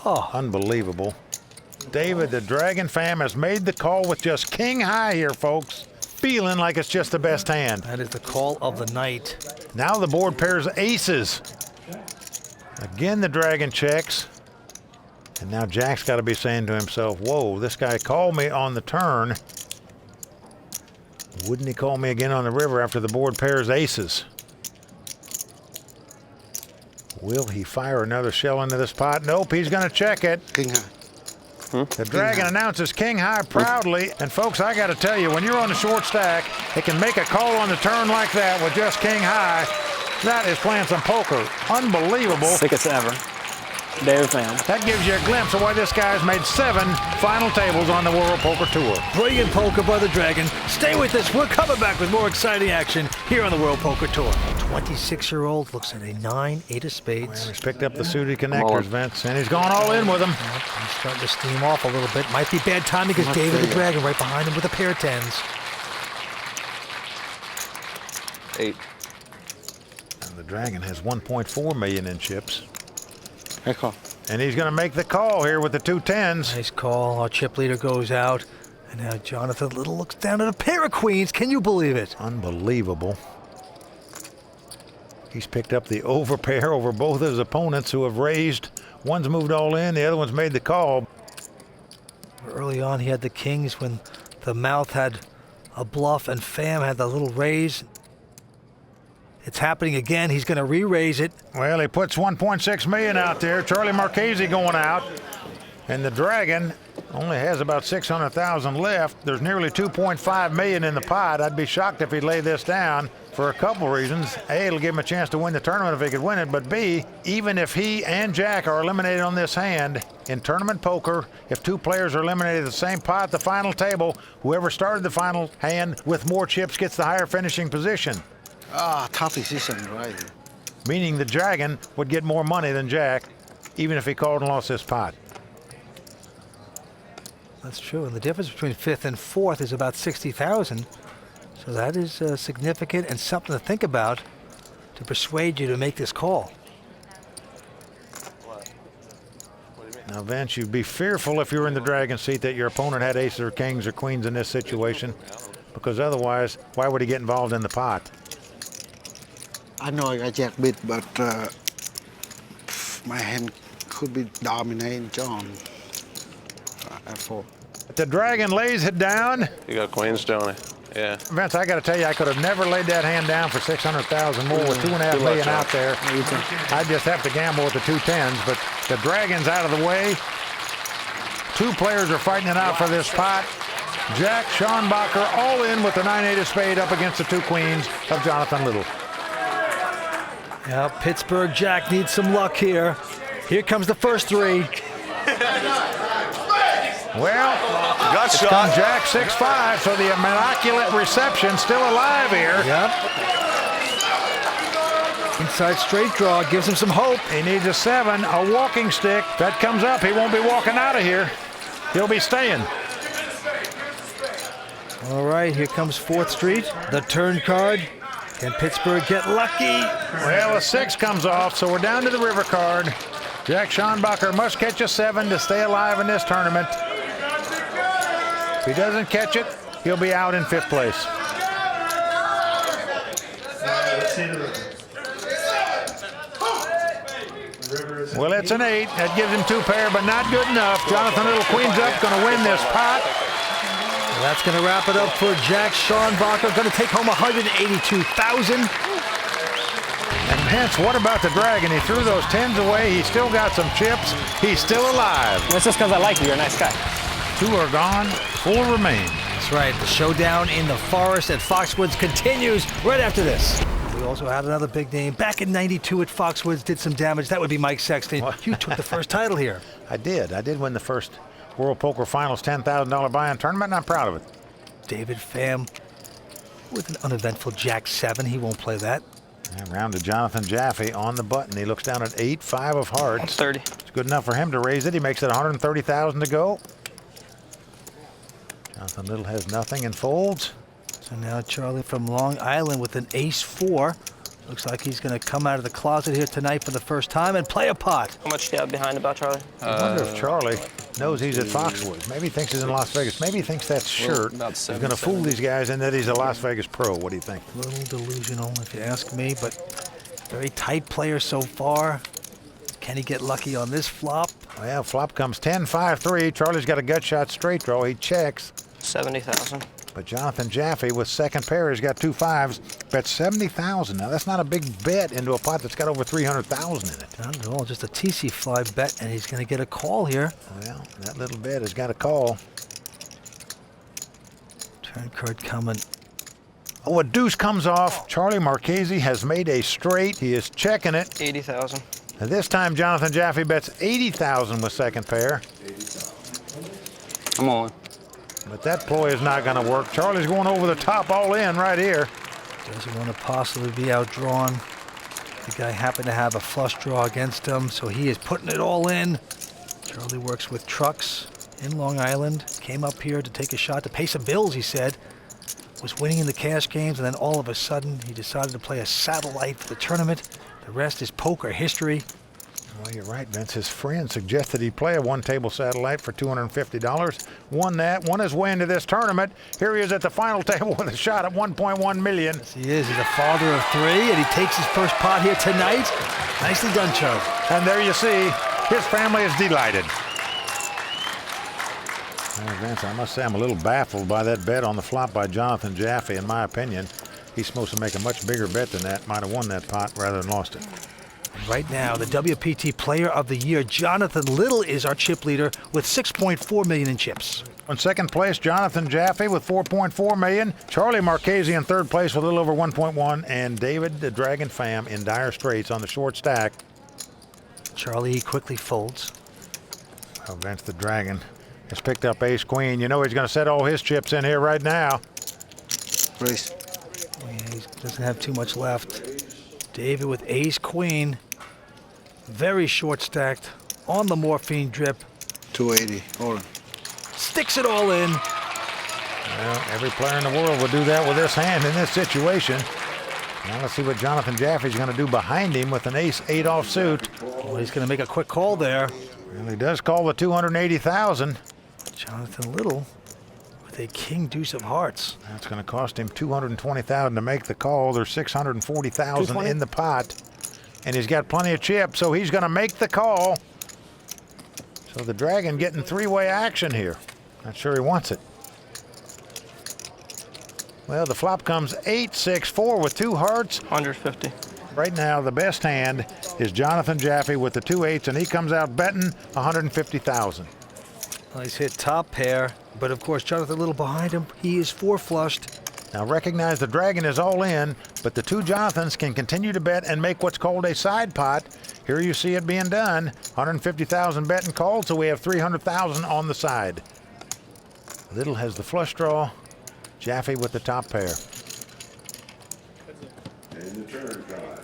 Oh, unbelievable. David, the Dragon Pham has made the call with just king high here, folks. Feeling like it's just the best hand. That is the call of the night. Now the board pairs aces. Again, the Dragon checks. And now Jack's got to be saying to himself, whoa, this guy called me on the turn. Wouldn't he call me again on the river after the board pairs aces? Will he fire another shell into this pot? Nope, he's going to check it. King high. The Dragon announces king high proudly. And folks, I got to tell you, when you're on the short stack, it can make a call on the turn like that with just king high. That is playing some poker. Unbelievable. Sickest ever. David Pham. That gives you a glimpse of why this guy's made 7 final tables on the World Poker Tour. Brilliant poker by the Dragon. Stay with us. We're coming back with more exciting action here on the World Poker Tour. 26-year-old looks at a 9, 8 of spades. Well, he's picked up the suited connectors, Vince, and he's gone all in with them. Yep, he's starting to steam off a little bit. Might be bad timing because David the Dragon right behind him with a pair of 10s. 8. And the Dragon has 1.4 million in chips. Hey, call. And he's going to make the call here with the 2 10s. Nice call. Our chip leader goes out. And now Jonathan Little looks down at a pair of queens. Can you believe it? Unbelievable. He's picked up the overpair over both of his opponents who have raised. One's moved all in, the other one's made the call. Early on, he had the kings when the mouth had a bluff and Pham had the little raise. It's happening again. He's going to re-raise it. Well, he puts 1.6 million out there. Charlie Marchese going out. And the Dragon only has about 600,000 left. There's nearly 2.5 million in the pot. I'd be shocked if he'd lay this down for a couple reasons. A, it'll give him a chance to win the tournament if he could win it. But B, even if he and Jack are eliminated on this hand, in tournament poker, if 2 players are eliminated at the same pot at the final table, whoever started the final hand with more chips gets the higher finishing position. Tough decision, right? Meaning the Dragon would get more money than Jack, even if he called and lost this pot. That's true. And the difference between 5th and 4th is about 60,000. So that is significant and something to think about to persuade you to make this call. Now, Vince, you'd be fearful if you were in the Dragon seat that your opponent had aces or kings or queens in this situation, because otherwise, why would he get involved in the pot? I know I jack bit, but my hand could be dominating John at 4. The Dragon lays it down. You got queens, Johnny. Yeah. Vince, I got to tell you, I could have never laid that hand down for 600,000 more with 2.5 million out there. I'd just have to gamble with the 2 10s, but the Dragon's out of the way. 2 players are fighting it out for this pot. Jack, Schanbacher, all in with the 9-8 of spade up against the 2 queens of Jonathan Little. Yeah, Pittsburgh Jack needs some luck here. Here comes the first 3. Well, it's come Jack 6-5, so the immaculate reception still alive here. Yep. Inside straight draw gives him some hope. He needs a 7, a walking stick. If that comes up, he won't be walking out of here. He'll be staying. All right, here comes 4th Street. The turn card. Can Pittsburgh get lucky? Well, a 6 comes off, so we're down to the river card. Jack Schanbacher must catch a 7 to stay alive in this tournament. If he doesn't catch it, he'll be out in 5th place. Well, it's an 8. That gives him 2 pair, but not good enough. Jonathan Little queens up, going to win this pot. Well, that's going to wrap it up for Jack Schanbacher. Going to take home $182,000. And hence, what about the Dragon? He threw those 10s away. He still got some chips. He's still alive. That's just because I like you. You're a nice guy. 2 are gone. 4 remain. That's right. The showdown in the forest at Foxwoods continues right after this. We also had another big name back in '92 at Foxwoods, did some damage. That would be Mike Sexton. You took the first title here. I did. I did win the first World Poker Finals $10,000 buy-in tournament, and I'm proud of it. David Pham with an uneventful Jack 7. He won't play that. And round to Jonathan Jaffee on the button. He looks down at 8, 5 of hearts. 30. It's good enough for him to raise it. He makes it $130,000 to go. Jonathan Little has nothing and folds. So now Charlie from Long Island with an ace 4. Looks like he's going to come out of the closet here tonight for the first time and play a pot. How much do you have behind about Charlie? I wonder if Charlie knows he's at Foxwoods. Maybe he thinks he's in Las Vegas. Maybe he thinks that shirt is going to fool these guys and that he's a Las Vegas pro. What do you think? A little delusional, if you ask me, but very tight player so far. Can he get lucky on this flop? Well, flop comes 10, 5, 3. Charlie's got a gut shot straight draw. He checks. 70,000. But Jonathan Jaffee with second pair has got 2 5s. Bet 70,000. Now that's not a big bet into a pot that's got over 300,000 in it. Not at all. Just a TC fly bet, and he's going to get a call here. Well, that little bet has got a call. Turn card coming. Oh, a deuce comes off. Charlie Marchese has made a straight. He is checking it. 80,000. And this time Jonathan Jaffee bets 80,000 with second pair. I'm on. But that ploy is not going to work. Charlie's going over the top all in right here. Doesn't want to possibly be outdrawn. The guy happened to have a flush draw against him, so he is putting it all in. Charlie works with trucks in Long Island. Came up here to take a shot to pay some bills, he said. Was winning in the cash games, and then all of a sudden he decided to play a satellite for the tournament. The rest is poker history. Well, you're right, Vince. His friend suggested he play a one-table satellite for $250. Won that. Won his way into this tournament. Here he is at the final table with a shot at $1.1 million. Yes, he is. He's a father of 3, and he takes his first pot here tonight. Nicely done, Charlie. And there you see, his family is delighted. Well, Vince, I must say I'm a little baffled by that bet on the flop by Jonathan Jaffee. In my opinion, he's supposed to make a much bigger bet than that. Might have won that pot rather than lost it. Right now, the WPT Player of the Year, Jonathan Little, is our chip leader with $6.4 million in chips. In second place, Jonathan Jaffee with $4.4 million. Charlie Marchese in third place with a little over $1.1, and David the Dragon Pham in dire straits on the short stack. Charlie quickly folds. Well, Vince the Dragon has picked up ace queen. You know he's going to set all his chips in here right now. Race. Yeah, he doesn't have too much left. David with ace queen. Very short stacked on the morphine drip. 280. Hold on. Sticks it all in. Well, every player in the world will do that with this hand in this situation. Now let's see what Jonathan Jaffee's going to do behind him with an ace-8 offsuit. Well, he's going to make a quick call there. Well, he does call the $280,000. Jonathan Little with a king deuce of hearts. That's going to cost him $220,000 to make the call. There's $640,000 in the pot. And he's got plenty of chips, so he's going to make the call. So the Dragon getting three-way action here. Not sure he wants it. Well, the flop comes 8-6-4 with 2 hearts. 150. Right now, the best hand is Jonathan Jaffee with the 2 8s, and he comes out betting $150,000. Well, he's hit top pair, but of course, Jonathan Little behind him. He is 4 flushed. Now recognize the Dragon is all in, but the 2 Jonathans can continue to bet and make what's called a side pot. Here you see it being done. $150,000 bet and called, so we have $300,000 on the side. Little has the flush draw. Jaffee with the top pair. And the turn card.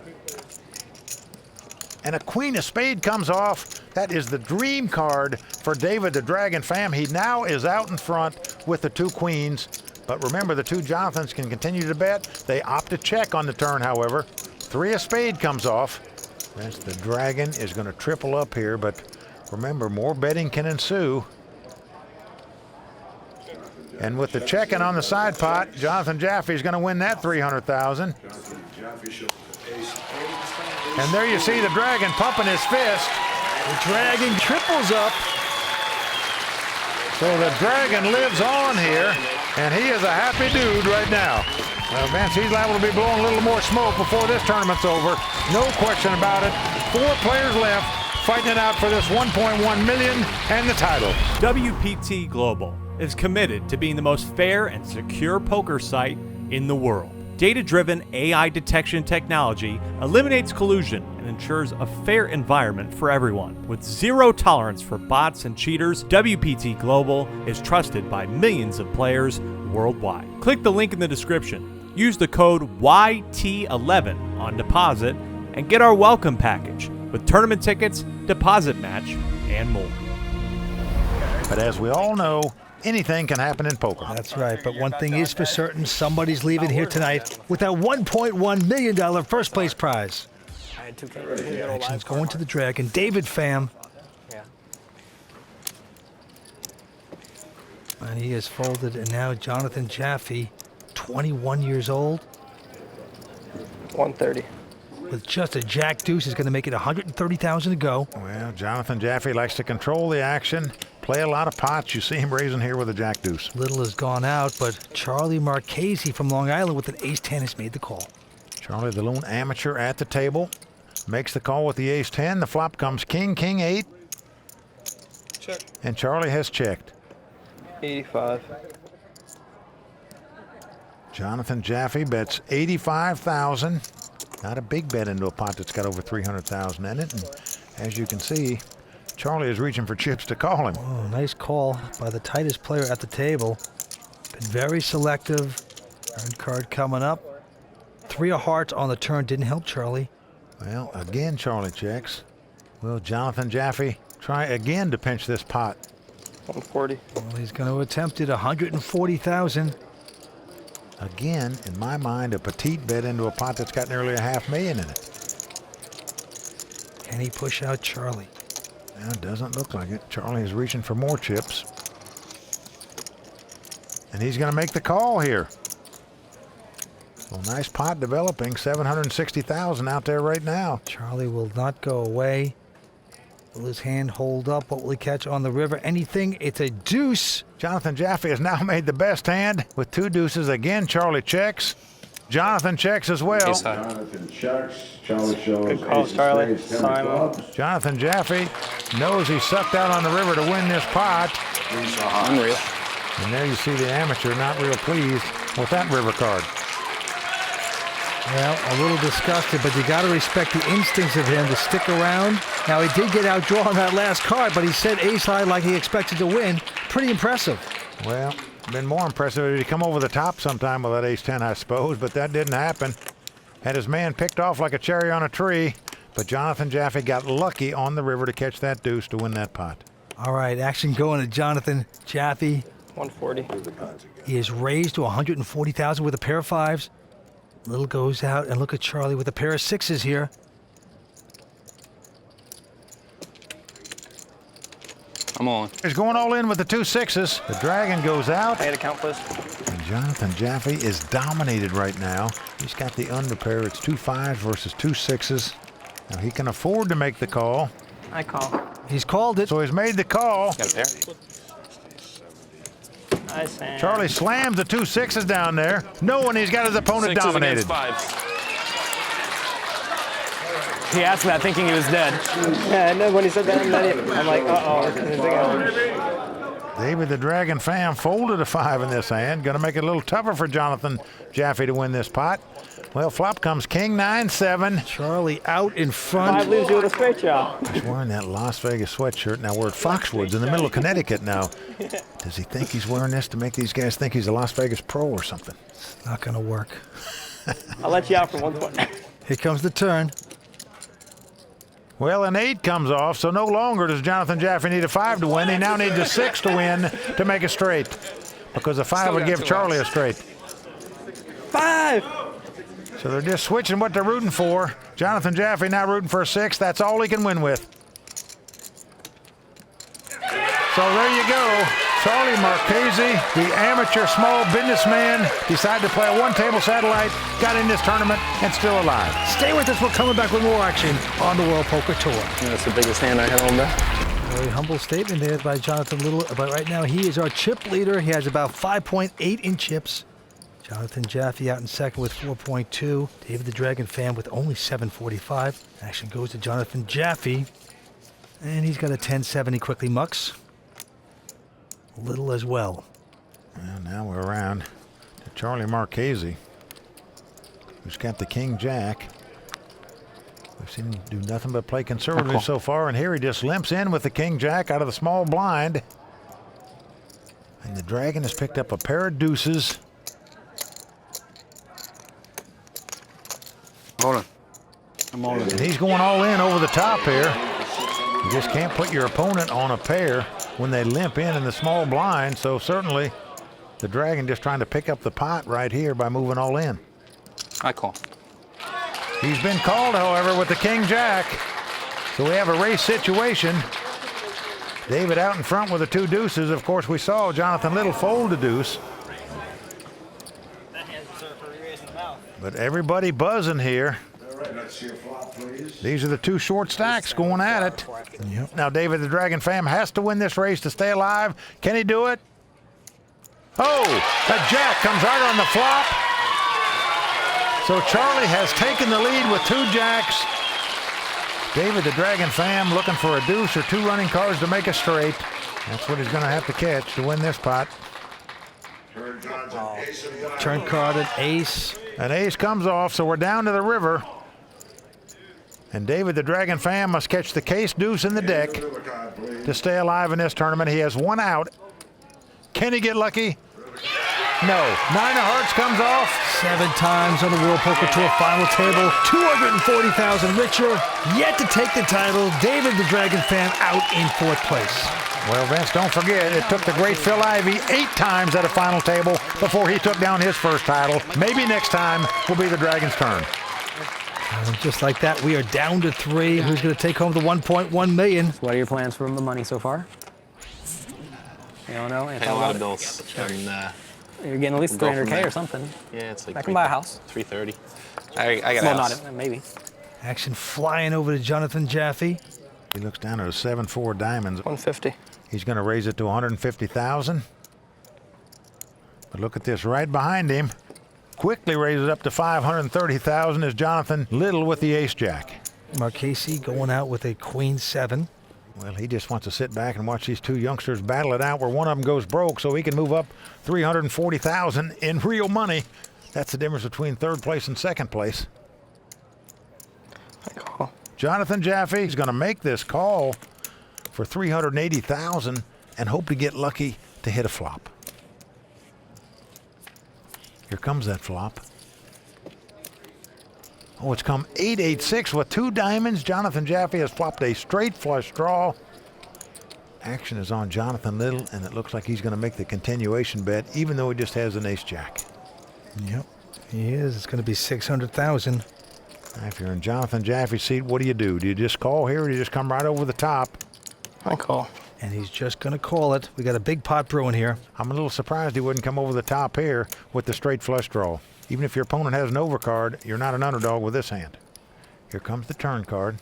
And a queen of spade comes off. That is the dream card for David the Dragon Pham. He now is out in front with the two queens. But remember, the two Jonathans can continue to bet. They opt to check on the turn, however. Three of spade comes off. That's the Dragon is going to triple up here, but remember, more betting can ensue. And with the checking on the side pot, Jonathan Jaffee is going to win that $300,000. And there you see the Dragon pumping his fist. The Dragon triples up. So the Dragon lives on here, and he is a happy dude right now. Well, Vince, he's liable to be blowing a little more smoke before this tournament's over. No question about it. 4 players left fighting it out for this $1.1 million and the title. WPT Global is committed to being the most fair and secure poker site in the world. Data-driven AI detection technology eliminates collusion and ensures a fair environment for everyone. With zero tolerance for bots and cheaters, WPT Global is trusted by millions of players worldwide. Click the link in the description. Use the code YT11 on deposit and get our welcome package with tournament tickets, deposit match, and more. But as we all know, anything can happen in poker. That's right, but one thing is for certain, somebody's leaving here tonight with that $1.1 million first place prize. Action's going to the Dragon. David Pham. And he is folded, and now Jonathan Jaffee, 21 years old. 130. With just a jack deuce, is going to make it $130,000 to go. Well, Jonathan Jaffee likes to control the action, play a lot of pots. You see him raising here with a jack deuce. Little has gone out, but Charlie Marchese from Long Island with an ace-10 has made the call. Charlie, the lone amateur at the table, makes the call with the ace-10. The flop comes king, king, 8. Check. And Charlie has checked. 85. Jonathan Jaffee bets $85,000. Not a big bet into a pot that's got over $300,000 in it. And as you can see, Charlie is reaching for chips to call him. Oh, nice call by the tightest player at the table. Been very selective. Turn card coming up. 3 of hearts on the turn didn't help Charlie. Well, again, Charlie checks. Will Jonathan Jaffee try again to pinch this pot? 140. Well, he's going to attempt it. $140,000. Again, in my mind, a petite bet into a pot that's got nearly $500,000 in it. Can he push out Charlie? Well, it doesn't look like it. Charlie is reaching for more chips. And he's going to make the call here. So nice pot developing, $760,000 out there right now. Charlie will not go away. Will his hand hold up? What will he catch on the river? Anything? It's a deuce. Jonathan Jaffee has now made the best hand with 2 deuces. Again, Charlie checks. Jonathan checks as well. Jonathan checks. Charlie shows. Good call, Charlie. Simon. Jonathan Jaffee knows he sucked out on the river to win this pot. Unreal. And there you see the amateur not real pleased with that river card. Well, a little disgusted, but you got to respect the instincts of him to stick around. Now, he did get outdrawn on that last card, but he said ace high like he expected to win. Pretty impressive. Well, been more impressive if he'd come over the top sometime with that ace-10, I suppose, but that didn't happen. Had his man picked off like a cherry on a tree, but Jonathan Jaffee got lucky on the river to catch that deuce to win that pot. All right, action going to Jonathan Jaffee. 140. He is raised to $140,000 with a pair of 5s. Little goes out, and look at Charlie with a pair of 6s here. I'm on. He's going all in with the 2 6s. The Dragon goes out. I had a count, please. And Jonathan Jaffee is dominated right now. He's got the under pair. It's 2 5s versus 2 6s. Now he can afford to make the call. I call. He's called it. So he's made the call. Got a pair. Nice hand. Charlie slams the 2 6s down there, knowing he's got his opponent Sixes dominated. against 5s. He asked me that thinking he was dead. Yeah, I know when he said that, I'm like, uh-oh. David the Dragon Pham folded a 5 in this hand. Going to make it a little tougher for Jonathan Jaffee to win this pot. Well, flop comes king 9-7. Charlie out in front. 5 leaves you with a straight shot. He's wearing that Las Vegas sweatshirt. Now we're at Foxwoods in the middle of Connecticut now. Does he think he's wearing this to make these guys think he's a Las Vegas pro or something? Not going to work. I'll let you out for 120. Here comes the turn. Well, an 8 comes off, so no longer does Jonathan Jaffee need a 5 to win. He now needs a 6 to win to make it straight, because a 5 would give Charlie a straight. 5! So they're just switching what they're rooting for. Jonathan Jaffee now rooting for a 6. That's all he can win with. So there you go. Charlie Marchese, the amateur small businessman, decided to play a one-table satellite, got in this tournament, and still alive. Stay with us. We're coming back with more action on the World Poker Tour. That's the biggest hand I had on there. Very humble statement there by Jonathan Little. But right now, he is our chip leader. He has about 5.8 in chips. Jonathan Jaffee out in second with 4.2. David the Dragon Pham with only 745. Action goes to Jonathan Jaffee. And he's got a 1070 quickly mucks. Little as well. Well, now we're around to Charlie Marchese, who's got the King Jack. We've seen him do nothing but play conservatively so far, and here he just limps in with the King Jack out of the small blind. And the Dragon has picked up a pair of deuces. Hold on. I'm all in. And he's going all in over the top here. You just can't put your opponent on a pair when they limp in the small blind, so certainly the Dragon just trying to pick up the pot right here by moving all in. I call. He's been called, however, with the King Jack. So we have a race situation. David out in front with the 2 deuces. Of course, we saw Jonathan Little fold the deuce. But everybody buzzing here. These are the 2 short stacks going at it. Yep. Now David the Dragon Pham has to win this race to stay alive. Can he do it? Oh, the Jack comes right on the flop. So Charlie has taken the lead with 2 jacks. David the Dragon Pham looking for a deuce or 2 running cards to make a straight. That's what he's going to have to catch to win this pot. Turn card, an ace. An ace comes off, so we're down to the river. And David the Dragon Pham must catch the case deuce in the deck to stay alive in this tournament. He has 1 out. Can he get lucky? No. 9 of hearts comes off. 7 times on the World Poker Tour final table. 240,000 richer. Yet to take the title. David the Dragon Pham out in 4th place. Well, Vince, don't forget, it took the great Phil Ivey 8 times at a final table before he took down his first title. Maybe next time will be the Dragon's turn. And just like that, we are down to 3. Who's going to take home the 1.1 million? What are your plans for the money so far? You don't know? Pay a lot of bills. And, you're getting at least 300K or something. Yeah, it's like I can buy a house. 330. I got a house. Not maybe. Action flying over to Jonathan Jaffee. He looks down at a 7-4 diamonds. 150. He's going to raise it to 150,000. But look at this right behind him. Quickly raises up to 530,000 is Jonathan Little with the ace jack. Marchese going out with a queen 7. Well, he just wants to sit back and watch these 2 youngsters battle it out where one of them goes broke so he can move up 340,000 in real money. That's the difference between 3rd place and 2nd place. I call. Jonathan Jaffee is going to make this call for 380,000 and hope to get lucky to hit a flop. Here comes that flop. Oh, it's come 8-8-6 with 2 diamonds. Jonathan Jaffee has flopped a straight flush draw. Action is on Jonathan Little, and it looks like he's going to make the continuation bet, even though he just has an ace jack. Yep, he is. It's going to be 600,000. If you're in Jonathan Jaffee's seat, what do you do? Do you just call here, or do you just come right over the top? I call. And he's just going to call it. We got a big pot brewing here. I'm a little surprised he wouldn't come over the top here with the straight flush draw. Even if your opponent has an overcard, you're not an underdog with this hand. Here comes the turn card.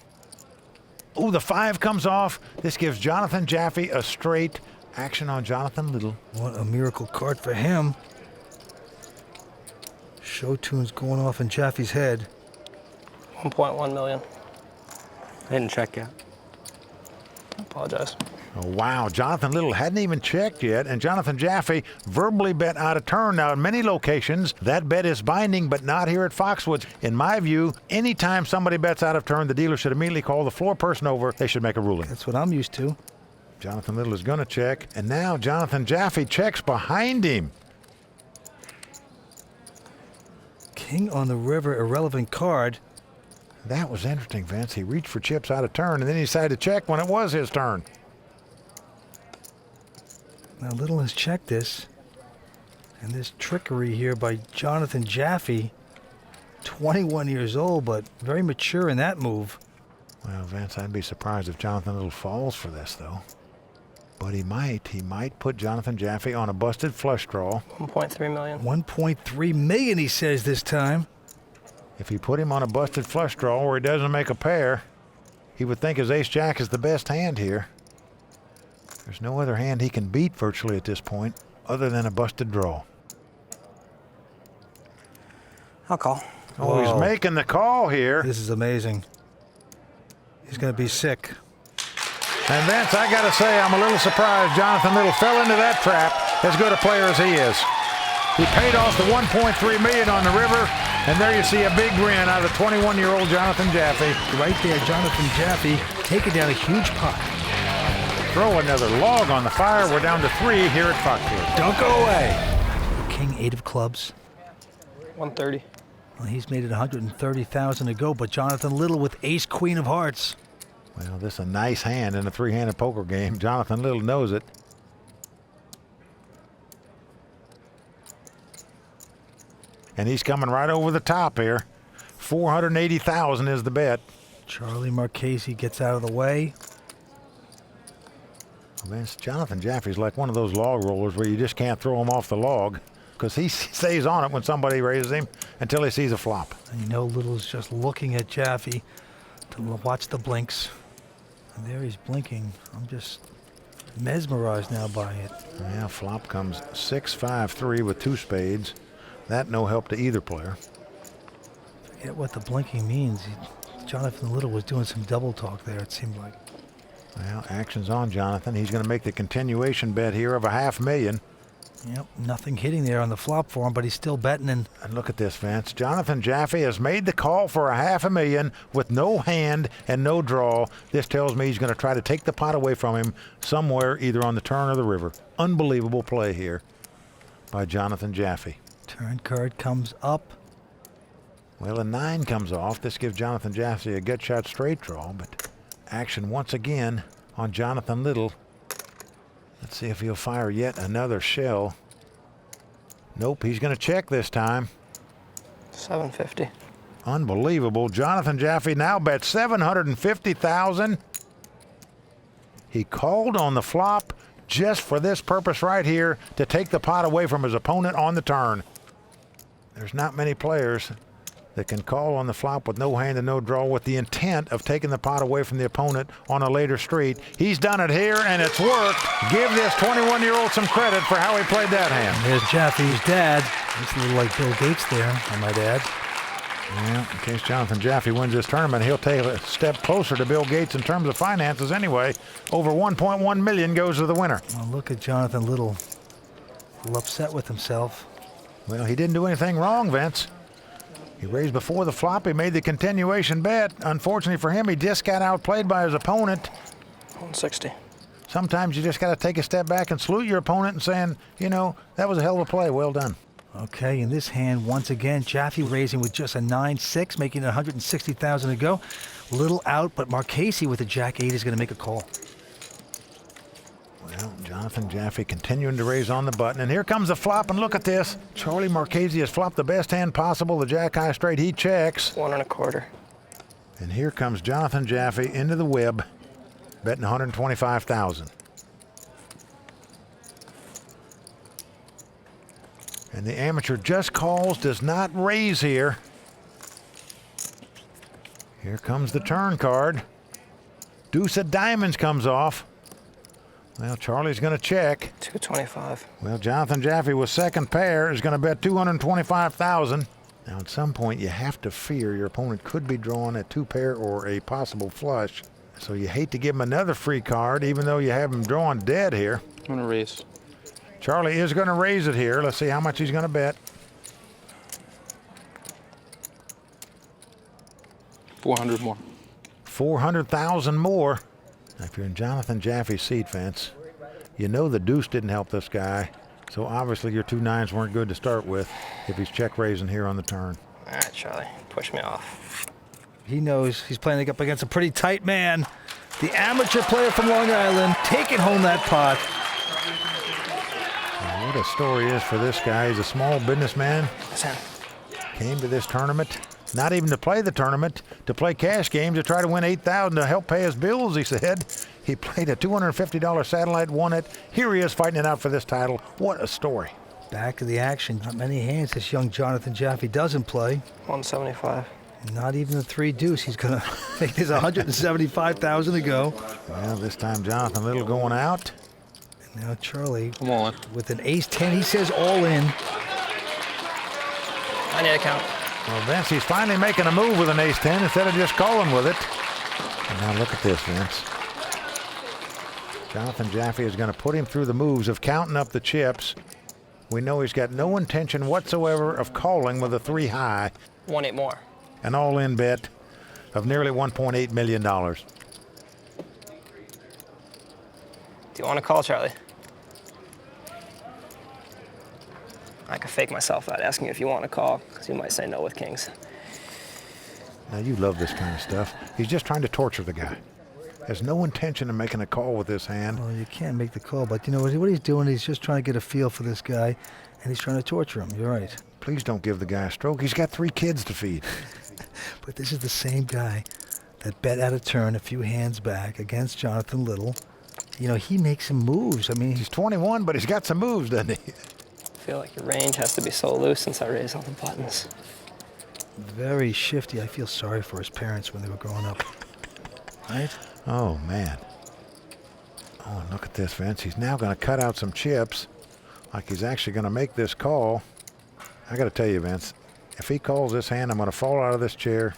Oh, the 5 comes off. This gives Jonathan Jaffee a straight. Action on Jonathan Little. What a miracle card for him. Show tunes going off in Jaffee's head. 1.1 million. I didn't check yet. I apologize. Oh, wow. Jonathan Little hadn't even checked yet, and Jonathan Jaffee verbally bet out of turn. Now, in many locations, that bet is binding, but not here at Foxwoods. In my view, anytime somebody bets out of turn, the dealer should immediately call the floor person over. They should make a ruling. That's what I'm used to. Jonathan Little is going to check, and now Jonathan Jaffee checks behind him. King on the river, irrelevant card. That was interesting, Vince. He reached for chips out of turn, and then he decided to check when it was his turn. Now Little has checked this. And this trickery here by Jonathan Jaffee, 21 years old, but very mature in that move. Well, Vince, I'd be surprised if Jonathan Little falls for this, though. But he might. He might put Jonathan Jaffee on a busted flush draw. 1.3 million. 1.3 million, he says this time. If he put him on a busted flush draw where he doesn't make a pair, he would think his ace-jack is the best hand here. There's no other hand he can beat virtually at this point other than a busted draw. I'll call. Oh, he's making the call here. This is amazing. He's going to be sick. And Vince, I got to say, I'm a little surprised Jonathan Little fell into that trap, as good a player as he is. He paid off the $1.3 million on the river, and there you see a big grin out of 21-year-old Jonathan Jaffee. Right there, Jonathan Jaffee taking down a huge pot. Throw another log on the fire. We're down to 3 here at Foxwood. Don't go away. King 8 of clubs. 130. Well, he's made it 130,000 to go, but Jonathan Little with ace queen of hearts. Well, this is a nice hand in a three-handed poker game. Jonathan Little knows it. And he's coming right over the top here. 480,000 is the bet. Charlie Marchese gets out of the way. Man, Jonathan Jaffee's like one of those log rollers where you just can't throw him off the log because he stays on it when somebody raises him until he sees a flop. And you know Little's just looking at Jaffee to watch the blinks. And there he's blinking. I'm just mesmerized now by it. Yeah, flop comes 6-5-3 with 2 spades. That no help to either player. Forget what the blinking means. Jonathan Little was doing some double talk there, it seemed like. Well, action's on Jonathan. He's going to make the continuation bet here of $500,000. Yep, nothing hitting there on the flop for him, but he's still betting. And look at this, Vince. Jonathan Jaffee has made the call for $500,000 with no hand and no draw. This tells me he's going to try to take the pot away from him somewhere, either on the turn or the river. Unbelievable play here by Jonathan Jaffee. Turn card comes up. Well, a 9 comes off. This gives Jonathan Jaffee a gut shot straight draw, but action once again on Jonathan Little. Let's see if he'll fire yet another shell. Nope, he's going to check this time. 750. Unbelievable. Jonathan Jaffee now bets 750,000. He called on the flop just for this purpose right here, to take the pot away from his opponent on the turn. There's not many players that can call on the flop with no hand and no draw with the intent of taking the pot away from the opponent on a later street. He's done it here, and it's worked. Give this 21-year-old some credit for how he played that hand. There's Jaffee's dad. He's a little like Bill Gates there, I might add. Yeah, in case Jonathan Jaffee wins this tournament, he'll take a step closer to Bill Gates in terms of finances anyway. Over $1.1 million goes to the winner. Well, look at Jonathan Little. A little upset with himself. Well, he didn't do anything wrong, Vince. He raised before the flop. He made the continuation bet. Unfortunately for him, he just got outplayed by his opponent. 160. Sometimes you just got to take a step back and salute your opponent and saying, you know, that was a hell of a play. Well done. Okay, in this hand, once again, Jaffee raising with just a 9-6, making it 160,000 to go. Little out, but Marchese with a Jack-8 is going to make a call. Well, Jonathan Jaffee continuing to raise on the button. And here comes the flop, and look at this. Charlie Marchese has flopped the best hand possible, the Jack-high straight. He checks. 1 1/4. And here comes Jonathan Jaffee into the web, betting 125,000. And the amateur just calls, does not raise here. Here comes the turn card. Deuce of diamonds comes off. Well, Charlie's going to check. 225. Well, Jonathan Jaffee with second pair is going to bet 225,000. Now, at some point, you have to fear your opponent could be drawing a 2-pair or a possible flush. So you hate to give him another free card, even though you have him drawing dead here. I'm going to raise. Charlie is going to raise it here. Let's see how much he's going to bet. 400 more. 400,000 more. Now, if you're in Jonathan Jaffee's seat, Vince, you know the deuce didn't help this guy. So obviously your 2 9s weren't good to start with if he's check raising here on the turn. right, Charlie. Push me off. He knows he's playing up against a pretty tight man. The amateur player from Long Island taking home that pot. Well, what a story is for this guy. He's a small businessman. Came to this tournament, not even to play the tournament, to play cash games, to try to win $8,000 to help pay his bills, he said. He played a $250 satellite, won it. Here he is fighting it out for this title. What a story. Back to the action. Not many hands this young Jonathan Jaffee doesn't play. 175. Not even the 3 deuce. He's going to make his $175,000 to go. Well, this time Jonathan Little going out. And now Charlie I'm all in. with an ace-10. He says all in. I need a count. Well, Vince, he's finally making a move with an ace-10 instead of just calling with it. And now look at this, Vince. Jonathan Jaffee is going to put him through the moves of counting up the chips. We know he's got no intention whatsoever of calling with a 3 high. 1-8 more. An all-in bet of nearly $1.8 million. Do you want to call, Charlie? I could fake myself out asking you if you want to call, because you might say no with kings. Now, you love this kind of stuff. He's just trying to torture the guy. Has no intention of making a call with this hand. Well, you can't make the call, but you know what he's doing? He's just trying to get a feel for this guy, and he's trying to torture him. You're right. Please don't give the guy a stroke. He's got 3 kids to feed. But this is the same guy that bet out of turn a few hands back against Jonathan Little. You know, he makes some moves. I mean, he's 21, but he's got some moves, doesn't he? I feel like your range has to be so loose since I raised all the buttons. Very shifty. I feel sorry for his parents when they were growing up. Right? Oh, man. Oh, look at this, Vince. He's now going to cut out some chips like he's actually going to make this call. I got to tell you, Vince, if he calls this hand, I'm going to fall out of this chair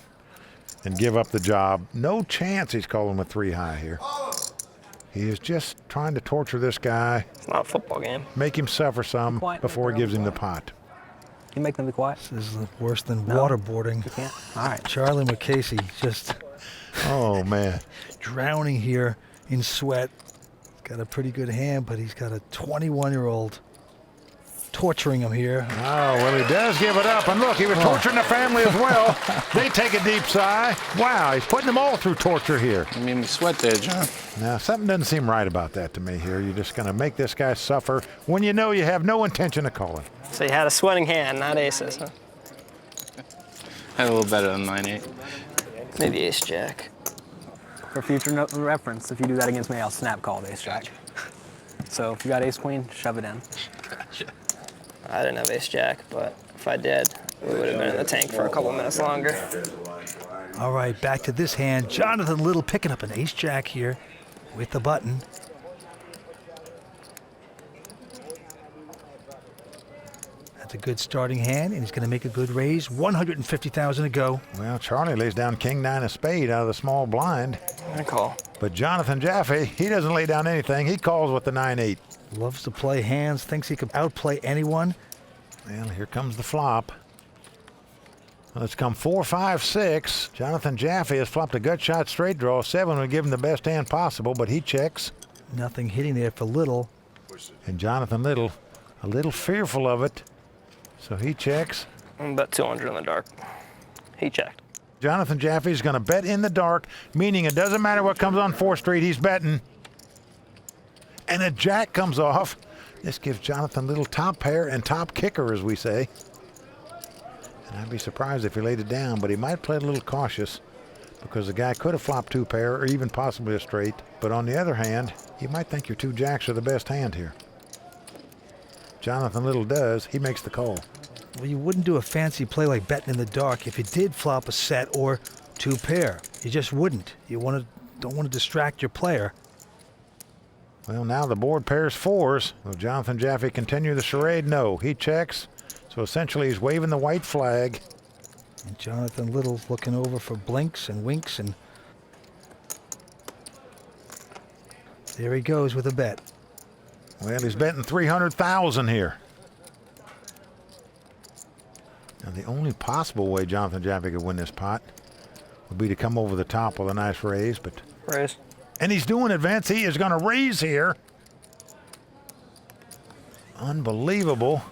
and give up the job. No chance he's calling with 3 high here. He is just trying to torture this guy. It's not a football game. Make him suffer some before he gives him the pot. You make them be quiet. This is worse than waterboarding. You can't? All right. Charlie Marchese just oh, man. drowning here in sweat. He's got a pretty good hand, but he's got a 21-year-old torturing him here. Oh, well, he does give it up. And look, he was torturing the family as well. They take a deep sigh. Wow, he's putting them all through torture here. You made me sweat there, John. Now, something doesn't seem right about that to me here. You're just going to make this guy suffer when you know you have no intention of calling. So you had a sweating hand, not aces, huh? Had a little better than 9-8. Maybe ace-jack. For future reference, if you do that against me, I'll snap call the ace-jack. So if you got ace-queen, shove it in. Gotcha. I didn't have ace-jack, but if I did, we would have been in the tank for a couple minutes longer. All right, back to this hand. Jonathan Little picking up an ace-jack here with the button. That's a good starting hand, and he's going to make a good raise. $150,000 to go. Well, Charlie lays down king-9 of spade out of the small blind. I call. But Jonathan Jaffee, he doesn't lay down anything. He calls with the 9-8. Loves to play hands, thinks he could outplay anyone. Well, here comes the flop. Let's come 4, 5, 6. Jonathan Jaffee has flopped a gut shot straight draw. 7 would give him the best hand possible, but he checks. Nothing hitting there for Little. And Jonathan Little, a little fearful of it. So he checks. I'm about 200 in the dark. He checked. Jonathan Jaffee is going to bet in the dark, meaning it doesn't matter what comes on 4th Street, he's betting. And a jack comes off. This gives Jonathan Little top pair and top kicker, as we say. And I'd be surprised if he laid it down, but he might play a little cautious because the guy could have flopped 2 pair or even possibly a straight. But on the other hand, you might think your 2 jacks are the best hand here. Jonathan Little does. He makes the call. Well, you wouldn't do a fancy play like betting in the dark if you did flop a set or 2 pair. You just wouldn't. You don't want to distract your player. Well, now the board pairs 4s. Will Jonathan Jaffee continue the charade? No. He checks. So essentially he's waving the white flag. And Jonathan Little's looking over for blinks and winks, and there he goes with a bet. Well, he's betting $300,000 here. Now, the only possible way Jonathan Jaffee could win this pot would be to come over the top with a nice raise, but... Raise. And he's doing it, Vince. He is going to raise here. Unbelievable.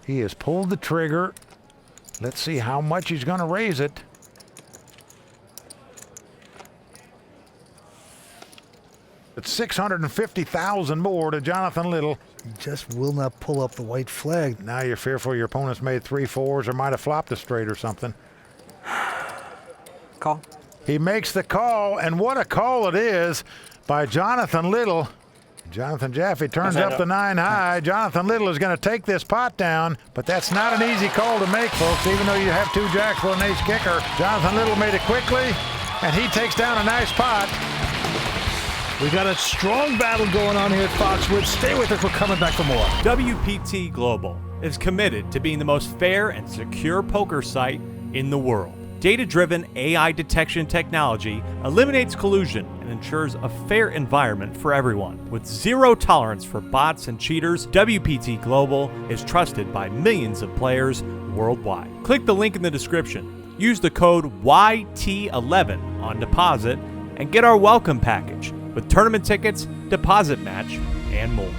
He has pulled the trigger. Let's see how much he's going to raise it. It's 650,000 more to Jonathan Little. He just will not pull up the white flag. Now you're fearful your opponent's made 3 4s or might have flopped a straight or something. Call. He makes the call, and what a call it is by Jonathan Little. Jonathan Jaffee turns up the 9 high. Jonathan Little is going to take this pot down, but that's not an easy call to make, folks, even though you have 2 jacks for an ace kicker. Jonathan Little made it quickly, and he takes down a nice pot. We got a strong battle going on here at Foxwoods. Stay with us. We're coming back for more. WPT Global is committed to being the most fair and secure poker site in the world. Data-driven AI detection technology eliminates collusion and ensures a fair environment for everyone. With zero tolerance for bots and cheaters, WPT Global is trusted by millions of players worldwide. Click the link in the description. Use the code YT11 on deposit and get our welcome package with tournament tickets, deposit match, and more.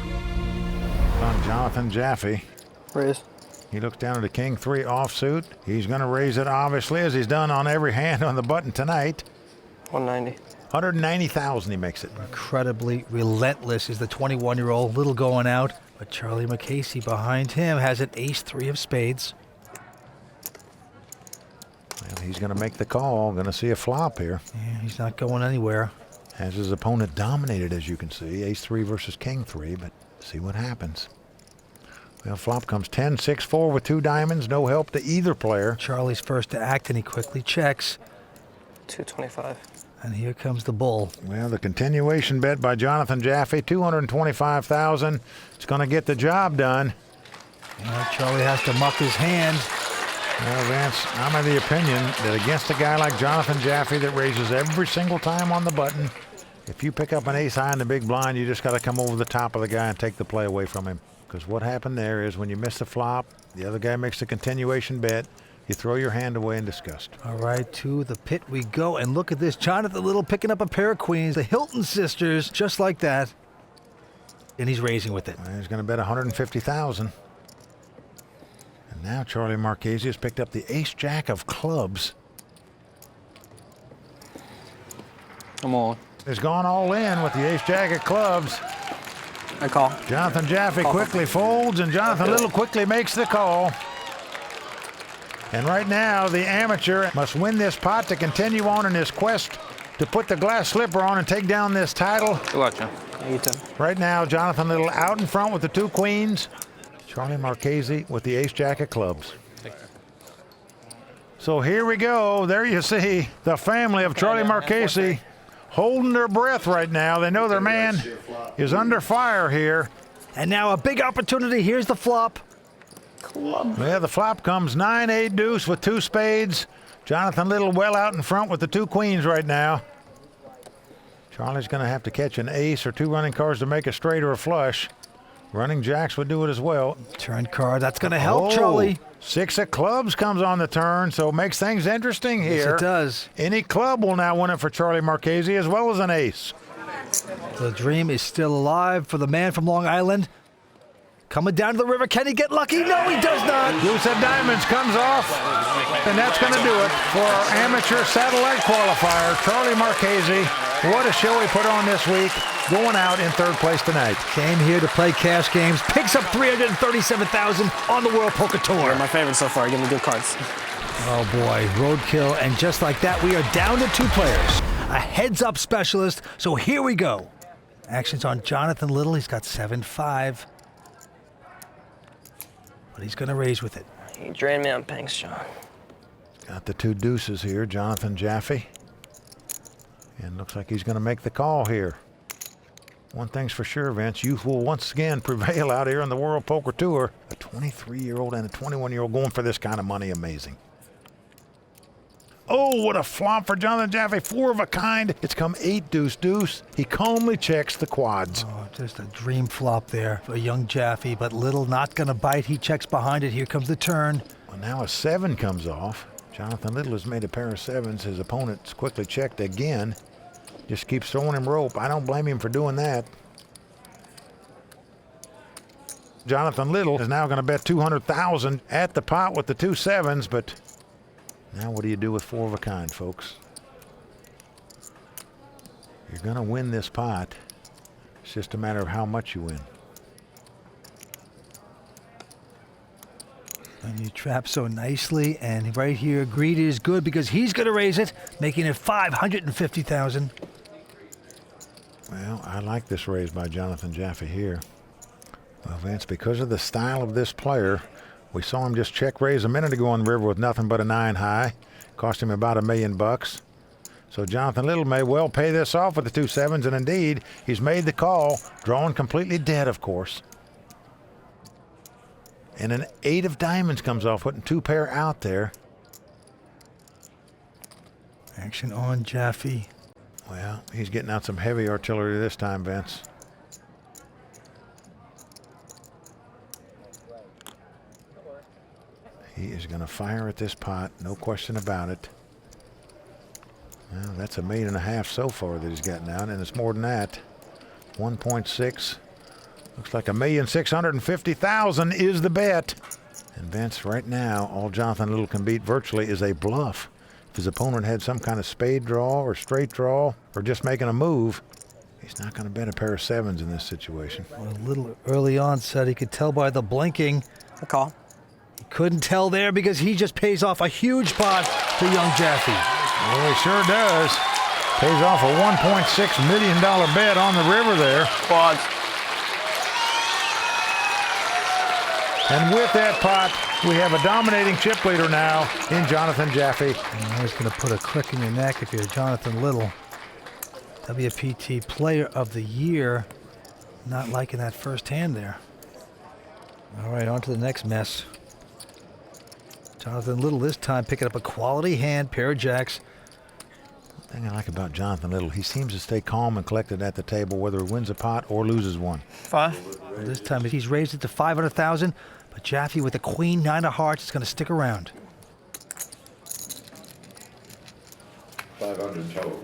On Jonathan Jaffee. Raise. He looks down at a king 3 offsuit. He's going to raise it, obviously, as he's done on every hand on the button tonight. 190. 190,000 he makes it. Incredibly relentless is the 21-year-old. Little going out, but Charlie Marchese behind him has an ace-3 of spades. Well, he's going to make the call. Going to see a flop here. Yeah, he's not going anywhere. Has his opponent dominated, as you can see. Ace-3 versus king-3, but see what happens. Well, flop comes 10-6-4 with 2 diamonds. No help to either player. Charlie's first to act, and he quickly checks. 225. And here comes the bull. Well, the continuation bet by Jonathan Jaffee, 225,000. It's going to get the job done. Charlie has to muck his hand. Well, Vance, I'm of the opinion that against a guy like Jonathan Jaffee that raises every single time on the button, if you pick up an ace high in the big blind, you just got to come over the top of the guy and take the play away from him. Because what happened there is when you miss the flop, the other guy makes a continuation bet, you throw your hand away in disgust. All right, to the pit we go. And look at this. Jonathan Little picking up a pair of queens. The Hilton sisters, just like that. And he's raising with it. He's going to bet 150,000. And now Charlie Marchese has picked up the ace-jack of clubs. I'm all. Has gone all in with the ace-jack of clubs. I call. Jonathan Jaffee quickly folds, and Jonathan Little quickly makes the call. And right now, the amateur must win this pot to continue on in his quest to put the glass slipper on and take down this title. Good luck, John. Right now, Jonathan Little out in front with the 2 queens. Charlie Marchese with the ace-jack of clubs. So here we go. There you see the family of Charlie Marchese holding their breath right now. They know their man is under fire here. And now a big opportunity. Here's the flop. Well, the flop comes 9-8 deuce with 2 spades. Jonathan Little well out in front with the 2 queens right now. Charlie's going to have to catch an ace or 2 running cards to make a straight or a flush. Running jacks would do it as well. Turn card. That's going to help Charlie. 6 of clubs comes on the turn, so it makes things interesting here. Yes, it does. Any club will now win it for Charlie Marchese as well as an ace. The dream is still alive for the man from Long Island. Coming down to the river. Can he get lucky? No, he does not. Deuce of diamonds comes off, and that's going to do it for our amateur satellite qualifier, Charlie Marchese. What a show he put on this week, going out in 3rd place tonight. Came here to play cash games, picks up $337,000 on the World Poker Tour. They're my favorite so far. Give me good cards. Oh boy, roadkill, and just like that, we are down to 2 players. A heads-up specialist, so here we go. Action's on Jonathan Little. He's got 7-5. But he's going to raise with it. You drained me on pinks, John. Got the 2 deuces here, Jonathan Jaffee. And looks like he's going to make the call here. One thing's for sure, Vince, youth will once again prevail out here on the World Poker Tour. A 23-year-old and a 21-year-old going for this kind of money, amazing. Oh, what a flop for Jonathan Jaffee, 4 of a kind. It's come 8 deuce deuce. He calmly checks the quads. Oh, just a dream flop there for young Jaffee, but Little not going to bite. He checks behind it. Here comes the turn. Well, now a 7 comes off. Jonathan Little has made a pair of 7s. His opponent's quickly checked again. Just keeps throwing him rope. I don't blame him for doing that. Jonathan Little is now going to bet 200,000 at the pot with the 2 sevens, but now what do you do with 4 of a kind, folks? You're going to win this pot. It's just a matter of how much you win. And you trap so nicely, and right here, greedy is good because he's going to raise it, making it 550,000. Well, I like this raise by Jonathan Jaffee here. Well, Vince, because of the style of this player, we saw him just check raise a minute ago on the river with nothing but a 9 high. Cost him about $1 million. So Jonathan Little may well pay this off with the 2 sevens, and indeed, he's made the call, drawing completely dead, of course. And an 8 of diamonds comes off, putting 2 pair out there. Action on Jaffee. Well, he's getting out some heavy artillery this time, Vince. He is going to fire at this pot, no question about it. Well, that's $1.5 million so far that he's gotten out, and it's more than that. 1.6. Looks like $1,650,000 is the bet. And Vince, right now, all Jonathan Little can beat virtually is a bluff. If his opponent had some kind of spade draw or straight draw or just making a move, he's not going to bet a pair of 7s in this situation. Well, a little early on said he could tell by the blinking. A call. He couldn't tell there because he just pays off a huge pot to young Jaffee. Well, he sure does. Pays off a $1.6 million bet on the river there. Quads. And with that pot, we have a dominating chip leader now in Jonathan Jaffee. And I was going to put a crick in your neck if you're Jonathan Little. WPT Player of the Year. Not liking that first hand there. All right, on to the next mess. Jonathan Little this time picking up a quality hand, pair of jacks. The thing I like about Jonathan Little, he seems to stay calm and collected at the table, whether he wins a pot or loses one. 5. Well, this time he's raised it to 500,000, but Jaffee with the queen, 9 of hearts is going to stick around. 500 total.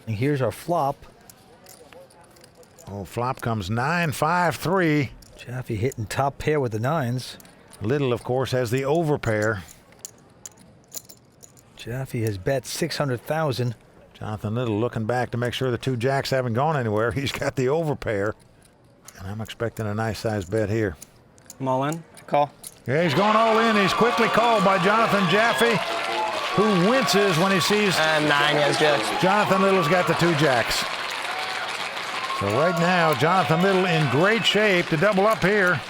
And here's our flop. Oh, flop comes 9-5-3. Jaffee hitting top pair with the 9s. Little, of course, has the overpair. Jaffee has bet 600,000. Jonathan Little looking back to make sure the 2 jacks haven't gone anywhere. He's got the overpair. And I'm expecting a nice size bet here. I'm all in. Call. Yeah, he's going all in. He's quickly called by Jonathan Jaffee, who winces when he sees 9 has jacks. Jonathan Little's got the 2 jacks. So right now, Jonathan Little in great shape to double up here.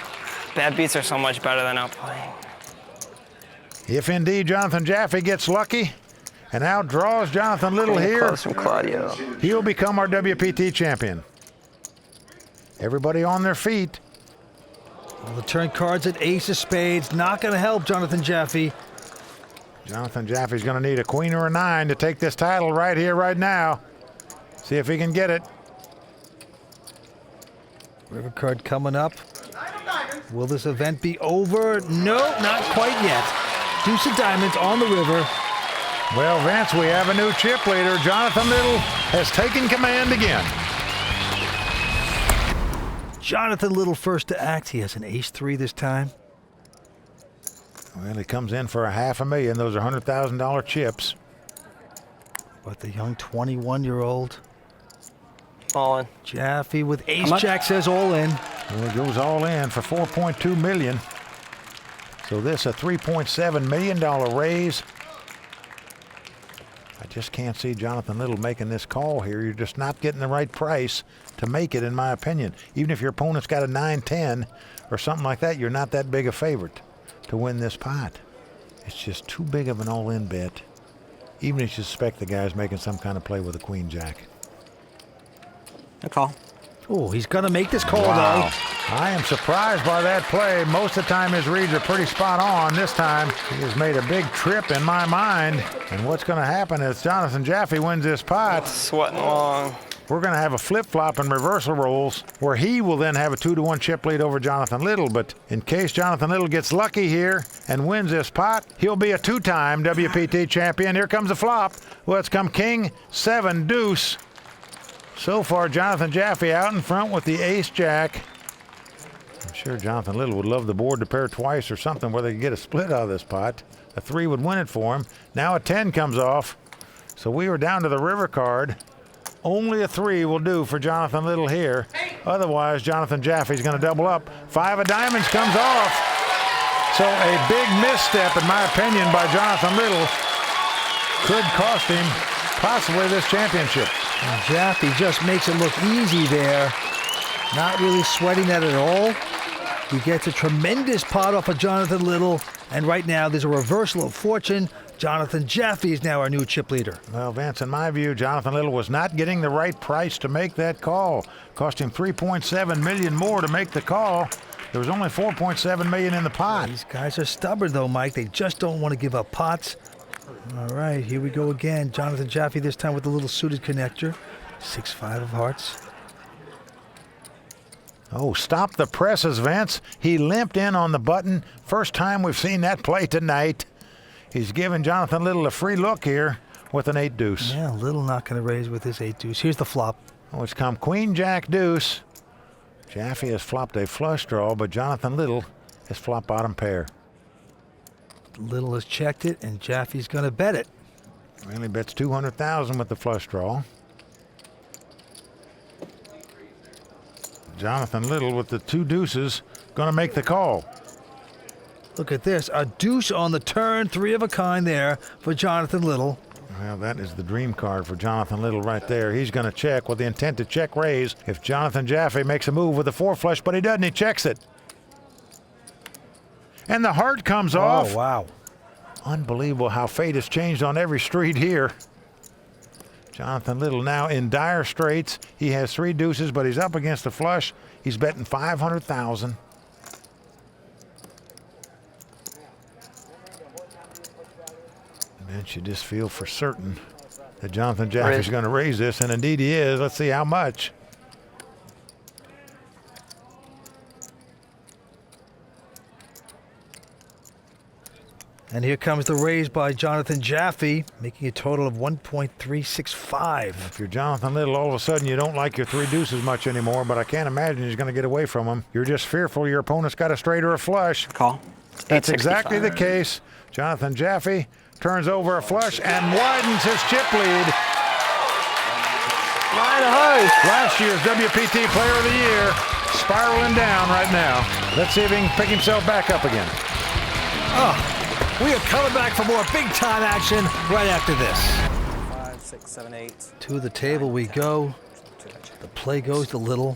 Bad beats are so much better than outplaying. If indeed Jonathan Jaffee gets lucky and outdraws Jonathan Little here, Close from Claudio. he'll become our WPT champion. Everybody on their feet. Well, the turn cards at ace of spades, not going to help Jonathan Jaffee. Jonathan Jaffee's going to need a queen or a 9 to take this title right here, right now. See if he can get it. River card coming up. Will this event be over? No, not quite yet. Deuce of diamonds on the river. Well, Vince, we have a new chip leader. Jonathan Little has taken command again. Jonathan Little first to act. He has an ace-3 this time. Well, he comes in for a $500,000. Those are $100,000 chips. But the young 21-year-old All in. Jaffee with ace-jack says all in. Well, it goes all in for $4.2 million. So this a $3.7 million raise. I just can't see Jonathan Little making this call here. You're just not getting the right price to make it, in my opinion. Even if your opponent's got a 9-10 or something like that, you're not that big a favorite to win this pot. It's just too big of an all-in bet, even if you suspect the guy's making some kind of play with a queen-jack. A call. Oh, he's going to make this call, Wow. though. I am surprised by that play. Most of the time his reads are pretty spot on. This time he has made a big trip in my mind. And what's going to happen is Jonathan Jaffee wins this pot. Sweating along. We're going to have a flip-flop and reversal rolls where he will then have a 2-1 chip lead over Jonathan Little. But in case Jonathan Little gets lucky here and wins this pot, he'll be a 2-time WPT champion. Here comes the flop. Well, it's come king, 7, deuce. So far, Jonathan Jaffee out in front with the ace-jack. I'm sure Jonathan Little would love the board to pair twice or something where they could get a split out of this pot. A 3 would win it for him. Now a 10 comes off. So we are down to the river card. Only a 3 will do for Jonathan Little here. Otherwise, Jonathan Jaffee's going to double up. 5 of diamonds comes off. So a big misstep, in my opinion, by Jonathan Little could cost him possibly this championship. And Jaffee just makes it look easy there. Not really sweating that at all. He gets a tremendous pot off of Jonathan Little. And right now, there's a reversal of fortune. Jonathan Jaffee is now our new chip leader. Well, Vince, in my view, Jonathan Little was not getting the right price to make that call. Cost him $3.7 million more to make the call. There was only $4.7 million in the pot. These guys are stubborn, though, Mike. They just don't want to give up pots. All right, here we go again. Jonathan Jaffee this time with the little suited connector. 6-5 of hearts. Oh, stop the presses, Vince. He limped in on the button. First time we've seen that play tonight. He's giving Jonathan Little a free look here with an 8 deuce. Yeah, Little not going to raise with his 8 deuce. Here's the flop. Oh, it's come Queen Jack deuce. Jaffee has flopped a flush draw, but Jonathan Little has flopped bottom pair. Little has checked it, and Jaffee's going to bet it. Really bets $200,000 with the flush draw. Jonathan Little with the 2 deuces going to make the call. Look at this, a deuce on the turn, 3 of a kind there for Jonathan Little. Well, that is the dream card for Jonathan Little right there. He's going to check with the intent to check raise if Jonathan Jaffee makes a move with the 4 flush, but he doesn't. He checks it. And the heart comes off. Oh, wow. Unbelievable how fate has changed on every street here. Jonathan Little now in dire straits. He has 3 deuces, but he's up against the flush. He's betting $500,000. And you just feel for certain that Jonathan Jaffee is going to raise this, and indeed he is. Let's see how much. And here comes the raise by Jonathan Jaffee, making a total of 1.365. If you're Jonathan Little, all of a sudden you don't like your 3 deuces much anymore, but I can't imagine he's going to get away from them. You're just fearful your opponent's got a straight or a flush. Call. That's exactly the case. Jonathan Jaffee turns over a flush and widens his chip lead. Last year's WPT Player of the Year spiraling down right now. Let's see if he can pick himself back up again. Oh. We are coming back for more big-time action right after this. 5, 6, 7, 8. To the table we go. The play goes to Little.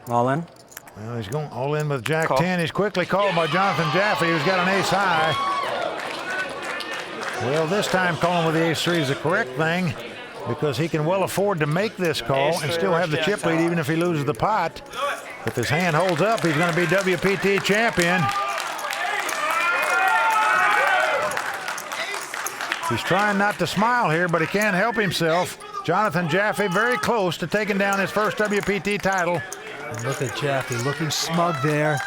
All in? Well, he's going all in with Jack 10. He's quickly called by Jonathan Jaffee, who's got an ace high. Well, this time calling with the ace 3 is the correct thing because he can well afford to make this call and still have the chip lead even if he loses the pot. If his hand holds up, he's going to be WPT champion. He's trying not to smile here, but he can't help himself. Jonathan Jaffee very close to taking down his first WPT title. And look at Jaffee looking smug there.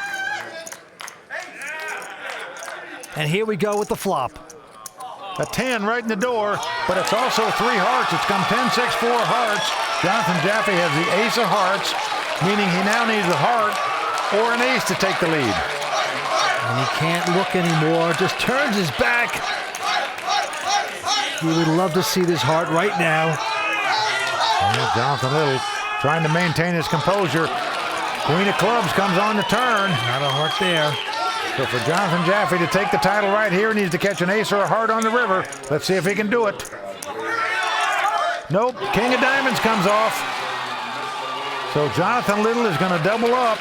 And here we go with the flop. A 10 right in the door, but it's also 3 hearts. It's come 10, 6, 4 hearts. Jonathan Jaffee has the ace of hearts, meaning he now needs a heart or an ace to take the lead. And he can't look anymore, just turns his back. He would love to see this heart right now. And Jonathan Little trying to maintain his composure. Queen of clubs comes on the turn. Not a heart there. So for Jonathan Jaffee to take the title right here, he needs to catch an ace or a heart on the river. Let's see if he can do it. Nope, king of diamonds comes off. So Jonathan Little is going to double up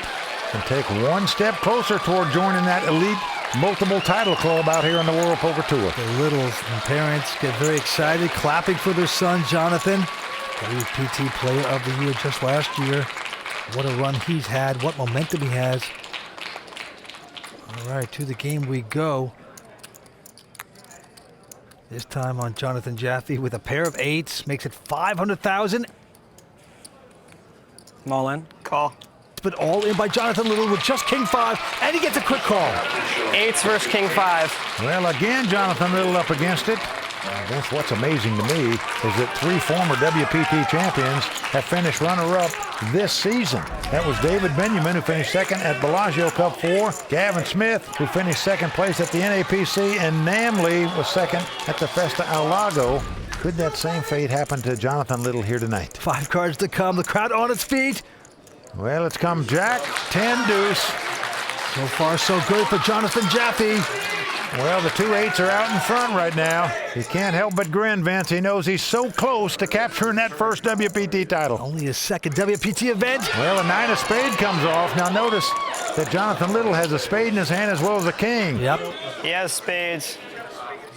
and take one step closer toward joining that elite multiple title club out here on the World Poker Tour. The Littles and parents get very excited, clapping for their son, Jonathan. WPT Player of the Year just last year. What a run he's had, what momentum he has. All right, to the game we go. This time on Jonathan Jaffee with a pair of 8s, makes it 500,000. I'm all in. Call. But all in by Jonathan Little with just king 5, and he gets a quick call. 8s versus king 5. Well, again, Jonathan Little up against it. What's amazing to me is that 3 former WPT champions have finished runner-up this season. That was David Benjamin, who finished second at Bellagio Cup 4, Gavin Smith, who finished second place at the NAPC, and Namley was second at the Festa al Lago. Could that same fate happen to Jonathan Little here tonight? 5 cards to come, the crowd on its feet. Well, it's come Jack, 10 deuce. So far, so good for Jonathan Jaffee. Well, the 2 8s are out in front right now. He can't help but grin, Vince. He knows he's so close to capturing that first WPT title. Only his second WPT event. Well, a 9 of spade comes off. Now notice that Jonathan Little has a spade in his hand as well as a king. Yep. He has spades.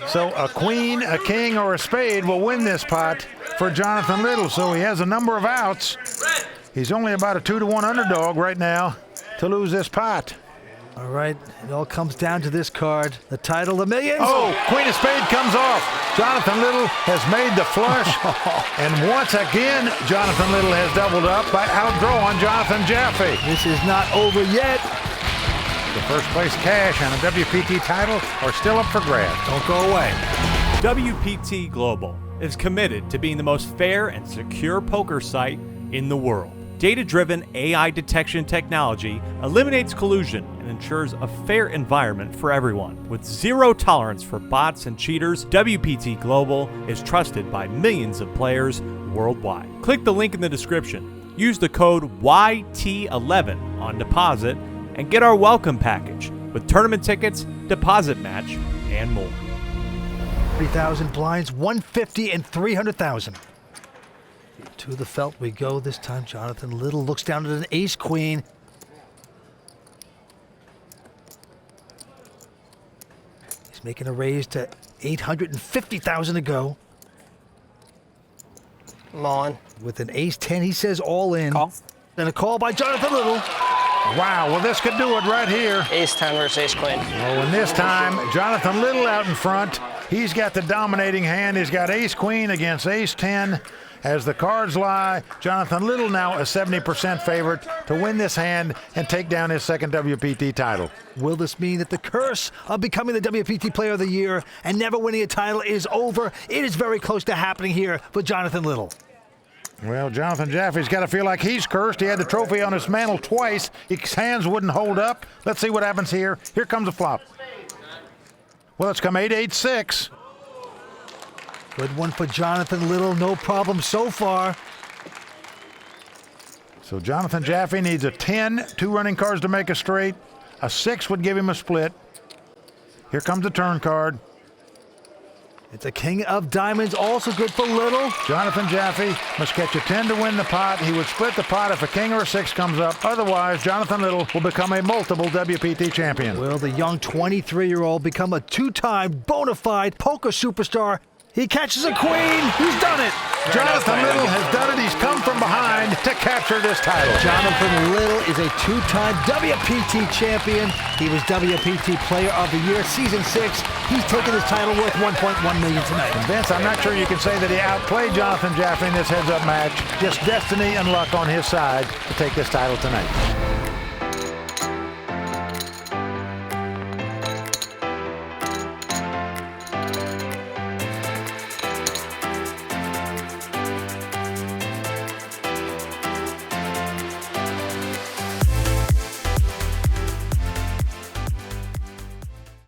So a queen, a king, or a spade will win this pot for Jonathan Little. So he has a number of outs. He's only about a 2-to-1 underdog right now to lose this pot. All right, it all comes down to this card. The title, the millions. Oh, queen of spade comes off. Jonathan Little has made the flush. And once again, Jonathan Little has doubled up by outdrawing Jonathan Jaffee. This is not over yet. The first place cash and a WPT title are still up for grabs. Don't go away. WPT Global is committed to being the most fair and secure poker site in the world. Data-driven AI detection technology eliminates collusion and ensures a fair environment for everyone. With zero tolerance for bots and cheaters, WPT Global is trusted by millions of players worldwide. Click the link in the description. Use the code YT11 on deposit and get our welcome package with tournament tickets, deposit match, and more. 3,000 blinds, 150 and 300,000. To the felt we go. This time Jonathan Little looks down at an ace-queen. He's making a raise to 850,000 to go. Come on. With an ace-10, he says all in. Call. And a call by Jonathan Little. Wow, well this could do it right here. Ace-10 versus ace-queen. Oh, and this time, Jonathan Little out in front. He's got the dominating hand. He's got ace-queen against ace-10. As the cards lie, Jonathan Little now a 70% favorite to win this hand and take down his second WPT title. Will this mean that the curse of becoming the WPT Player of the Year and never winning a title is over? It is very close to happening here for Jonathan Little. Well, Jonathan Jaffee's got to feel like he's cursed. He had the trophy on his mantle twice. His hands wouldn't hold up. Let's see what happens here. Here comes a flop. Well, it's come 8-8-6. Good one for Jonathan Little. No problem so far. So Jonathan Jaffee needs a 10, 2 running cards to make a straight. A 6 would give him a split. Here comes the turn card. It's a king of diamonds, also good for Little. Jonathan Jaffee must catch a 10 to win the pot. He would split the pot if a king or a 6 comes up. Otherwise, Jonathan Little will become a multiple WPT champion. Will the young 23-year-old become a 2-time bona fide poker superstar? He catches a queen. He's done it. Jonathan Little has done it. He's come from behind to capture this title. Jonathan Little is a 2-time WPT champion. He was WPT Player of the Year, Season 6. He's taken his title worth $1.1 million tonight. And Vince, I'm not sure you can say that he outplayed Jonathan Jaffee in this heads-up match. Just destiny and luck on his side to take this title tonight.